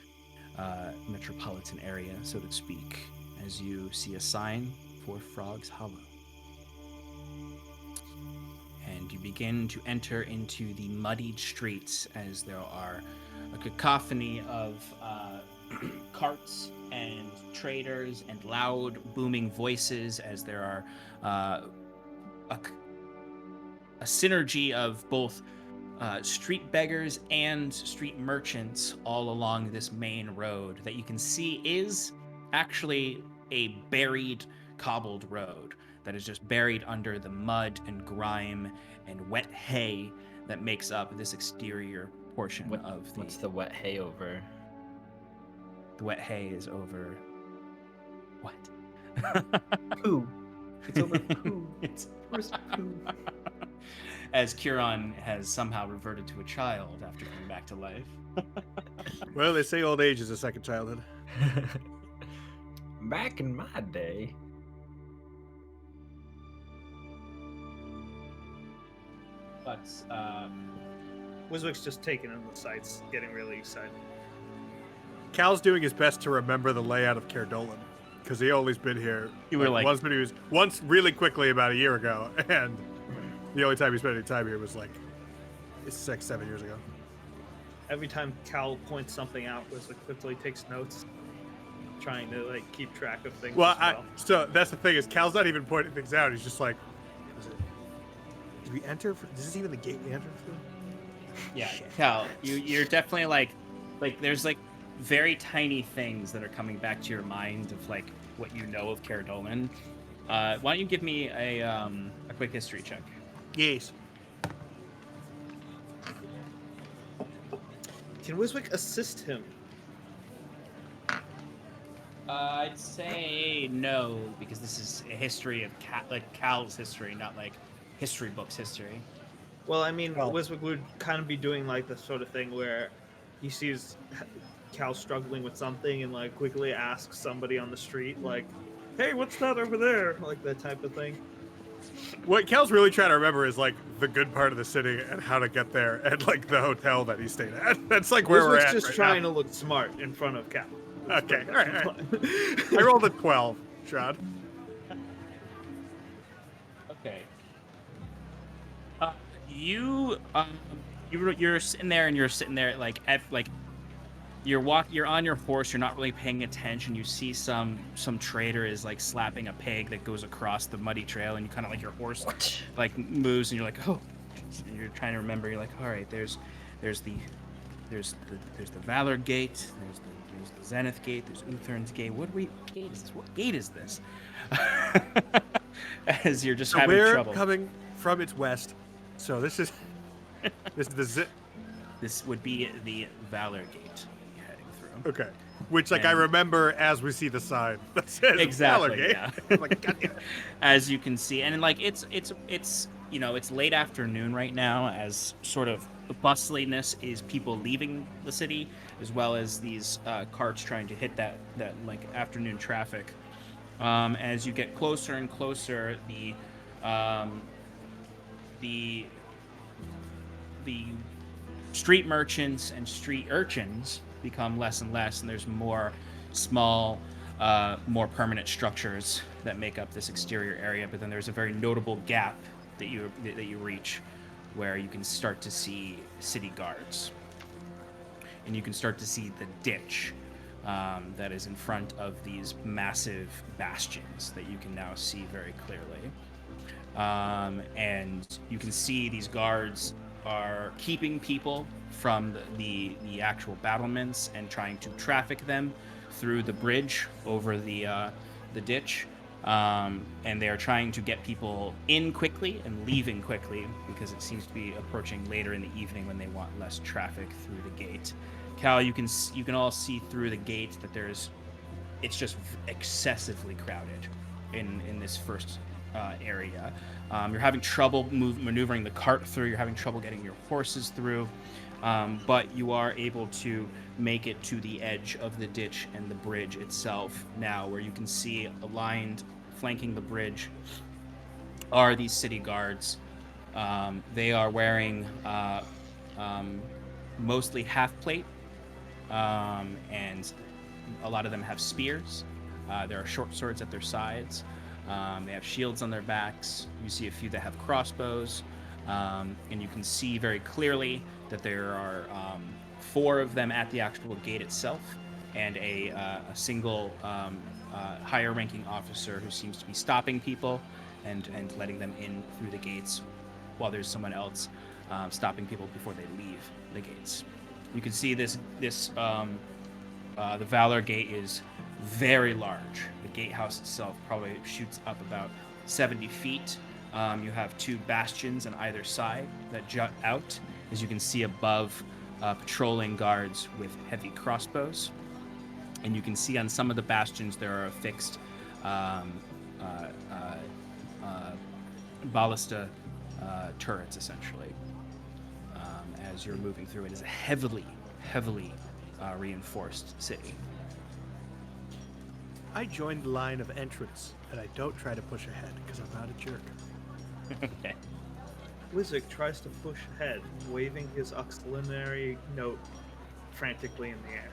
metropolitan area, so to speak, as you see a sign for Frog's Hollow. And you begin to enter into the muddied streets as there are a cacophony of carts and traders and loud booming voices as there are a synergy of both street beggars and street merchants all along this main road that you can see is actually a buried, cobbled road that is just buried under the mud and grime and wet hay that makes up this exterior portion of the... What's the wet hay over? The wet hay is over... What? Poo. It's over poo. Where's poo? As Curon has somehow reverted to a child after coming back to life. Well, they say old age is a second childhood. Back in my day. But, Wiswick's just taking in the sights, getting really excited. Cal's doing his best to remember the layout of Caradolin, because he always been here. You were like... once really quickly about a year ago, and the only time he spent any time here was like 6-7 years ago. Every time Cal points something out, Wiswick quickly takes notes, trying to like keep track of things. Well, so that's the thing is Cal's not even pointing things out. He's just like, did we enter? Is this even the gate we entered through? Yeah, Cal, you're definitely like there's like very tiny things that are coming back to your mind of like what you know of Caradolin, Why don't you give me a quick history check? Yes. Can Wiswick assist him? I'd say no, because this is a history of Cal's history, not like history books history. Well, I mean, Well- Wiswick would kind of be doing like the sort of thing where he sees Cal struggling with something and like quickly asks somebody on the street, like, "Hey, what's that over there?" Like that type of thing. What Kel's really trying to remember is like the good part of the city and how to get there, and like the hotel that he stayed at. That's like where we're Wiswick's at just right trying now. to look smart in front of Cal. Okay, all right. I rolled a 12, Shad. Okay. You're sitting there and you're sitting there like you're on your horse. You're not really paying attention. You see some trader is like slapping a pig that goes across the muddy trail, and you kind of like your horse like moves, and you're like, oh. And you're trying to remember. You're like, all right, there's the Valor Gate. There's the Zenith Gate. There's Uthern's Gate. What gate is this? What gate is this? As you're just So having we're trouble. coming from its west. So this is the zip. This would be the Valor Gate you're heading through. Okay. Which like I And- remember as we see the sign that says Exactly. Valor Gate. Yeah. I'm like, God damn it. As you can see, and like it's it's late afternoon right now, as sort of the bustliness is people leaving the city, as well as these carts trying to hit that like afternoon traffic. As you get closer and closer, the street merchants and street urchins become less and less, and there's more small, more permanent structures that make up this exterior area. But then there's a very notable gap that you reach, where you can start to see city guards, and you can start to see the ditch that is in front of these massive bastions that you can now see very clearly. And you can see these guards are keeping people from the actual battlements and trying to traffic them through the bridge over the ditch. And they are trying to get people in quickly and leaving quickly, because it seems to be approaching later in the evening when they want less traffic through the gate. Cal, you can all see through the gate that it's just excessively crowded in this first area. You're having trouble maneuvering the cart through. You're having trouble getting your horses through, but you are able to make it to the edge of the ditch and the bridge itself now, where you can see aligned, flanking the bridge, are these city guards. They are wearing mostly half plate, and a lot of them have spears. There are short swords at their sides. They have shields on their backs. You see a few that have crossbows, and you can see very clearly that there are 4 of them at the actual gate itself, and a single higher-ranking officer who seems to be stopping people and letting them in through the gates, while there's someone else stopping people before they leave the gates. You can see the Valor Gate is very large. The gatehouse itself probably shoots up about 70 feet. You have 2 bastions on either side that jut out, as you can see above, patrolling guards with heavy crossbows. And you can see on some of the bastions there are affixed ballista turrets, essentially. As you're moving through, it is a heavily reinforced city. I joined the line of entrance, and I don't try to push ahead because I'm not a jerk. Okay. Wiswick tries to push ahead, waving his auxiliary note frantically in the air.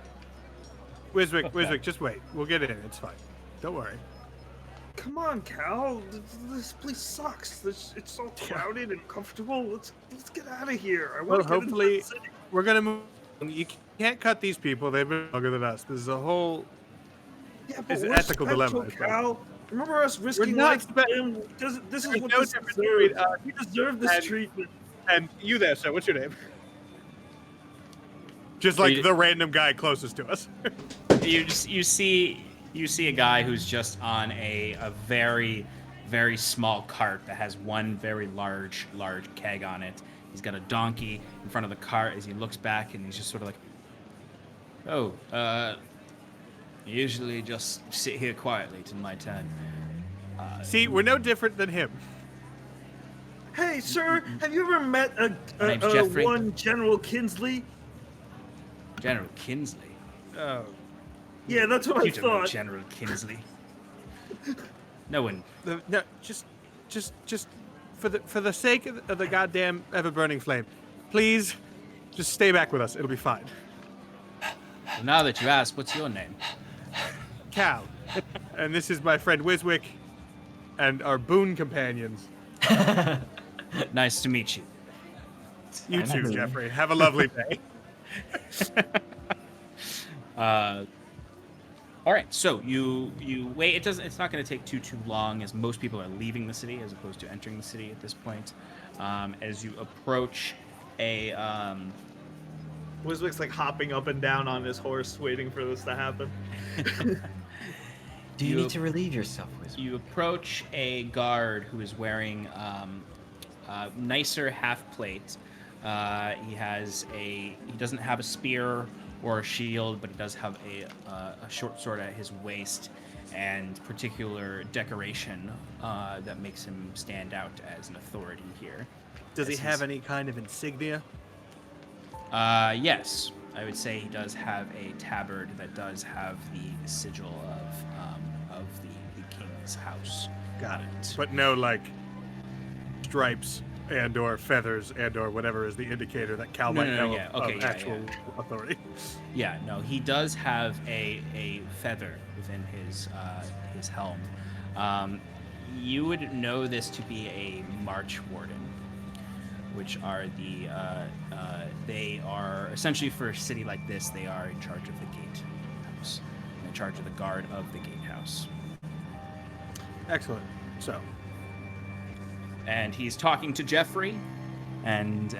Wiswick, just wait. We'll get in. It's fine. Don't worry. Come on, Cal. This place sucks. It's so crowded and comfortable. Let's get out of here. I Well, want to get into hopefully the city. we're gonna move. You can't cut these people. They've been longer than us. This is a whole. Yeah, but it's an we're ethical special, dilemma, it's like- Cal. Remember us risking not life for spe- him? This is There's what no this difference deserves. between us We deserve this and- treatment. And you there, sir? What's your name? Just like You- the random guy closest to us. You see a guy who's just on a very very small cart that has one very large keg on it. He's got a donkey in front of the cart as he looks back, and he's just sort of like, "Oh, usually just sit here quietly till my turn." See, we're no different than him. Hey, sir, have you ever met name's Jeffrey. one General Kinsley? General Kinsley. Oh, Yeah, that's what I You don't know thought. General Kinsley. No one. no, just for the sake of the goddamn ever-burning flame, please, just stay back with us. It'll be fine. Well, now that you ask, what's your name? Cal, and this is my friend Wiswick, and our boon companions. Nice to meet you. You too, Jeffrey. Have a lovely day. All right, so you wait. It's not going to take too long, as most people are leaving the city as opposed to entering the city at this point. As you approach a Wiswick's like hopping up and down on his horse, waiting for this to happen. Do you need to relieve yourself, Wizard? you approach a guard who is wearing nicer half plate. He doesn't have a spear or a shield, but he does have a short sword at his waist and particular decoration that makes him stand out as an authority here. Does he As have he's- any kind of insignia? Yes, I would say he does have a tabard that does have the sigil of the king's house. Got it. But no, like, stripes and or feathers and or whatever is the indicator that Cal might know of actual authority. Yeah, no, he does have a feather within his helm. You would know this to be a March Warden, which are they are essentially, for a city like this, they are in charge of the gatehouse, in charge of the guard of the gatehouse. Excellent. So, And he's talking to Jeffrey, and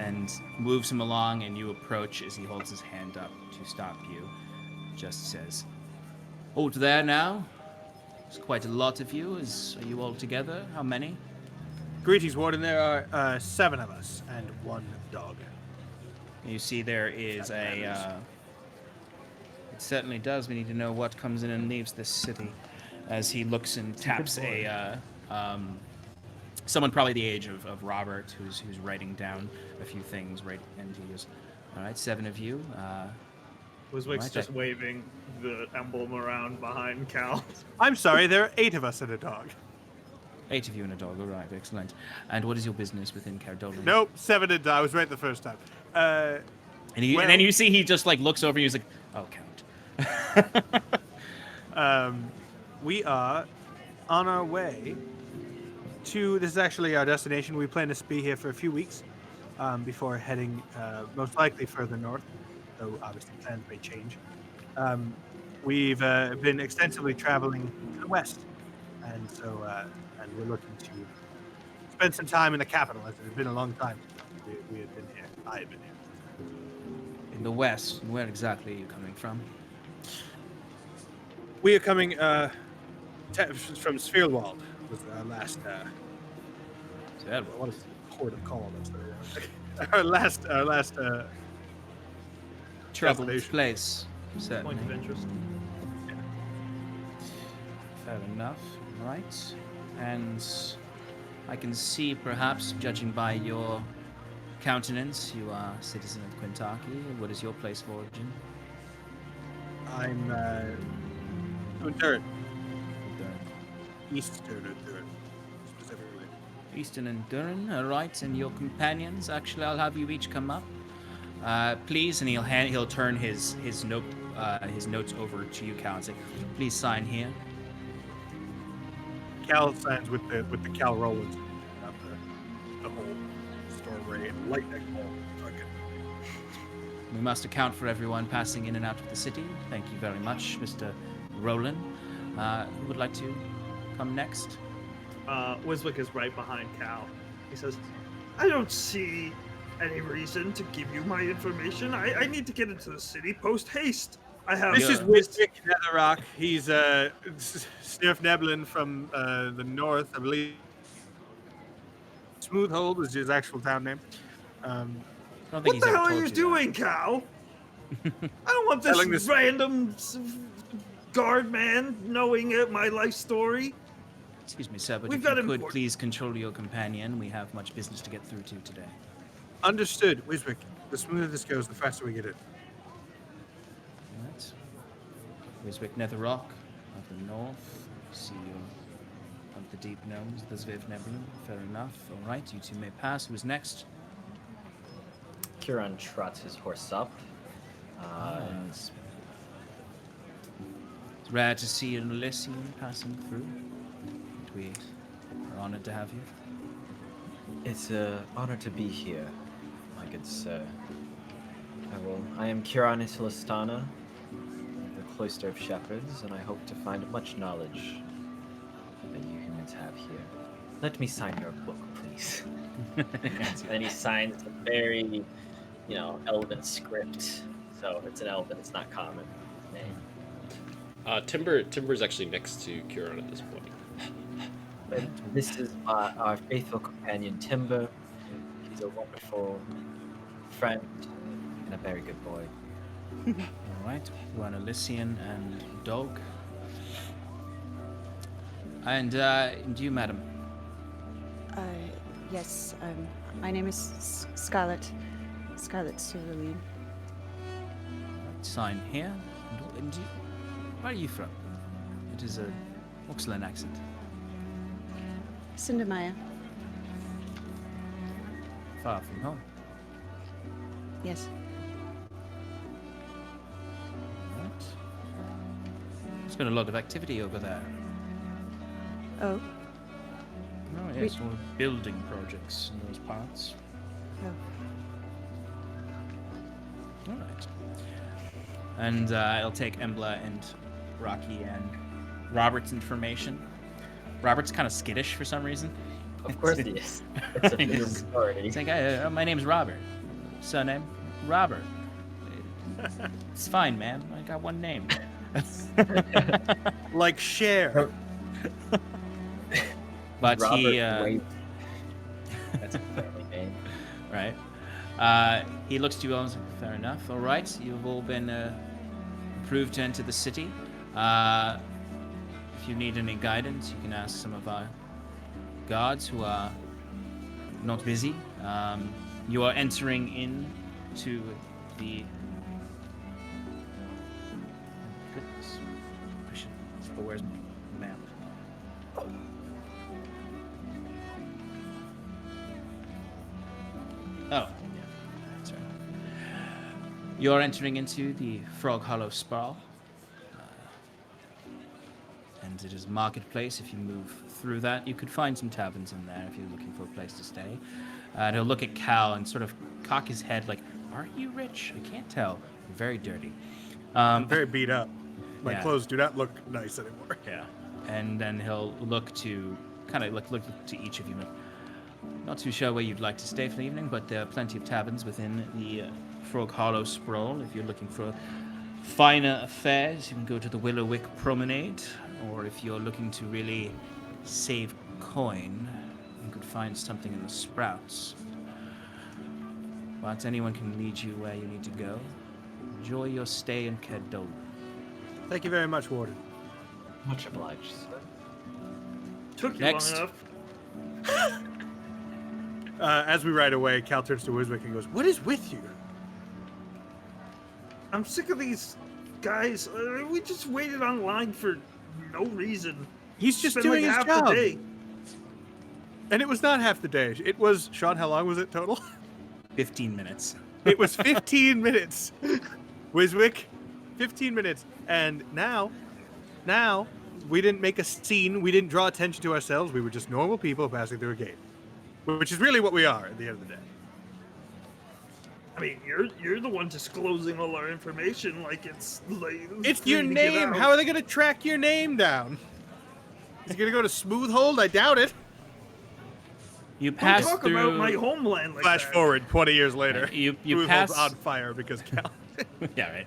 moves him along, and you approach as he holds his hand up to stop you. Just says, "Hold there now. There's quite a lot of you. Are you all together? How many?" greetings, Warden. There are 7 of us and 1 dog. You see there is it certainly does. We need to know what comes in and leaves this city. As he looks and taps someone probably the age of Robert, who's writing down a few things, right? And he goes, "All right, 7 of you. Wiswick's Right, just waving the emblem around behind Cal. I'm sorry, there are 8 of us and a dog. 8 of you and a dog. All right, excellent. And what is your business within Cardolan?" Nope, 7 and I was right the first time. And Well- then you see he just like looks over and he's like, "Oh, Count." We are on our way to, this is actually our destination. We plan to be here for a few weeks before heading most likely further north, though obviously plans may change. We've been extensively traveling to the west, and so and we're looking to spend some time in the capital, as it had been a long time since we had been here. I had been here. In the west, where exactly are you coming from? We are coming from Spherewald. Was our last what is the port of call? Our last Troubled destination. place, Point certainly. of interest. Fair enough. Right. And I can see, perhaps, judging by your countenance, you are a citizen of Quintaki. What is your place of origin? I'm Durin. East Durin, specifically. Easton and Durin, all right, and your companions. Actually, I'll have you each come up, please. And he'll turn his notes over to you, Cal, and say, "Please sign here." Cal signs with the Cal Rollins, not the whole story and light deck whole. We must account for everyone passing in and out of the city. Thank you very much, Mr. Roland. Who would like to come next? Wiswick is right behind Cal. He says, I don't see any reason to give you my information. I need to get into the city post haste. I have. This is Wiswick Netherrock. He's Snurf Neblin from the north, I believe. Smoothhold is his actual town name. I don't think What he's the ever hell are told you that. doing, Cal? I don't want Telling this this- random guard man knowing my life story. Excuse me, sir, but We've if you got could important- please control your companion, we have much business to get through to today. Understood, Wiswick. The smoother this goes, the faster we get it. All right. Wiswick Netherrock of the north. See you of the deep gnomes, the Zviv Nebula. Fair enough. All right, you two may pass. Who's next? Kieran trots his horse up. And It's rare to see an Elysian passing through. We are honored to have you. it's an honor to be here, my good sir. I am Kieran Isilistana, the Cloister of Shepherds, and I hope to find much knowledge that you humans have here. Let me sign your book, please. And he signs a very, elven script. So it's an elven, it's not common name. Timber's actually next to Kieran at this point. But this is our faithful companion, Timber. He's a wonderful friend and a very good boy. All right, you are an Elysian and dog. And you, madam? Yes, my name is Scarlet. Scarlet Cerulean. Sign here. And where are you from? It is a excellent accent. Sindamaya. Far from home. Yes. Right. There's been a lot of activity over there. Oh. Oh yes, all building projects in those parts. Oh. All right. And I'll take Embla and Rocky and Robert's information. Robert's kind of skittish for some reason. Of course he is. It's a big story. It's like, my name's Robert. Surname? Robert. It's fine, man. I got one name. Like Cher. But Robert he, Waite. That's a family name. right. He looks to you all and says, fair enough. All right, you've all been approved to enter the city. If you need any guidance, you can ask some of our guards who are not busy. You are entering into the... Oh, goodness. Where's my map? Oh, yeah, that's right. You're entering into the Frog Hollow Sprawl. And it is a marketplace. If you move through that, you could find some taverns in there if you're looking for a place to stay. And he'll look at Cal and sort of cock his head like, aren't you rich? I can't tell. You're very dirty. I'm very beat up. My Yeah. clothes do not look nice anymore. Yeah. And then he'll look to kind of look to each of you. Not too sure where you'd like to stay for the evening, but there are plenty of taverns within the Frog Hollow Sprawl. If you're looking for finer affairs, you can go to the Willowwick Promenade. Or if you're looking to really save coin, you could find something in the Sprouts. But anyone can lead you where you need to go. Enjoy your stay in Kedol. Thank you very much, Warden. Much obliged, sir. Took you Next. long enough. As we ride away, Cal turns to Wiswick and goes, "What is with you?" I'm sick of these guys. We just waited online for no reason. He's just Spent doing like his half job. the day. And it was not half the day. It was, Sean, how long was it total? 15 minutes. It was 15 minutes. Wiswick, 15 minutes. And now, we didn't make a scene. We didn't draw attention to ourselves. We were just normal people passing through a gate. Which is really what we are at the end of the day. I mean, you're the one disclosing all our information like it's like It's free your to give name. out. How are they going to track your name down? Is he going to go to Smoothhold? I doubt it. You Don't pass talk through. about my homeland like Flash that. forward 20 years later. You Smoothhold's pass on fire because Cal. yeah,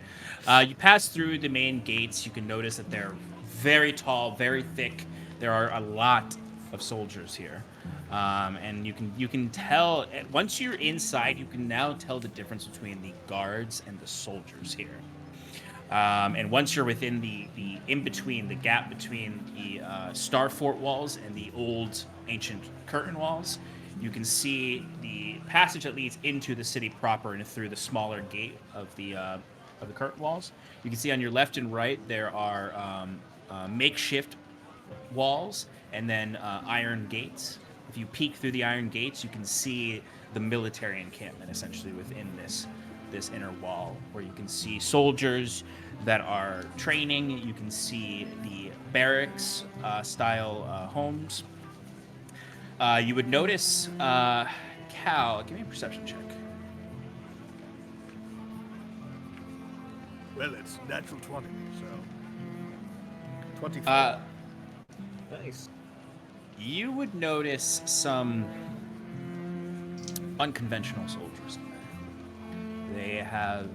right. You pass through the main gates. You can notice that they're very tall, very thick. There are a lot of soldiers here. And you can tell once you're inside, you can now tell the difference between the guards and the soldiers here. And once you're within the in between, the gap between the Star Fort walls and the old ancient curtain walls, you can see the passage that leads into the city proper and through the smaller gate of the curtain walls. You can see on your left and right there are makeshift walls and then iron gates. If you peek through the iron gates, you can see the military encampment essentially within this inner wall, where you can see soldiers that are training. You can see the barracks style homes. You would notice, Cal, give me a perception check. Well, it's natural 20, so 24. Nice. You would notice some unconventional soldiers in there. They have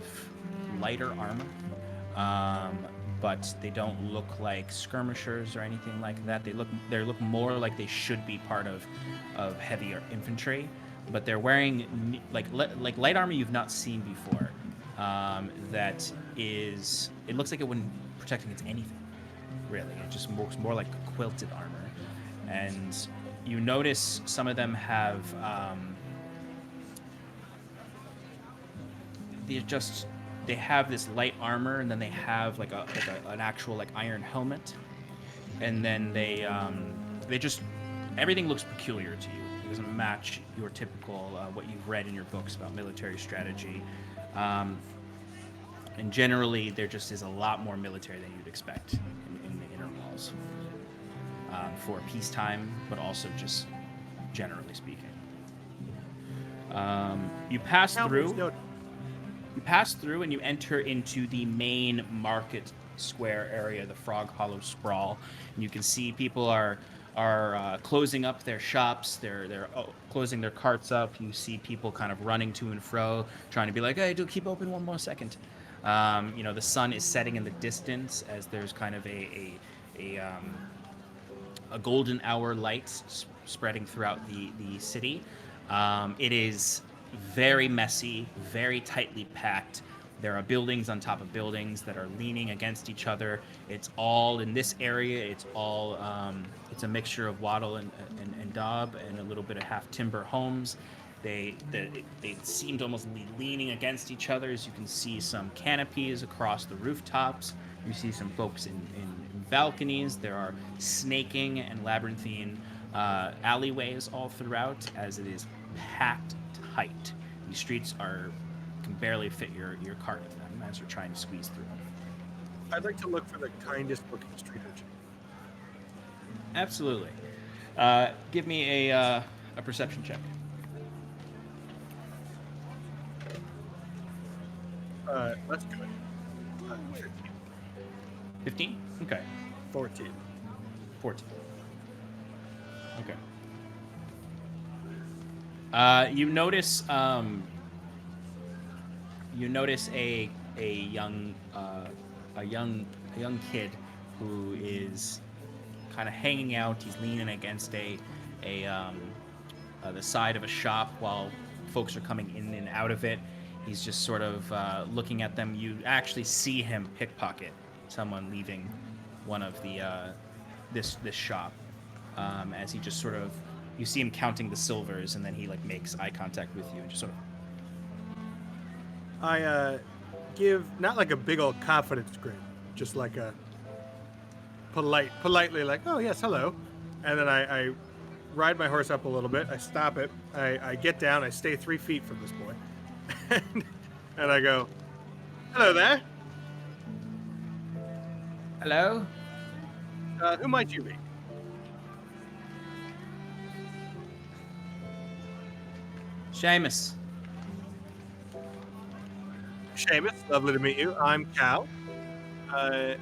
lighter armor, but they don't look like skirmishers or anything like that. They look more like they should be part of heavier infantry, but they're wearing like light armor you've not seen before. It looks like it wouldn't protect against anything, really. It just looks more like quilted armor. And you notice some of them have they have this light armor, and then they have like an actual like iron helmet, and then they just everything looks peculiar to you. It doesn't match your typical what you've read in your books about military strategy. And generally, there just is a lot more military than you'd expect in the inner walls for peacetime, but also just generally speaking. You pass through. You pass through and you enter into the main market square area, the Frog Hollow Sprawl. And you can see people are closing up their shops. They're closing their carts up. You see people kind of running to and fro, trying to be like, "Hey, do keep open one more second." The sun is setting in the distance as there's kind of a golden hour light spreading throughout the city. It is very messy, very tightly packed. There are buildings on top of buildings that are leaning against each other. It's all in this area. It's all it's a mixture of wattle and daub and a little bit of half timber homes. They seemed almost leaning against each other. As you can see some canopies across the rooftops. You see some folks in balconies. There are snaking and labyrinthine alleyways all throughout, as it is packed tight. These streets can barely fit your cart in them as you're trying to squeeze through them. I'd like to look for the kindest looking street urchin. Absolutely. Give me a perception check. That's good. 15? Okay. 14. 14. Okay. You notice a young kid who is kind of hanging out. He's leaning against the side of a shop while folks are coming in and out of it. He's just sort of looking at them. You actually see him pickpocket someone leaving one of the this shop as he just sort of, you see him counting the silvers, and then he like makes eye contact with you and just sort of. I give not like a big old confidence grin, just like a politely like, "Oh yes, hello," and then I ride my horse up a little bit. I stop it. I get down. I stay 3 feet from this boy, and I go, "Hello there. Hello. Who might you be?" Seamus. Seamus, lovely to meet you. I'm Cal. I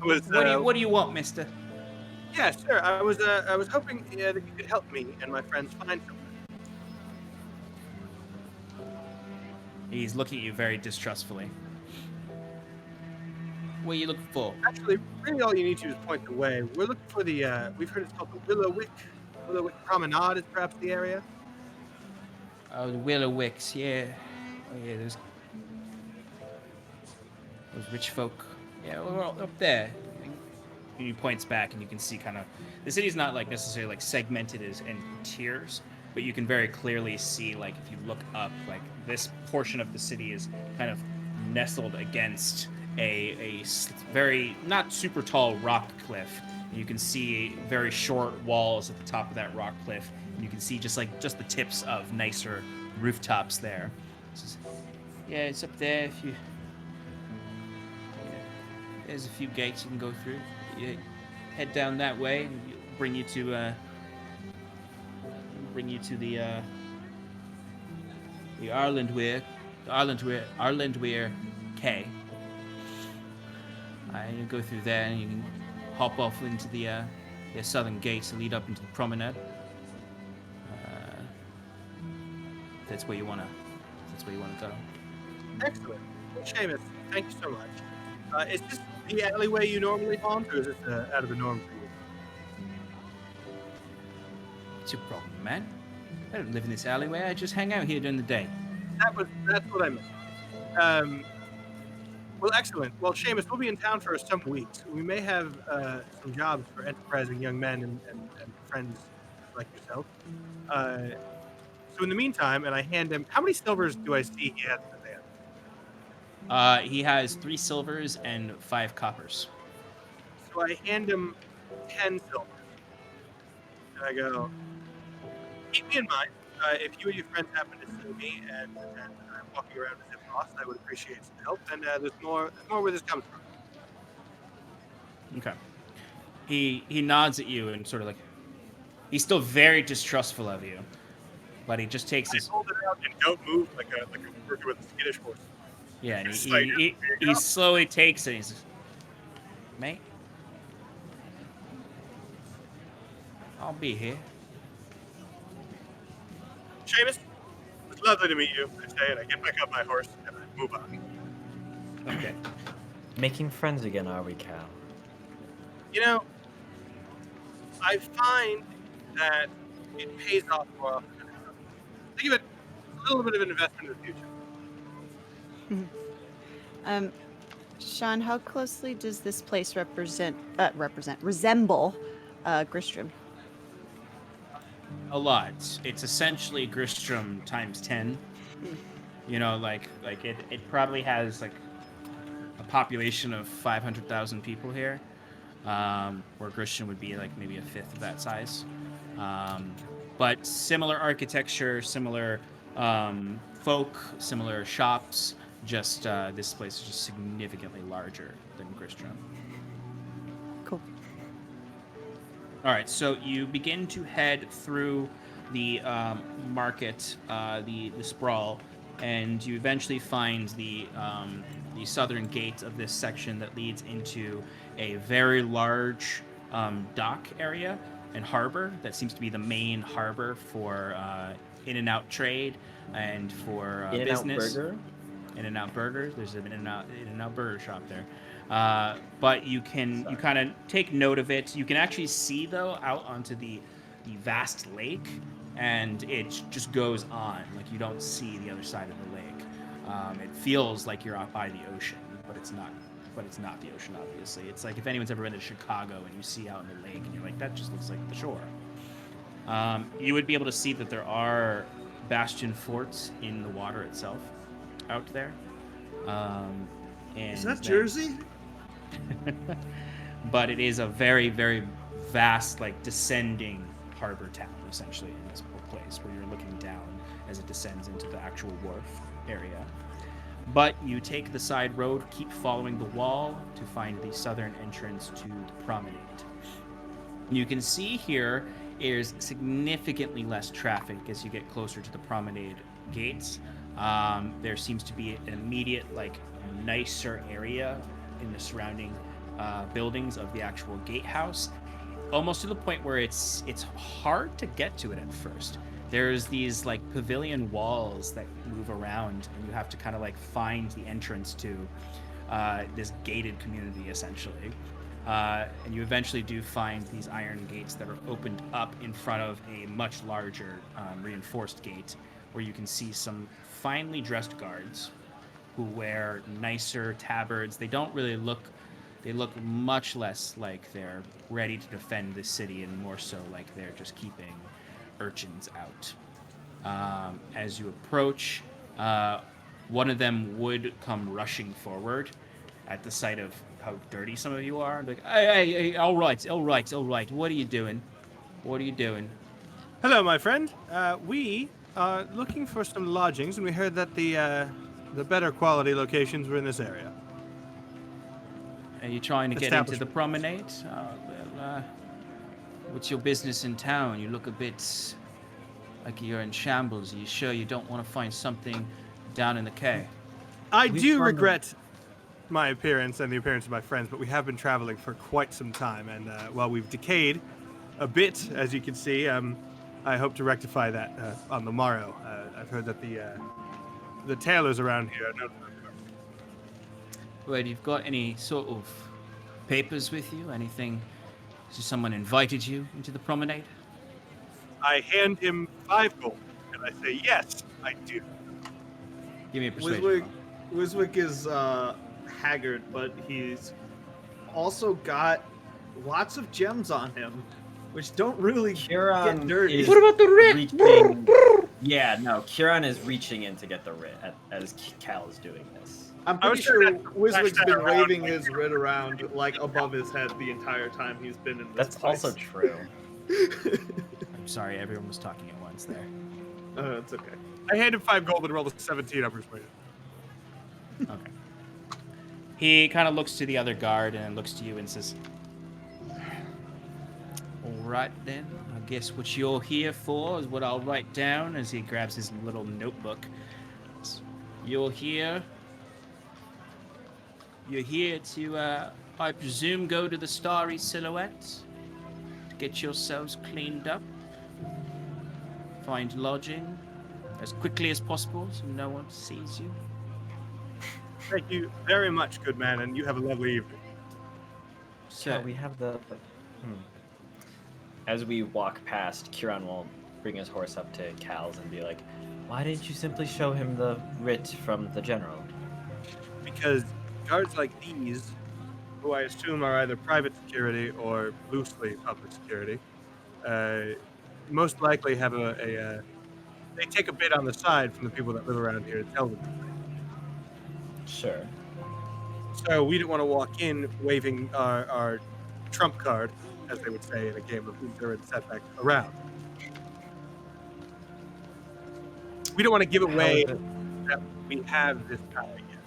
was. What do you want, mister? Yeah, sure. I was hoping that you could help me and my friends find something. He's looking at you very distrustfully. What are you looking for? Actually, really all you need to do is point the way. We're looking for the, we've heard it's called the Willow Wick Willowwick Promenade is perhaps the area. Oh, the Willow Wicks, yeah. Oh, yeah, those rich folk. Yeah, we're all up there. And he points back, and you can see kind of the city's not like necessarily like segmented as in tiers, but you can very clearly see like if you look up, like this portion of the city is kind of nestled against a very not super tall rock cliff. And you can see very short walls at the top of that rock cliff. And you can see just the tips of nicer rooftops there. Yeah, it's up there. If you there's a few gates you can go through. You head down that way, and it'll bring you to the Arlandweir Quay. And you go through there, and you can hop off into the southern gates that lead up into the promenade. That's where you wanna go. Excellent. Well, Seamus, thank you so much. Is this the alleyway you normally haunt, or is this out of the norm for you? What's your problem, man? I don't live in this alleyway. I just hang out here during the day. That's what I meant. Well, excellent. Well, Seamus, we'll be in town for some weeks. We may have some jobs for enterprising young men and friends like yourself. So in the meantime, and I hand him, how many silvers do I see he has in his hand? He has 3 silvers and 5 coppers. So I hand him 10 silvers. And I go, keep me in mind. If you and your friends happen to see me and I'm walking around as if lost, I would appreciate some help. And there's more where this comes from. Okay. He nods at you and sort of like, he's still very distrustful of you, but he just takes his. I hold it out and don't move like a worker with a skittish horse. Yeah, and Just like, he there you go. slowly takes it. And he says, "Mate, I'll be here." Seamus, it's lovely to meet you. I say, and I get back on my horse and I move on. Okay. Making friends again, are we, Cal? You know, I find that it pays off more often than not. Think of it a little bit of an investment in the future. Sean, how closely does this place resemble Gristrom? A lot. It's essentially Gristrom times 10. You know, like it probably has like a population of 500,000 people here, where Gristrom would be like maybe a fifth of that size. But similar architecture, similar folk, similar shops. Just this place is just significantly larger than Gristrom. Cool. All right, so you begin to head through the market, the sprawl, and you eventually find the southern gate of this section that leads into a very large dock area and harbor that seems to be the main harbor for in-and-out trade and for business. Burger? In-N-Out Burgers. There's an In-N-Out Burger shop there. But you kind of take note of it. You can actually see, though, out onto the vast lake, and it just goes on. Like, you don't see the other side of the lake. It feels like you're out by the ocean, but it's not. But it's not the ocean, obviously. It's like if anyone's ever been to Chicago and you see out in the lake, and you're like, that just looks like the shore. You would be able to see that there are bastion forts in the water itself. Out there, and Is that Jersey? But it is a very, very vast, like descending harbor town, essentially, in this place where you're looking down as it descends into the actual wharf area. But you take the side road, keep following the wall to find the southern entrance to the promenade. You can see here is significantly less traffic as you get closer to the promenade gates. There seems to be an immediate, like, nicer area in the surrounding buildings of the actual gatehouse, almost to the point where it's hard to get to it at first. There's these like pavilion walls that move around, and you have to kind of like find the entrance to this gated community essentially. And you eventually do find these iron gates that are opened up in front of a much larger reinforced gate, where you can see some finely dressed guards who wear nicer tabards. They don't really look. They look much less like they're ready to defend the city, and more so like they're just keeping urchins out. As you approach, one of them would come rushing forward at the sight of how dirty some of you are. Like, hey, all right. What are you doing? What are you doing? Hello, my friend. We are looking for some lodgings, and we heard that the better quality locations were in this area. Are you trying to get into the promenade? What's your business in town? You look a bit like you're in shambles. Are you sure you don't want to find something down in the quay? I do regret my appearance and the appearance of my friends, but we have been traveling for quite some time, and while we've decayed a bit, as you can see, I hope to rectify that on the morrow. I've heard that the tailors around here are known for their work. Wait, you've got any sort of papers with you? Anything? Has someone invited you into the promenade? I hand him 5 gold, and I say, yes, I do. Give me a persuasion. Wiswick is haggard, but he's also got lots of gems on him, which don't really get dirty. Is What about the writ? reaching- Yeah, no, Kieran is reaching in to get the writ as Cal is doing this. I'm I was pretty sure sure that- Wiswick's flash that been around, waving like- his writ around like above his head the entire time he's been in this That's place. also true. I'm sorry, everyone was talking at once there. It's okay. I hand him 5 gold and roll a 17. I'm persuaded. Okay. He kind of looks to the other guard and looks to you and says, all right then, I guess what you're here for is what I'll write down, as he grabs his little notebook. You're here to, I presume, go to the Starry Silhouette, to get yourselves cleaned up, find lodging as quickly as possible so no one sees you. Thank you very much, good man, and you have a lovely evening. So we have the. As we walk past, Kieran will bring his horse up to Cal's and be like, "Why didn't you simply show him the writ from the general?" Because guards like these, who I assume are either private security or loosely public security, most likely have they take a bit on the side from the people that live around here to tell them. Sure. So we didn't want to walk in waving our trump card, as they would say in a game of Uther and setback, around. We don't want to give away that we have this power yet.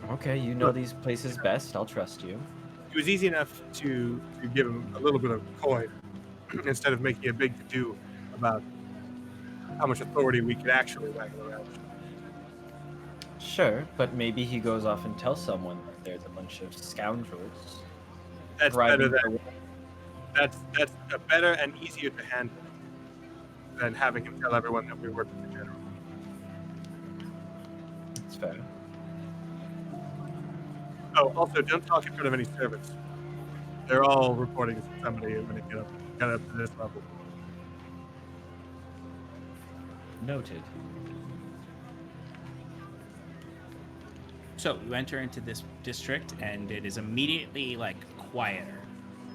Okay, you know these places best. I'll trust you. It was easy enough to give him a little bit of coin instead of making a big to-do about how much authority we could actually waggle around. Sure, but maybe he goes off and tells someone that there's a bunch of scoundrels. That's driving better than that's better and easier to handle than having him tell everyone that we work with the general. It's fair. Oh, also, don't talk in front of any servants. They're all reporting to somebody when it get up to this level. Noted. So you enter into this district, and it is immediately quieter.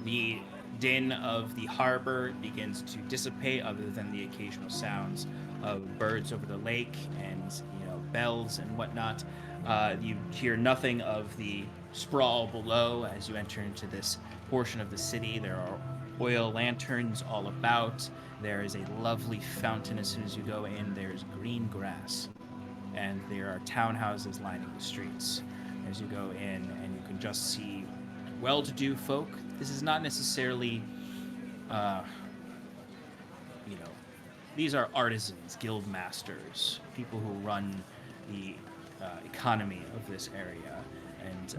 The din of the harbor begins to dissipate, other than the occasional sounds of birds over the lake and bells and whatnot. You hear nothing of the sprawl below as you enter into this portion of the city. There are oil lanterns all about. There is a lovely fountain as soon as you go in. There's green grass. And there are townhouses lining the streets as you go in, and you can just see well-to-do folk. This is not necessarily, these are artisans, guild masters, people who run the economy of this area and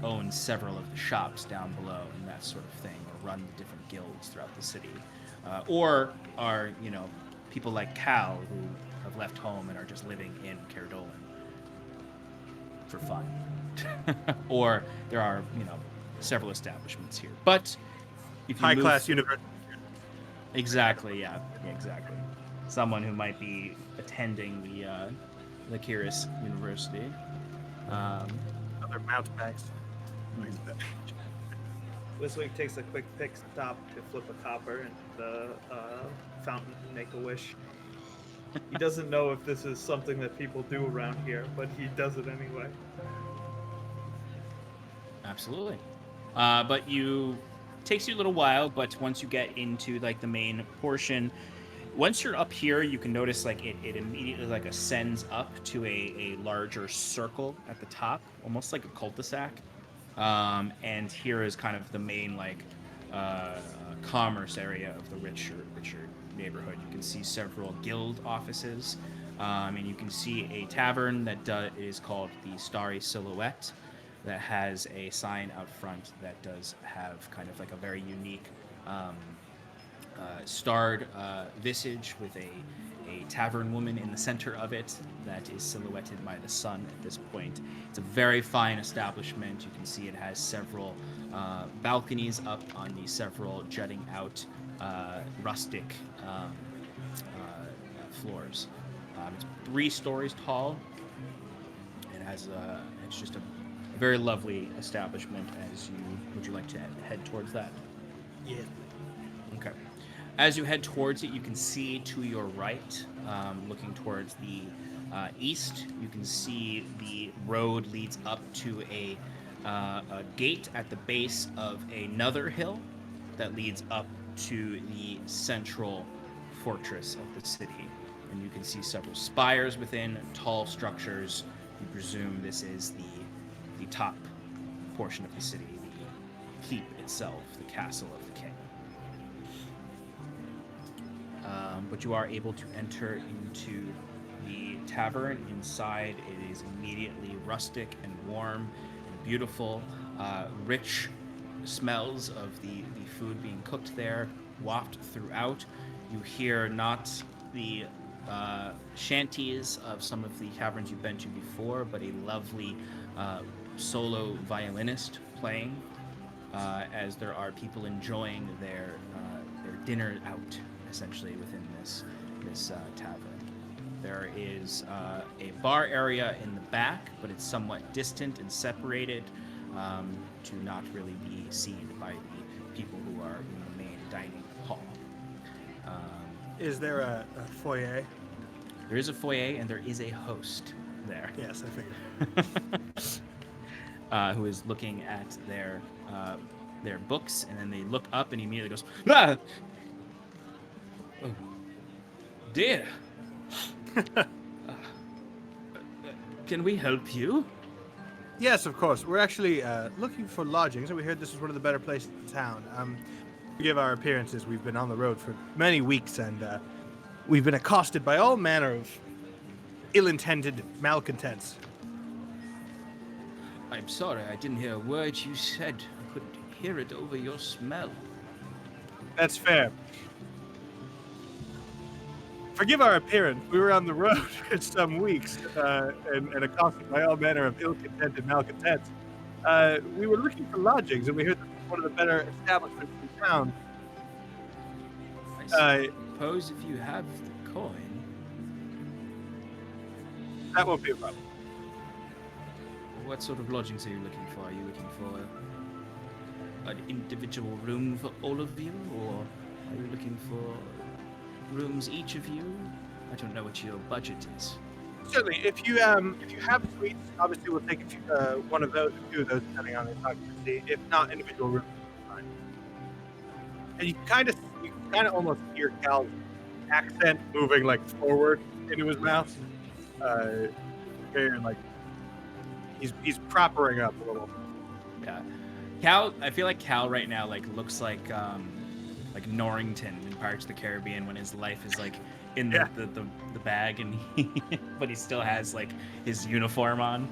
own several of the shops down below and that sort of thing, or run the different guilds throughout the city, or are people like Cal who have left home and are just living in Caer Dolan for fun. or there are, several establishments here. But if you High move class university. exactly, yeah, exactly. Someone who might be attending the Kiris University. Other mountebanks. Wiswick takes a quick pick stop to flip a copper in the fountain and make a wish. He doesn't know if this is something that people do around here, but he does it anyway. Absolutely. But takes you a little while, but once you get into like the main portion, once you're up here, you can notice like it immediately like ascends up to a larger circle at the top, almost like a cul-de-sac. And here is kind of the main like commerce area of the richer neighborhood. You can see several guild offices, and you can see a tavern that is called the Starry Silhouette, that has a sign out front that does have kind of like a very unique starred visage with a tavern woman in the center of it that is silhouetted by the sun at this point. It's a very fine establishment. You can see it has several balconies up on the several jutting out rustic floors. It's 3 stories tall. It has it's just a very lovely establishment. Would you like to head towards that? Yeah. Okay. As you head towards it, you can see to your right, looking towards the east, you can see the road leads up to a gate at the base of another hill that leads up to the central fortress of the city. And you can see several spires within, tall structures. You presume this is the top portion of the city, the keep itself, the castle of the king. But you are able to enter into the tavern. Inside, it is immediately rustic and warm and beautiful. Rich smells of the food being cooked there waft throughout. You hear not the shanties of some of the taverns you've been to before, but a lovely solo violinist playing as there are people enjoying their dinner out, essentially, within this tavern. There is a bar area in the back, but it's somewhat distant and separated to not really be seen by the people who are in the main dining hall. Is there a foyer? There is a foyer, and there is a host there. Yes, I figured. Who is looking at their books, and then they look up, and he immediately goes, "Ah! Oh, dear. Can we help you?" Yes, of course. We're actually looking for lodgings, and we heard this is one of the better places in town. Forgive our appearances. We've been on the road for many weeks, and we've been accosted by all manner of ill-intended malcontents. I'm sorry, I didn't hear a word you said. I could hear it over your smell. That's fair. Forgive our appearance. We were on the road for some weeks and accosted by all manner of ill-contented malcontents. We were looking for lodgings, and we heard that it was one of the better establishments in town. I suppose if you have the coin. That won't be a problem. What sort of lodgings are you looking for? Are you looking for an individual room for all of you, or are you looking for rooms each of you? I don't know what your budget is. Certainly, if you have suites, obviously we'll take one of those or two of those, depending on the occupancy. If not, individual rooms is fine. And you kind of almost hear Cal's accent moving like forward into his mouth. Very like he's proppering up a little. Yeah, Cal. I feel like Cal right now like looks like Norrington in Pirates of the Caribbean when his life is like in the bag, and but he still has like his uniform on.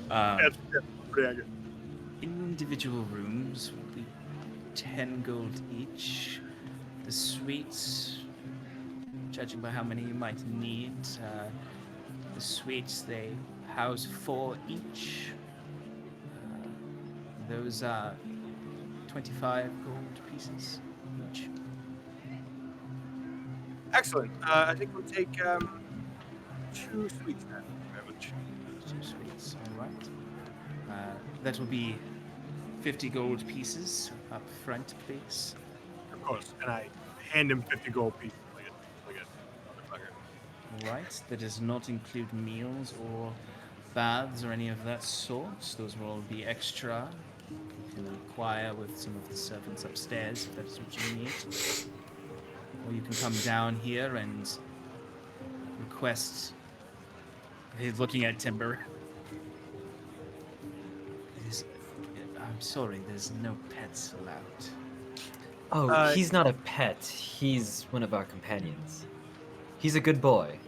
That's pretty accurate. Individual rooms will be 10 gold each. The suites, judging by how many you might need, the suites, they house 4 each. Those are 25 gold pieces each. Excellent. I think we'll take 2 sweets then. Very much. 2 sweets, all right. That will be 50 gold pieces up front, please. Of course. And I hand him 50 gold pieces. Like a motherfucker. All right. That does not include meals or baths or any of that sort. Those will all be extra. You can inquire with some of the servants upstairs if that's what you need. Or you can come down here and request. He's looking at Timber. I'm sorry, there's no pets allowed. Oh, he's not a pet. He's one of our companions. He's a good boy.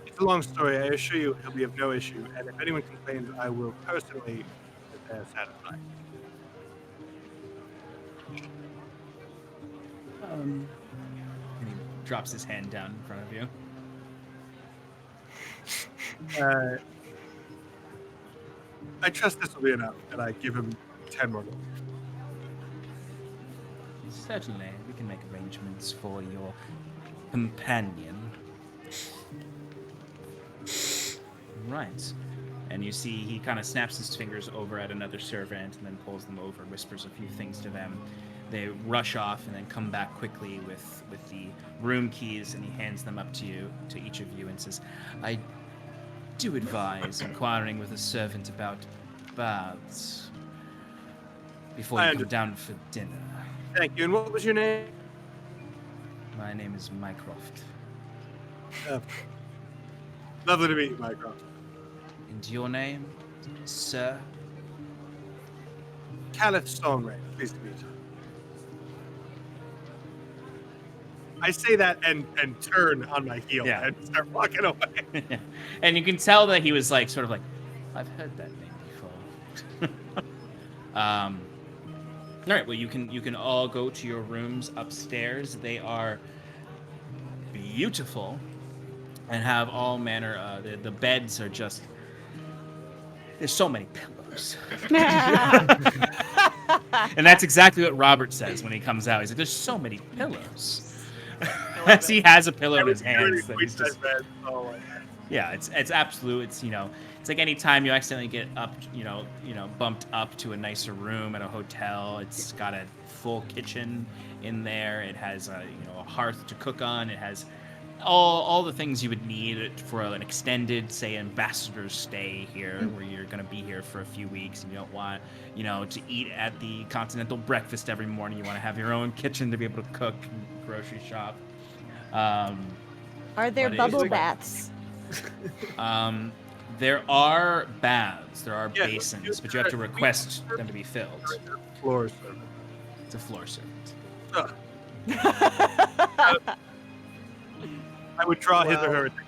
It's a long story. I assure you he'll be of no issue. And if anyone complains, I will personally satisfy. And he drops his hand down in front of you. I trust this will be enough, and I give him 10 more gold. Certainly, we can make arrangements for your companion. Right. And you see he kind of snaps his fingers over at another servant and then pulls them over, whispers a few things to them. They rush off and then come back quickly with the room keys, and he hands them up to you, to each of you, and says, I do advise inquiring with a servant about baths before you come down for dinner. Thank you. And what was your name? My name is Mycroft. Lovely to meet you, Mycroft. And your name, sir? Caliph Stoneray. Pleased to meet you. I say that and turn on my heel and start walking away. And you can tell that he was like, sort of like, I've heard that name before. All right. Well, you can all go to your rooms upstairs. They are beautiful and have all manner. The beds are just. There's so many pillows. And that's exactly what Robert says when he comes out. He's like, "There's so many pillows." As he has a pillow in his hands. Yeah, it's absolute. It's it's like any time you accidentally get up, bumped up to a nicer room at a hotel. It's got a full kitchen in there. It has a hearth to cook on. It has all the things you would need for an extended, say, ambassador's stay here, where you're going to be here for a few weeks and you don't want, to eat at the continental breakfast every morning. You want to have your own kitchen to be able to cook and grocery shop. Are there bubble baths? There are baths, there are basins, but you have to request them to be filled. Floor servant. It's a floor servant. I would draw his or her attention.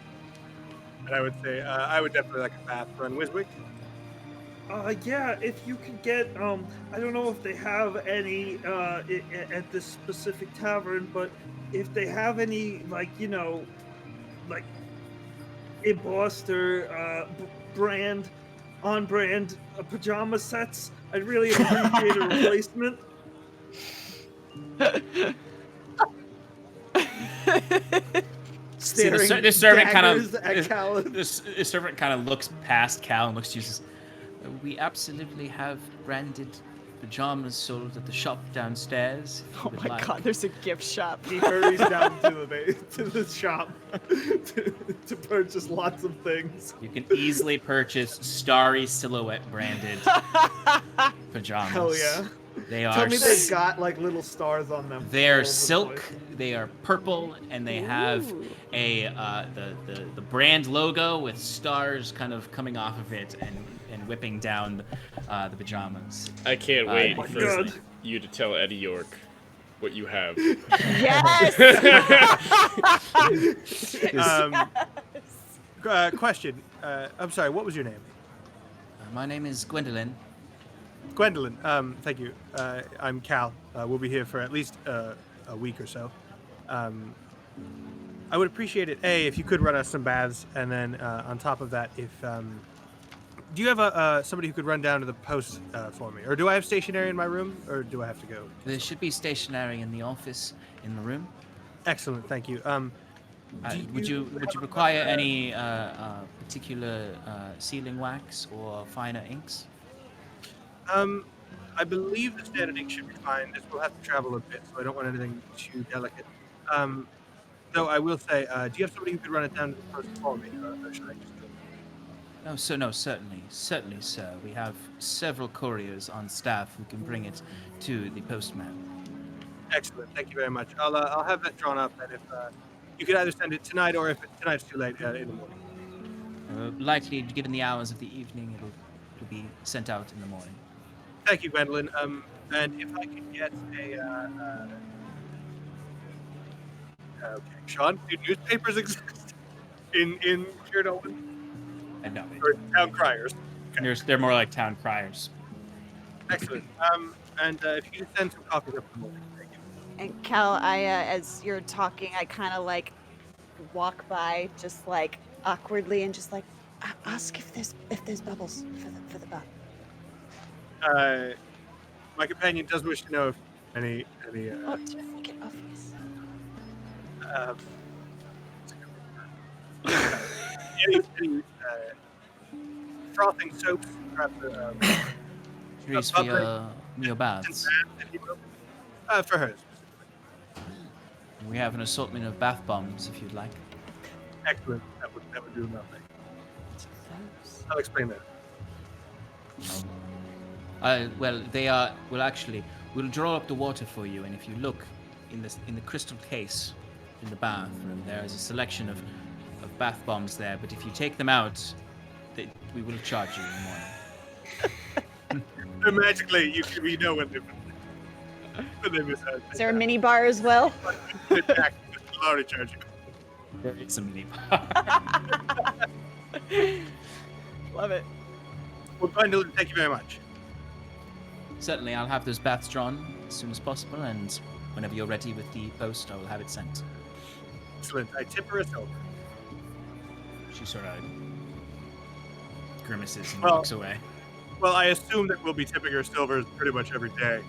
And I would say, I would definitely like a bath run. Wiswick? Yeah, if you could get, I don't know if they have any at this specific tavern, but if they have any, like embossed or on-brand pajama sets, I'd really appreciate a replacement. The servant kind of at Cal. The servant kind of looks past Cal and looks to you and says, "We absolutely have branded pajamas sold at the shop downstairs. Oh my god, there's a gift shop. He hurries down to the shop to purchase lots of things. You can easily purchase Starry Silhouette branded pajamas. Hell yeah. They are. Tell me they've got like little stars on them. They are silk. They are purple, and they have the brand logo with stars kind of coming off of it and whipping down the pajamas. I can't wait for God. you to tell Eddie York what you have. Yes. Question. I'm sorry. What was your name? My name is Gwendolyn. Gwendolyn. Thank you. I'm Cal. We'll be here for at least a week or so. I would appreciate it, if you could run us some baths, and then on top of that, if do you have somebody who could run down to the post for me, or do I have stationery in my room, or do I have to go? There should be stationery in the office, in the room. Excellent, thank you. Would you require any particular sealing wax or finer inks? I believe the standard ink should be fine. This will have to travel a bit, so I don't want anything too delicate. Though I will say, do you have somebody who could run it down to the post for me, or should I just go? No, certainly, sir. We have several couriers on staff who can bring it to the postman. Excellent, thank you very much. I'll have that drawn up, and if you could either send it tonight, or if tonight's too late, in the morning. Likely, given the hours of the evening, it'll be sent out in the morning. Thank you, Gwendolyn. And if I could get a okay, Sean, do newspapers exist in Kirdolan? No, Or town criers? they're more like town criers. Excellent. And if you could send some copies up in the morning, thank you. And Cal, as you're talking, I kind of like walk by, just like awkwardly, and just like ask if there's bubbles for the bath. My companion does wish to know if any Oh, did I make it obvious? any frothing soaps, perhaps Trees for your baths. for hers. We have an assortment of bath bombs if you'd like. Excellent. That would do nothing. I'll explain that. We'll draw up the water for you, and if you look in the crystal case in the bathroom, there is a selection of bath bombs there. But if you take them out, we will charge you in the morning. So magically, we know when they miss out. Is there a mini bar as well? They'll already charge you. There is a mini bar. Love it. Well, Gwendolyn, thank you very much. Certainly, I'll have those baths drawn as soon as possible, and whenever you're ready with the post, I will have it sent. Excellent. I tip her a silver. She sort of grimaces and Well- walks away. Well, I assume that we'll be tipping her silver pretty much every day.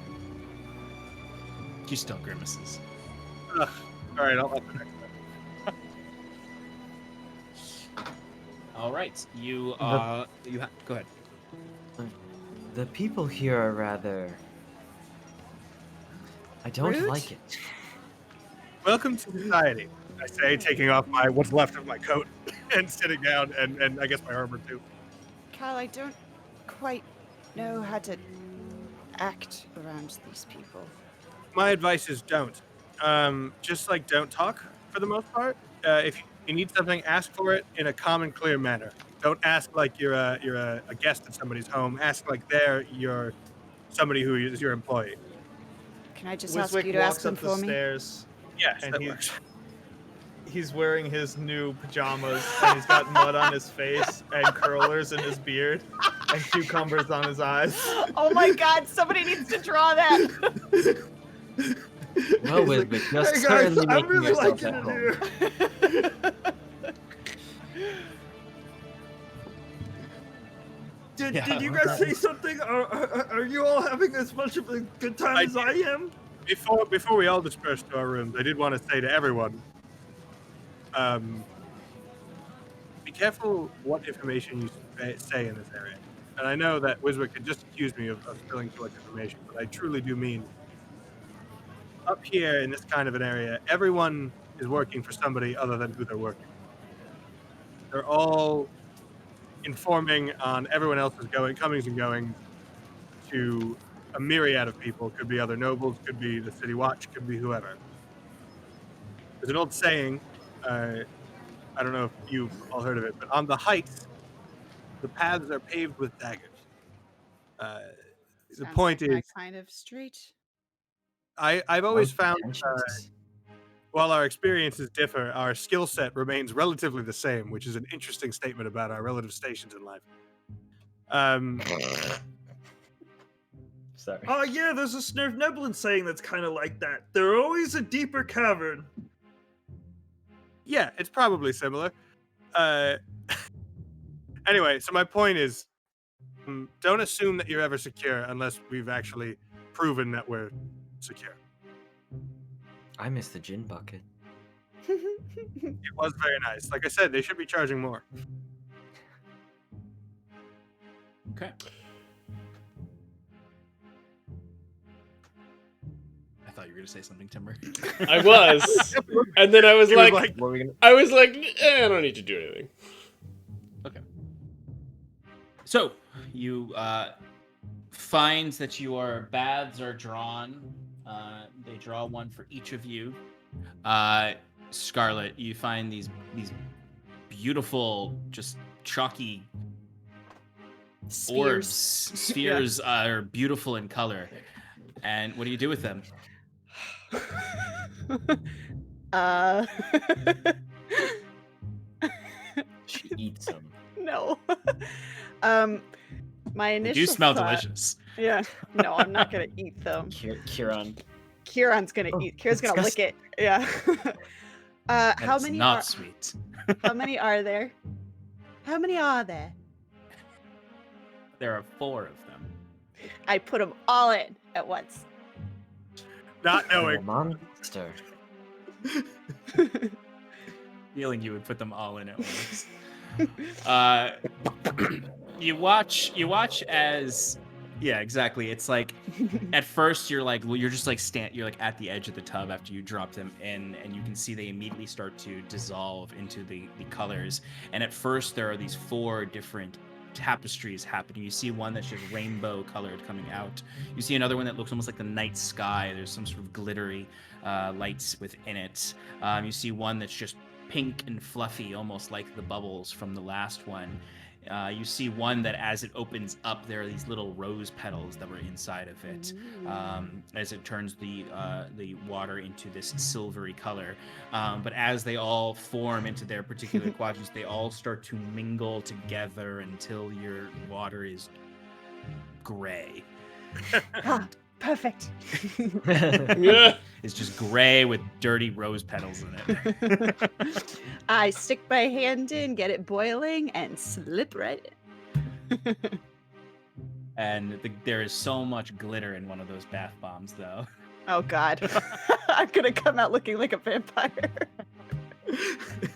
She still grimaces. Ugh. All right, I'll up the next time. All right, go ahead. The people here are rather. I don't Rude? like it. Welcome to society, I say, taking off what's left of my coat and sitting down, and I guess my armor too. Cal, I don't quite know how to act around these people. My advice is don't. Just like don't talk for the most part. If you need something, ask for it in a calm and clear manner. Don't ask like you're a guest at somebody's home. Ask like you're somebody who is your employee. Can I just ask Wiswick you to ask walks them up the for me? stairs. Yes, And that he- works. He's wearing his new pajamas, and he's got mud on his face, and curlers in his beard, and cucumbers on his eyes. Oh my God! Somebody needs to draw that. Well, with you're Hey guys, certainly I'm making really yourself liking at it home. here. Did Yeah. you guys say something? Are you all having as much of a good time as I am? Before we all disperse to our rooms, I did want to say to everyone, be careful what information you say in this area. And I know that Wiswick had just accused me of spilling too much information, but I truly do mean up here in this kind of an area, everyone is working for somebody other than who they're working for. They're all informing on everyone else's comings and goings to a myriad of people. Could be other nobles, could be the city watch, could be whoever. There's an old saying, I don't know if you've all heard of it, but on the heights, the paths are paved with daggers. The Sounds point like my is, kind of street. I've always found, Intentions. while our experiences differ, our skill set remains relatively the same, which is an interesting statement about our relative stations in life. Sorry. Oh yeah, there's a Snurf Neblin saying that's kind of like that. They're always a deeper cavern. Yeah, it's probably similar. Anyway, so my point is, don't assume that you're ever secure unless we've actually proven that we're secure. I miss the gin bucket. It was very nice. Like I said, they should be charging more. Okay. I thought you were gonna say something, Timber. I was, and then I was He was like, like, What are we gonna? I was like, I don't need to do anything. Okay. So you find that your baths are drawn. They draw one for each of you. Scarlet, you find these beautiful, just chalky orbs. Spheres are beautiful in color. And what do you do with them? She eats them. No. My They initial do smell thought- delicious. Yeah. No, I'm not gonna eat them. Kieran. Kieran's gonna Oh, eat. Kieran's gonna lick it. Yeah. And How it's many not are? sweet. How many are there? How many are there? There are 4 of them. I put them all in at once. not knowing. Monster. Feeling you would put them all in at once. You watch as, yeah, exactly. It's like at first you're like, well, you're just like you're like at the edge of the tub after you drop them in, and you can see they immediately start to dissolve into the colors. And at first there are these 4 different tapestries happening. You see one that's just rainbow colored coming out. You see another one that looks almost like the night sky. There's some sort of glittery lights within it. You see one that's just pink and fluffy, almost like the bubbles from the last one. You see one that as it opens up, there are these little rose petals that were inside of it, as it turns the water into this silvery color. But as they all form into their particular quadrants, they all start to mingle together until your water is gray. Ah, perfect. Yeah. It's just gray with dirty rose petals in it. I stick my hand in, get it boiling, and slip right in. And there is so much glitter in one of those bath bombs, though. Oh God, I'm gonna come out looking like a vampire.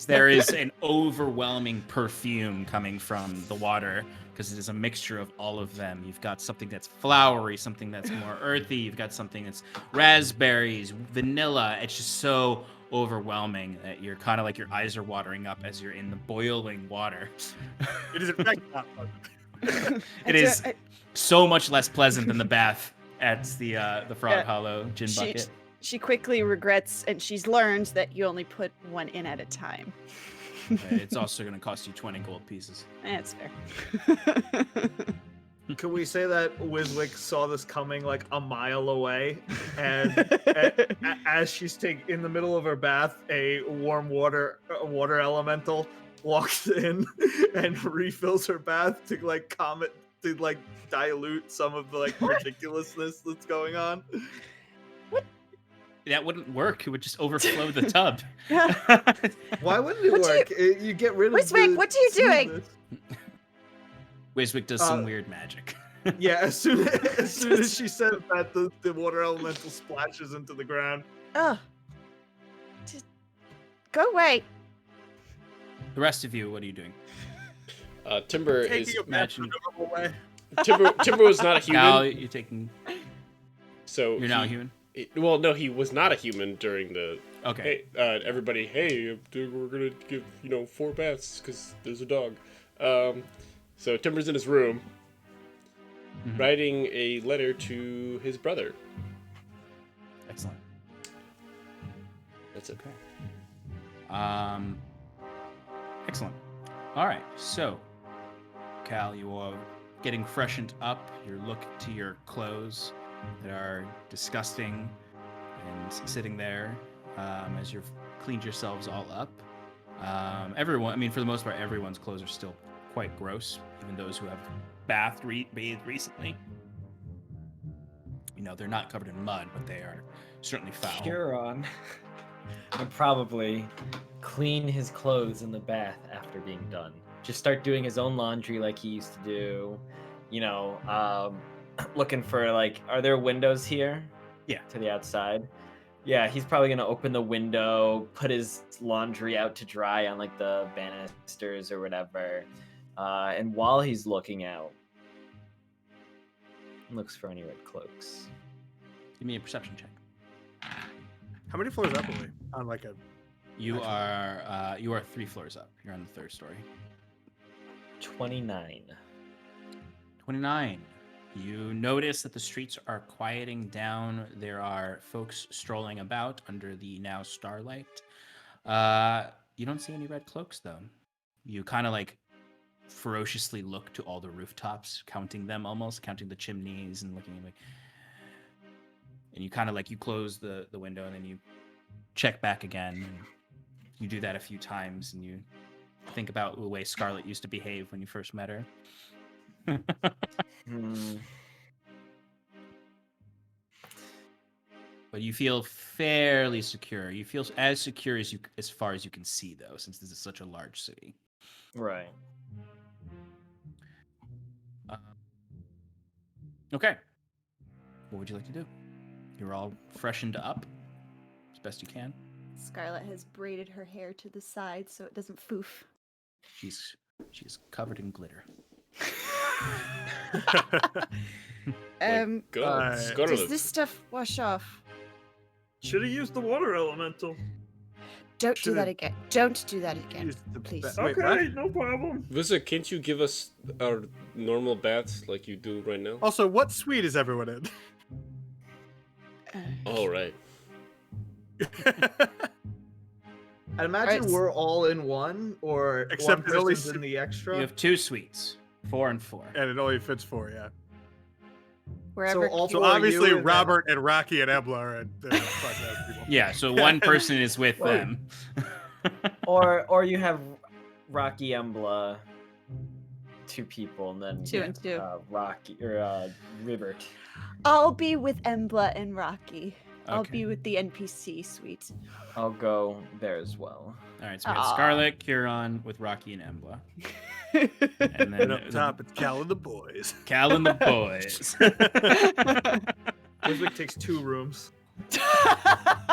There is an overwhelming perfume coming from the water because it is a mixture of all of them. You've got something that's flowery, something that's more earthy. You've got something that's raspberries, vanilla. It's just so overwhelming that you're kind of like your eyes are watering up as you're in the boiling water. It is in fact not pleasant. It is so much less pleasant than the bath at the Frog Hollow gin She- bucket. She quickly regrets, and she's learned that you only put one in at a time. It's also going to cost you 20 gold pieces. That's fair. Can we say that Wiswick saw this coming like a mile away, and as she's in the middle of her bath, a water elemental walks in and refills her bath to dilute some of the like ridiculousness that's going on. That wouldn't work. It would just overflow the tub. Why wouldn't it What do work? You get rid of Wiswick, the what are you doing? smoothness. Wiswick does some weird magic. Yeah, as soon as she said that, the water elemental splashes into the ground. Oh, just go away. The rest of you, what are you doing? Timber is Taking a bath the normal way. Timber was not a human, Now you're taking. so You're now human. Well, no, he was not a human during the. Okay. Hey, everybody! Hey, we're gonna give 4 baths because there's a dog. So Timber's in his room, Mhm. writing a letter to his brother. Excellent. That's it. Okay. Excellent. All right. So, Cal, you are getting freshened up. You look to your clothes that are disgusting and sitting there as you've cleaned yourselves all up. Everyone, I mean, for the most part, everyone's clothes are still quite gross, even those who have bathed recently. They're not covered in mud, but they are certainly foul. Kieran. would probably clean his clothes in the bath after being done. Just start doing his own laundry like he used to do. You know, looking for like, are there windows here? Yeah. To the outside. Yeah, he's probably gonna open the window, put his laundry out to dry on like the banisters or whatever. And while he's looking out, looks for any red cloaks. Give me a perception check. How many floors up are we on like a? You are 3 floors up. You're on the 3rd story. 29. 29. You notice that the streets are quieting down. There are folks strolling about under the now starlight. You don't see any red cloaks, though. You kind of like ferociously look to all the rooftops, counting them almost, counting the chimneys and looking like. And you kind of like, you close the window and then you check back again. And you do that a few times and you think about the way Scarlet used to behave when you first met her. But you feel fairly secure. You feel as secure as far as you can see, though, since this is such a large city. Right. Okay. What would you like to do? You're all freshened up as best you can. Scarlet has braided her hair to the side so it doesn't foof. She's covered in glitter. Good. Does Scarlet. this stuff wash off? Should have used the water elemental. Don't do Should've that again. Don't do that again, Use the please. Wait, Okay, what? no problem. Wizard, can't you give us our normal baths like you do right now? Also, what suite is everyone in? All right. I'd imagine Alright. we're all in one, or Except one it only person's s- in the extra. You have 2 suites, 4 and 4. And it only fits 4, yeah. Wherever. all So four of obviously you and Robert and Rocky and Ebla are fucking those people. Yeah, so one person is with them. Or you have Rocky Embla, 2 people, and then 2 and 2. Rocky or Ribert. I'll be with Embla and Rocky. I'll Okay. be with the NPC suite. I'll go there as well. All right, so we have Aw. Scarlet, Kieran with Rocky and Embla. And And then up top, it's Cal and the boys. Cal and the boys. Wiswick takes 2 rooms.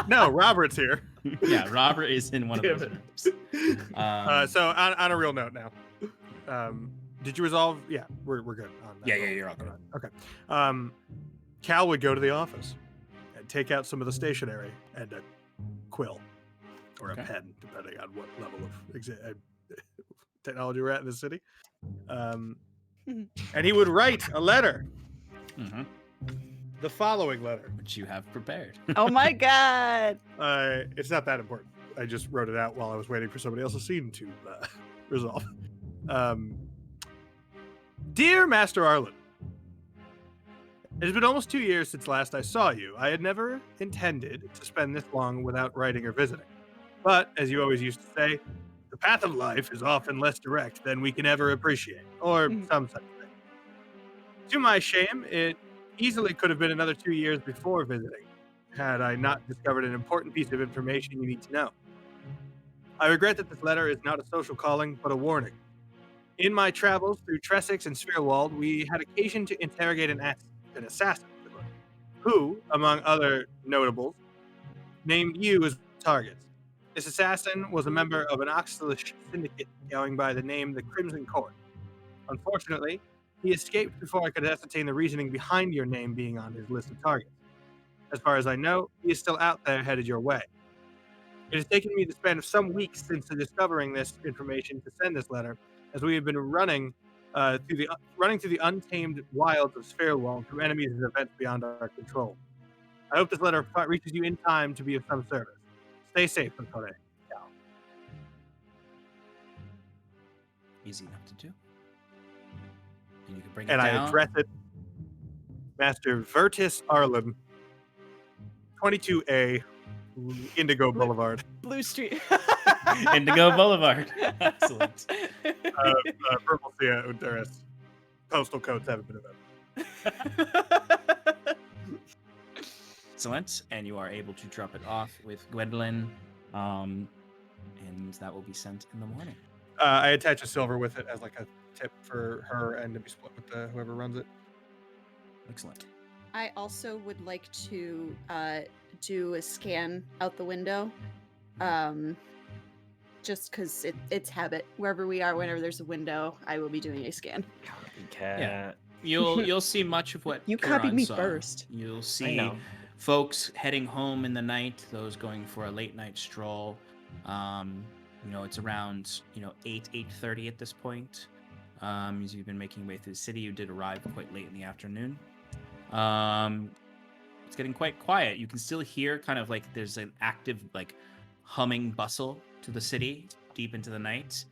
No, Robert's here. Yeah, Robert is in one of Damn those it. rooms. So on a real note now, did you resolve? Yeah, we're good on that. Yeah, you're all good. Okay. Cal would go to the office and take out some of the stationery and a quill or Okay. a pen, depending on what level of technology we're at in the city. And he would write a letter, Mhm. the following letter. Which you have prepared. Oh my god. It's not that important. I just wrote it out while I was waiting for somebody else's scene to resolve. Dear Master Arlen, it has been almost 2 years since last I saw you. I had never intended to spend this long without writing or visiting. But, as you always used to say, the path of life is often less direct than we can ever appreciate, or some such thing. To my shame, it easily could have been another 2 years before visiting, had I not discovered an important piece of information you need to know. I regret that this letter is not a social calling, but a warning. In my travels through Tressex and Spherewald, we had occasion to interrogate an assassin, who, among other notables, named you as targets. This assassin was a member of an Oxalish syndicate going by the name the Crimson Court. Unfortunately, he escaped before I could ascertain the reasoning behind your name being on his list of targets. As far as I know, he is still out there headed your way. It has taken me the span of some weeks since discovering this information to send this letter, as we have been running through the untamed wilds of Spherewald through enemies and events beyond our control. I hope this letter reaches you in time to be of some service. Stay safe, Antonio. Easy enough to do. And you can bring And it I down. address it, Master Vertis Arlen, 22A, Indigo Boulevard. Blue Street. Indigo Boulevard. Excellent. Purple Sea Unteris. Postal codes haven't been available. Excellent. And you are able to drop it off with Gwendolyn. And that will be sent in the morning. I attach a silver with it as like a tip for her and to be split with whoever runs it. Excellent. I also would like to do a scan out the window. Just because it's habit. Wherever we are, whenever there's a window, I will be doing a scan. Cat. Yeah. You'll see much of what You copied Kieran me saw. first. You'll I see know. folks heading home in the night, those going for a late night stroll. It's around 8:30 at this point. As you've been making your way through the city, you did arrive quite late in the afternoon. It's getting quite quiet. You can still hear kind of like there's an active like humming bustle to the city deep into the night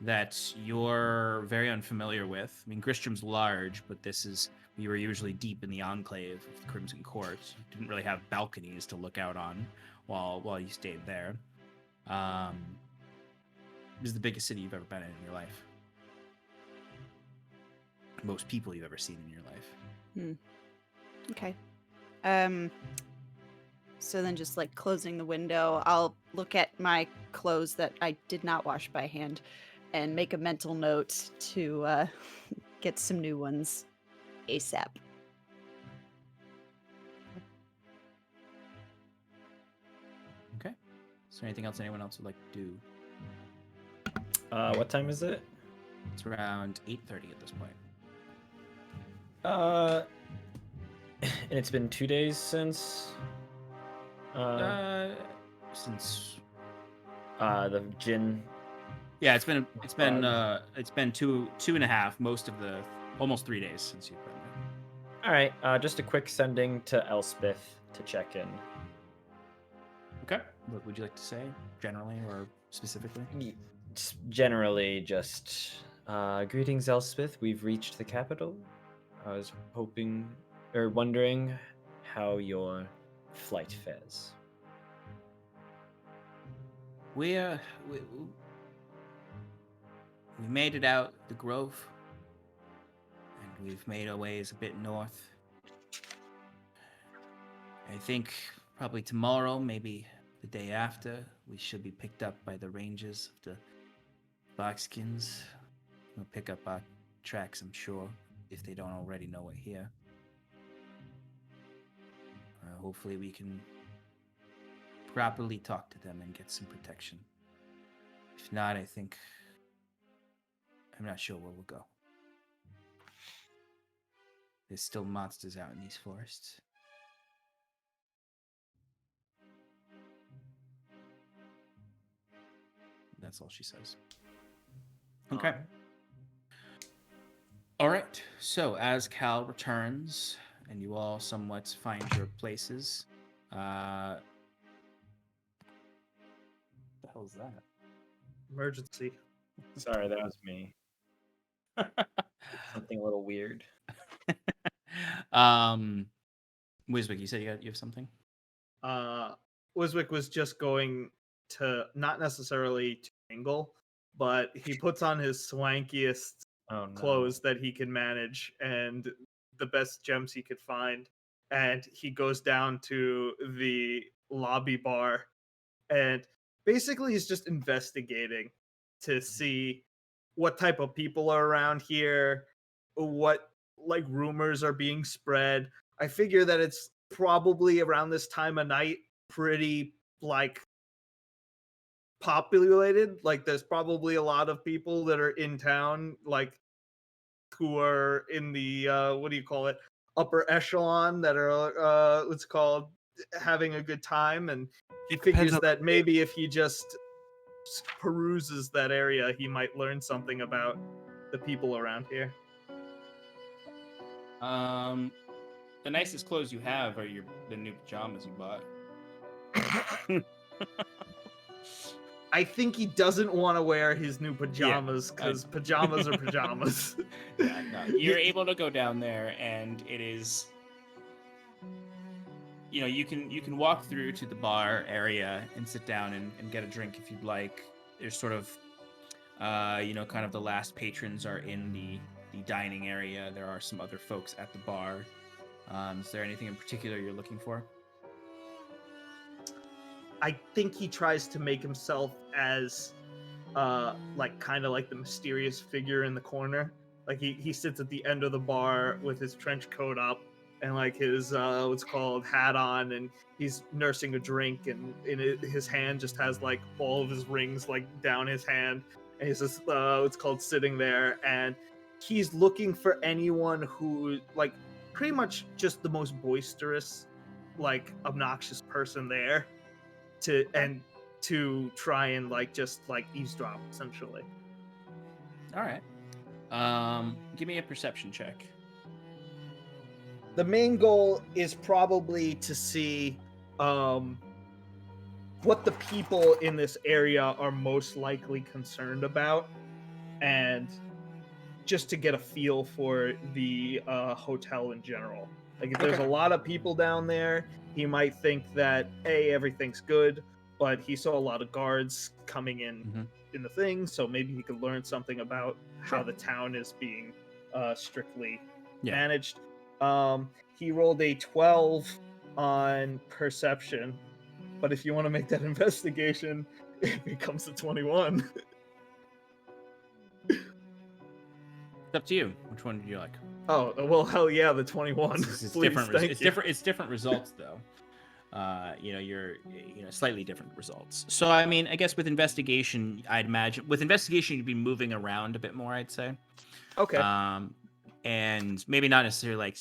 that you're very unfamiliar with. I mean, Gristram's large, but you were usually deep in the enclave of the Crimson Court. You didn't really have balconies to look out on while you stayed there. This is the biggest city you've ever been in your life. Most people you've ever seen in your life. Okay. So then just like closing the window, I'll look at my clothes that I did not wash by hand and make a mental note to get some new ones ASAP. Okay. Is there anything else anyone else would like to do? What time is it? It's around 8:30 at this point. And it's been 2 days since Since the gin. yeah, it's been two and a half, almost 3 days since you've been there. All right, just a quick sending to Elspeth to check in. Okay. What would you like to say, generally or specifically? Generally, just greetings, Elspeth. We've reached the capital. I was wondering how your flight fares. We made it out the Grove, and we've made our ways a bit north. I think probably tomorrow, maybe the day after, we should be picked up by the rangers of the Barkskins. We'll pick up our tracks, I'm sure, if they don't already know we're here. Hopefully we can properly talk to them and get some protection. If not, I'm not sure where we'll go. There's still monsters out in these forests. That's all she says. Okay. All right. So as Cal returns and you all somewhat find your places, what the hell is that? Emergency. Sorry, that was me. Something a little weird. Wiswick, you said you have something? Wiswick was just going to not necessarily to mingle, but he puts on his swankiest clothes that he can manage and the best gems he could find, and he goes down to the lobby bar and basically he's just investigating to see what type of people are around here, what like rumors are being spread. I figure that it's probably around this time of night pretty like populated. Like there's probably a lot of people that are in town, like who are in the what do you call it, upper echelon, that are what's called having a good time, and he figures that maybe if he just peruses that area he might learn something about the people around here. The nicest clothes you have are the new pajamas you bought. I think he doesn't want to wear his new pajamas because pajamas are pajamas. Yeah, no. You're able to go down there, and it is, you can walk through to the bar area and sit down and get a drink if you'd like. There's sort of, kind of the last patrons are in the dining area. There are some other folks at the bar. Is there anything in particular you're looking for? I think he tries to make himself as like kind of like the mysterious figure in the corner. Like he sits at the end of the bar with his trench coat up and like his what's called hat on, and he's nursing a drink, and his hand just has like all of his rings like down his hand, and he's just what's called sitting there, and he's looking for anyone who like pretty much just the most boisterous, like obnoxious person there to try and like just like eavesdrop essentially. All right. Give me a perception check. The main goal is probably to see what the people in this area are most likely concerned about, and just to get a feel for the hotel in general. Like if there's a lot of people down there, he might think that everything's good, but he saw a lot of guards coming in the thing, so maybe he could learn something about how the town is being strictly managed. He rolled a 12 on perception, but if you want to make that investigation, it becomes a 21. It's up to you. Which one do you like? Oh well, hell yeah, the 21. It's Please, different. thank It's you. different. It's different results though. You're slightly different results. So I mean, I guess with investigation, I'd imagine with investigation you'd be moving around a bit more. I'd say. Okay. And maybe not necessarily like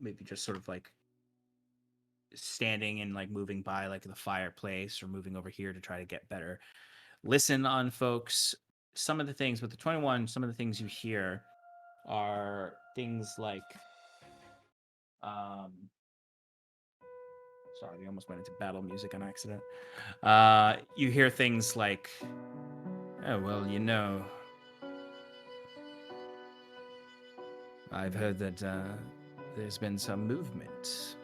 maybe just sort of like standing and like moving by like the fireplace or moving over here to try to get better listen on folks. Some of the things with the 21, some of the things you hear are things like sorry, we almost went into battle music on accident. You hear things like, oh well, I've heard that there's been some movement.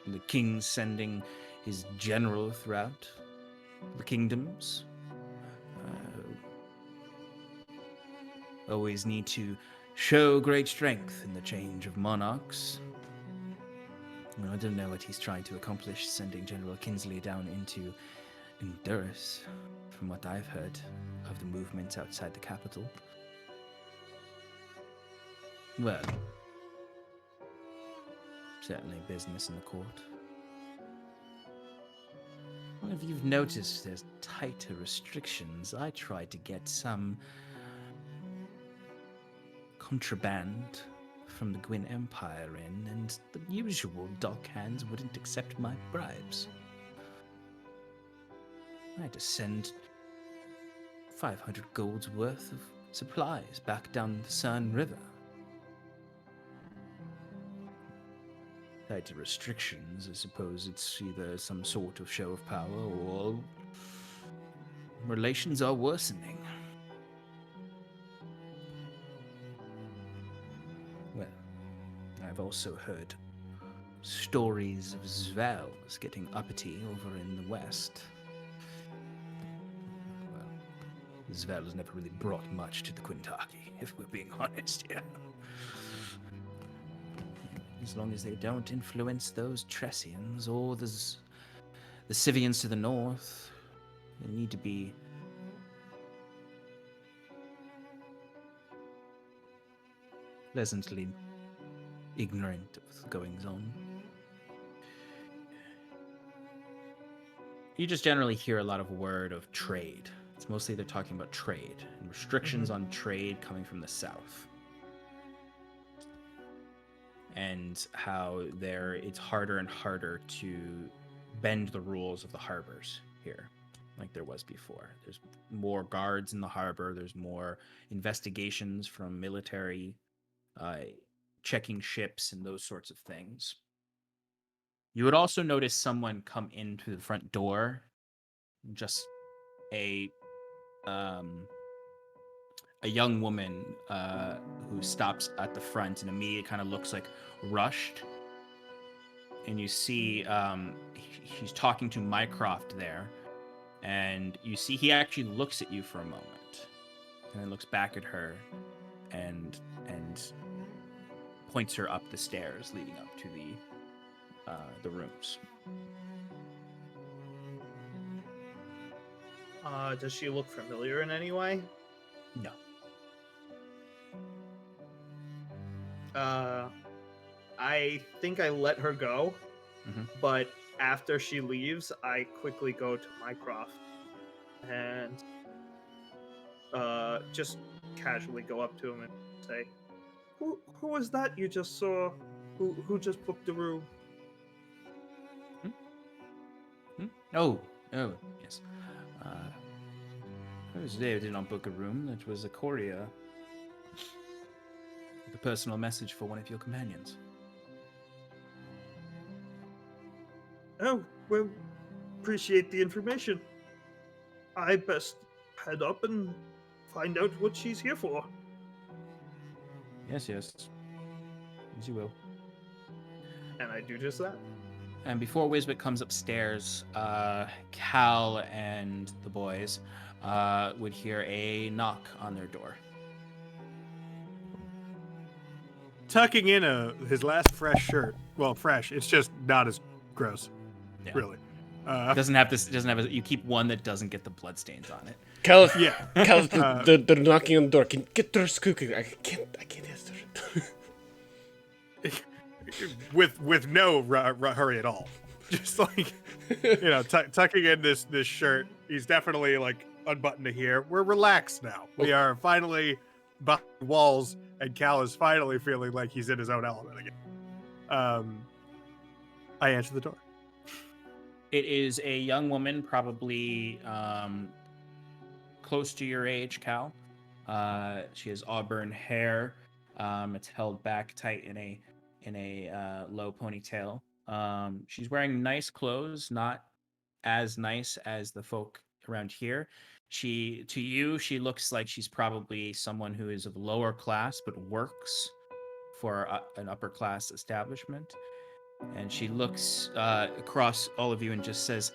The king's sending his general throughout the kingdoms. Always need to show great strength in the change of monarchs. Well, I don't know what he's trying to accomplish sending General Kinsley down into Endurus, from what I've heard of the movements outside the capital. Well, certainly business in the court. Well, if you've noticed there's tighter restrictions, I tried to get some contraband from the Gwyn Empire in, and the usual dock hands wouldn't accept my bribes. I had to send 500 gold's worth of supplies back down the Sun River. Tied to restrictions, I suppose it's either some sort of show of power or relations are worsening. Well, I've also heard stories of Zvels getting uppity over in the west. Well, Zvels never really brought much to the Quintaki, if we're being honest here. As long as they don't influence those Tressians or the Sivians to the north, they need to be pleasantly ignorant of the goings-on. You just generally hear a lot of word of trade. It's mostly they're talking about trade and restrictions on trade coming from the south. And how it's harder and harder to bend the rules of the harbors here, like there was before. There's more guards in the harbor. There's more investigations from military, checking ships and those sorts of things. You would also notice someone come into the front door, just a young woman who stops at the front and immediately kind of looks like rushed. And you see he's talking to Mycroft there. And you see he actually looks at you for a moment. And then looks back at her and points her up the stairs leading up to the rooms. Does she look familiar in any way? No. I think I let her go, Mhm. but after she leaves, I quickly go to Mycroft and just casually go up to him and say, "Who was that you just saw? Who just booked the room?" Oh, yes. They did not book a room. That was a courier with a personal message for one of your companions. Oh, well, appreciate the information. I best head up and find out what she's here for. Yes. As you will. And I do just that. And before Wisbit comes upstairs, Cal and the boys would hear a knock on their door. Tucking in his last fresh shirt. Well, fresh. It's just not as gross, Yeah. really. It doesn't have this. It doesn't have. You keep one that doesn't get the bloodstains on it. Cal, Yeah. Cal, they're knocking on the door. Can get doors cooking. I can't answer it. with no hurry at all. Just like, tucking in this shirt. He's definitely like unbuttoned to here. We're relaxed now. We are finally behind walls, and Cal is finally feeling like he's in his own element again. I answer the door. It is a young woman, probably close to your age, Cal. She has auburn hair. It's held back tight in a low ponytail. She's wearing nice clothes, not as nice as the folk around here. To you, she looks like she's probably someone who is of lower class but works for an upper class establishment. And she looks across all of you and just says,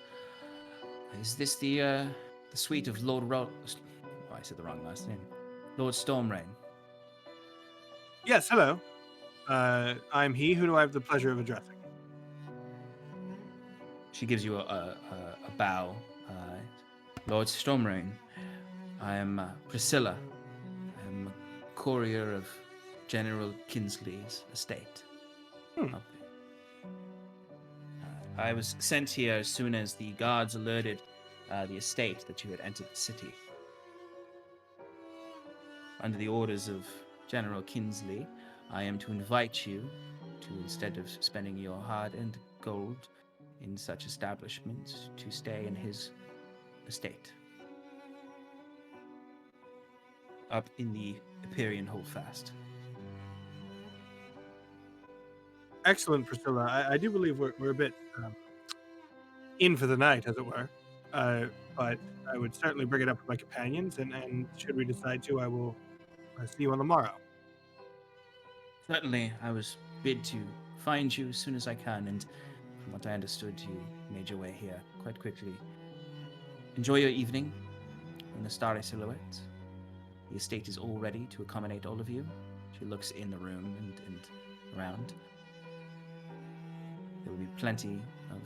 "Is this the suite of Lord Oh, I said the wrong last name. Lord Stormrain." Yes, hello. I'm he. Who do I have the pleasure of addressing? She gives you a bow. Lord Stormrain, I am Priscilla. I am a courier of General Kinsley's estate. Hmm. I was sent here as soon as the guards alerted the estate that you had entered the city. Under the orders of General Kinsley, I am to invite you to, instead of spending your hard-earned gold in such establishments, to stay in his estate. Up in the Empyrean Holdfast. Excellent, Priscilla. I do believe we're a bit in for the night, as it were. But I would certainly bring it up with my companions, and should we decide to, I will see you on the morrow. Certainly, I was bid to find you as soon as I can, and from what I understood, you made your way here quite quickly. Enjoy your evening in the starry silhouette. The estate is all ready to accommodate all of you. She looks in the room and around. There will be plenty of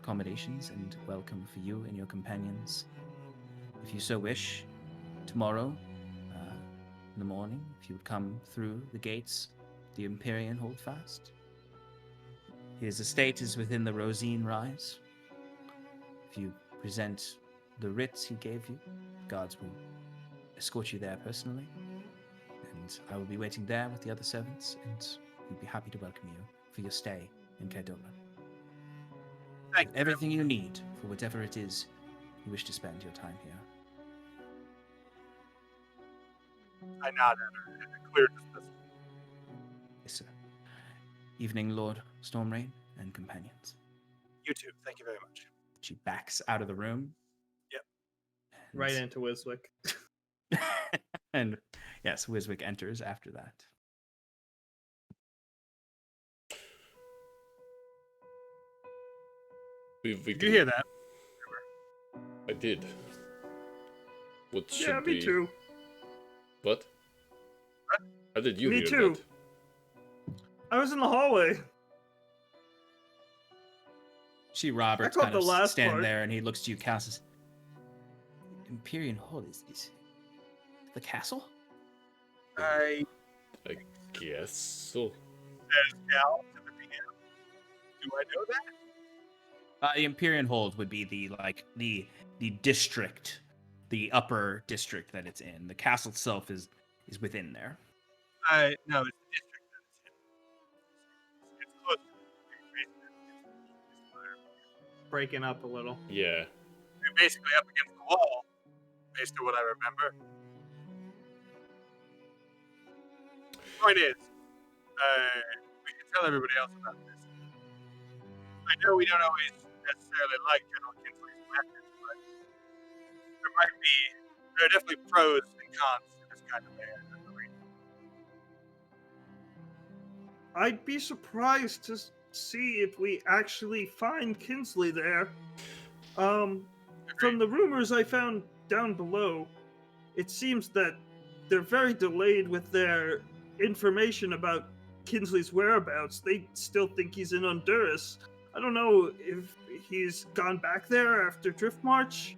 accommodations and welcome for you and your companions. If you so wish, tomorrow, in the morning, if you would come through the gates, the Empyrean Holdfast. His estate is within the Rosine Rise. If you present the writs he gave you, guards will escort you there personally, and I will be waiting there with the other servants, and we'd be happy to welcome you for your stay in Cardola. Thank you. Everything you need for whatever it is you wish to spend your time here. I nod at her in a clear dismissal. Yes, sir. Evening, Lord Stormrain and companions. You too. Thank you very much. She backs out of the room. Yep. And- Right into Wiswick. and yes, Wiswick enters after that. Did you hear that? I did. What should Yeah, me be? too. What? How did you Me hear too. that? I was in the hallway. She Robert's I caught kind of the last standing part. there, and he looks to you, Cass. Empyrean Hold is the castle? I Guess so. says Cal to the DM. Do I know that? The Empyrean Hold would be the district, the upper district that it's in. The castle itself is within there. No, it's the district that it's in. It's close to Breaking up a little. Yeah. You're basically up against the wall, based on what I remember. Point is, we can tell everybody else about this. I know we don't always necessarily like General Kinsley's methods, but there are definitely pros and cons to this kind of man. I'd be surprised to see if we actually find Kinsley there. From the rumors I found down below, it seems that they're very delayed with their information about Kinsley's whereabouts. They still think he's in Honduras. I don't know if he's gone back there after Drift March.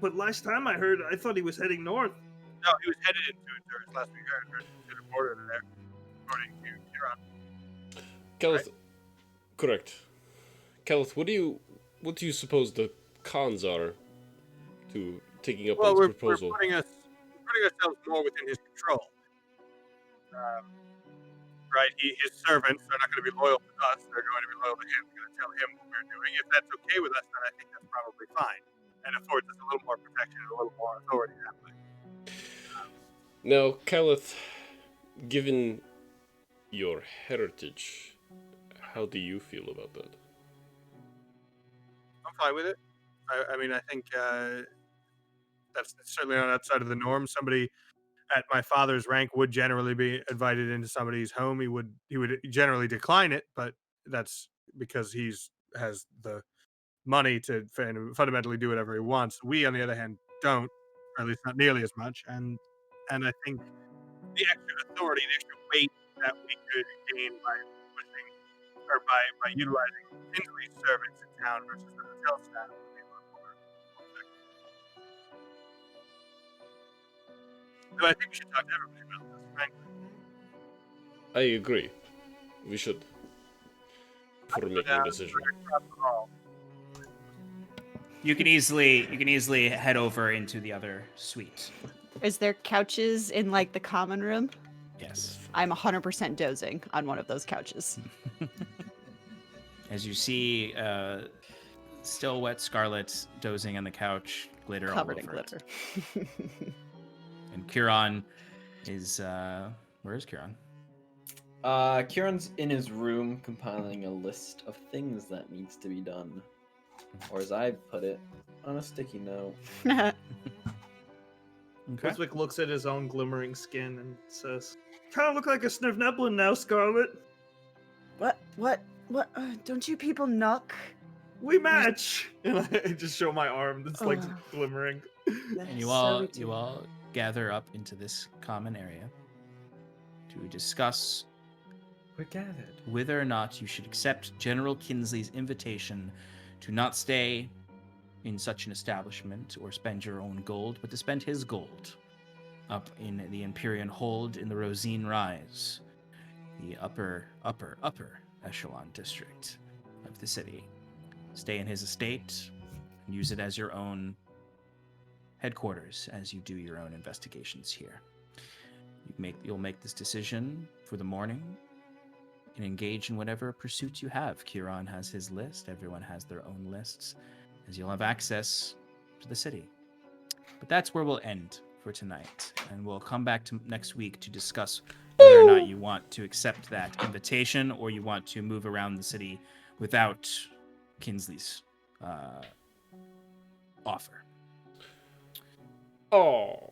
But last time I heard, I thought he was heading north. No, he was headed into Honduras last we heard, to the border there, according to Huron. Kelith, correct. Kelith, what do you suppose the cons are to taking up Well, this we're proposal? putting ourselves more within his control. Right? His servants are not going to be loyal to us. They're going to be loyal to him. We're going to tell him what we're doing. If that's okay with us, then I think that's probably fine. And affords us a little more protection and a little more authority that way. Now, Kelith, given your heritage, how do you feel about that? I'm fine with it. I mean, I think that's certainly not outside of the norm. Somebody at my father's rank would generally be invited into somebody's home. He would generally decline it, but that's because has the money to fundamentally do whatever he wants. We, on the other hand, don't, or at least not nearly as much. And I think the extra authority, the extra weight that we could gain by pushing or by utilizing Kinsley's servants in town versus the hotel staff would be a lot more effective. So I think we should talk to everybody about this, frankly. I agree. We should. For making a decision. You can easily head over into the other suite. Is there couches in like the common room? Yes. I'm 100% dozing on one of those couches. As you see, still wet Scarlet dozing on the couch, glitter Covered all in over glitter. it. And Kieran is where is Kieran? Kieran's in his room compiling a list of things that needs to be done. Or as I've put it, on a sticky note. Okay. Wiswick looks at his own glimmering skin and says, Kind of look like a Snivneblin now, Scarlet. What? Don't you people knock? We match. and I just show my arm that's like Ugh. glimmering. That And is you so all ridiculous. gather up into this common area to discuss We're gathered. whether or not you should accept General Kinsley's invitation to not stay in such an establishment or spend your own gold, but to spend his gold up in the Empyrean Hold in the Rosine Rise, the upper echelon district of the city. Stay in his estate and use it as your own headquarters as you do your own investigations here. You'll make this decision for the morning and engage in whatever pursuits you have. Kieran has his list. Everyone has their own lists, as you'll have access to the city. But that's where we'll end for tonight, and we'll come back to next week to discuss whether or not you want to accept that invitation or you want to move around the city without Kinsley's offer. Oh.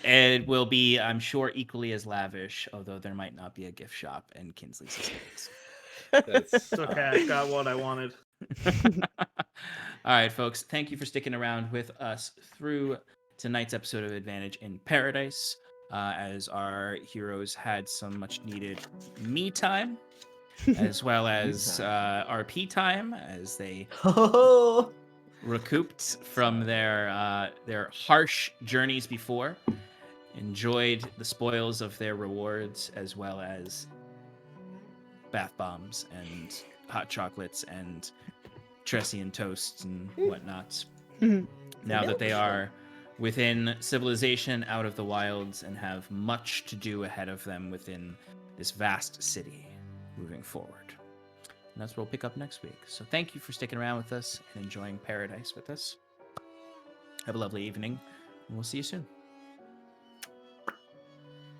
It will be, I'm sure, equally as lavish, although there might not be a gift shop in Kinsley's estates. That's It's okay, I got what I wanted. All right, folks, thank you for sticking around with us through tonight's episode of Advantage in Paradise, as our heroes had some much needed me time, as well as RP time, as they Oh, recouped from their harsh journeys before, enjoyed the spoils of their rewards, as well as bath bombs and hot chocolates and Tressian toasts and whatnot. Now that they are within civilization, out of the wilds, and have much to do ahead of them within this vast city moving forward. And that's where we'll pick up next week. So thank you for sticking around with us and enjoying Paradise with us. Have a lovely evening, and we'll see you soon.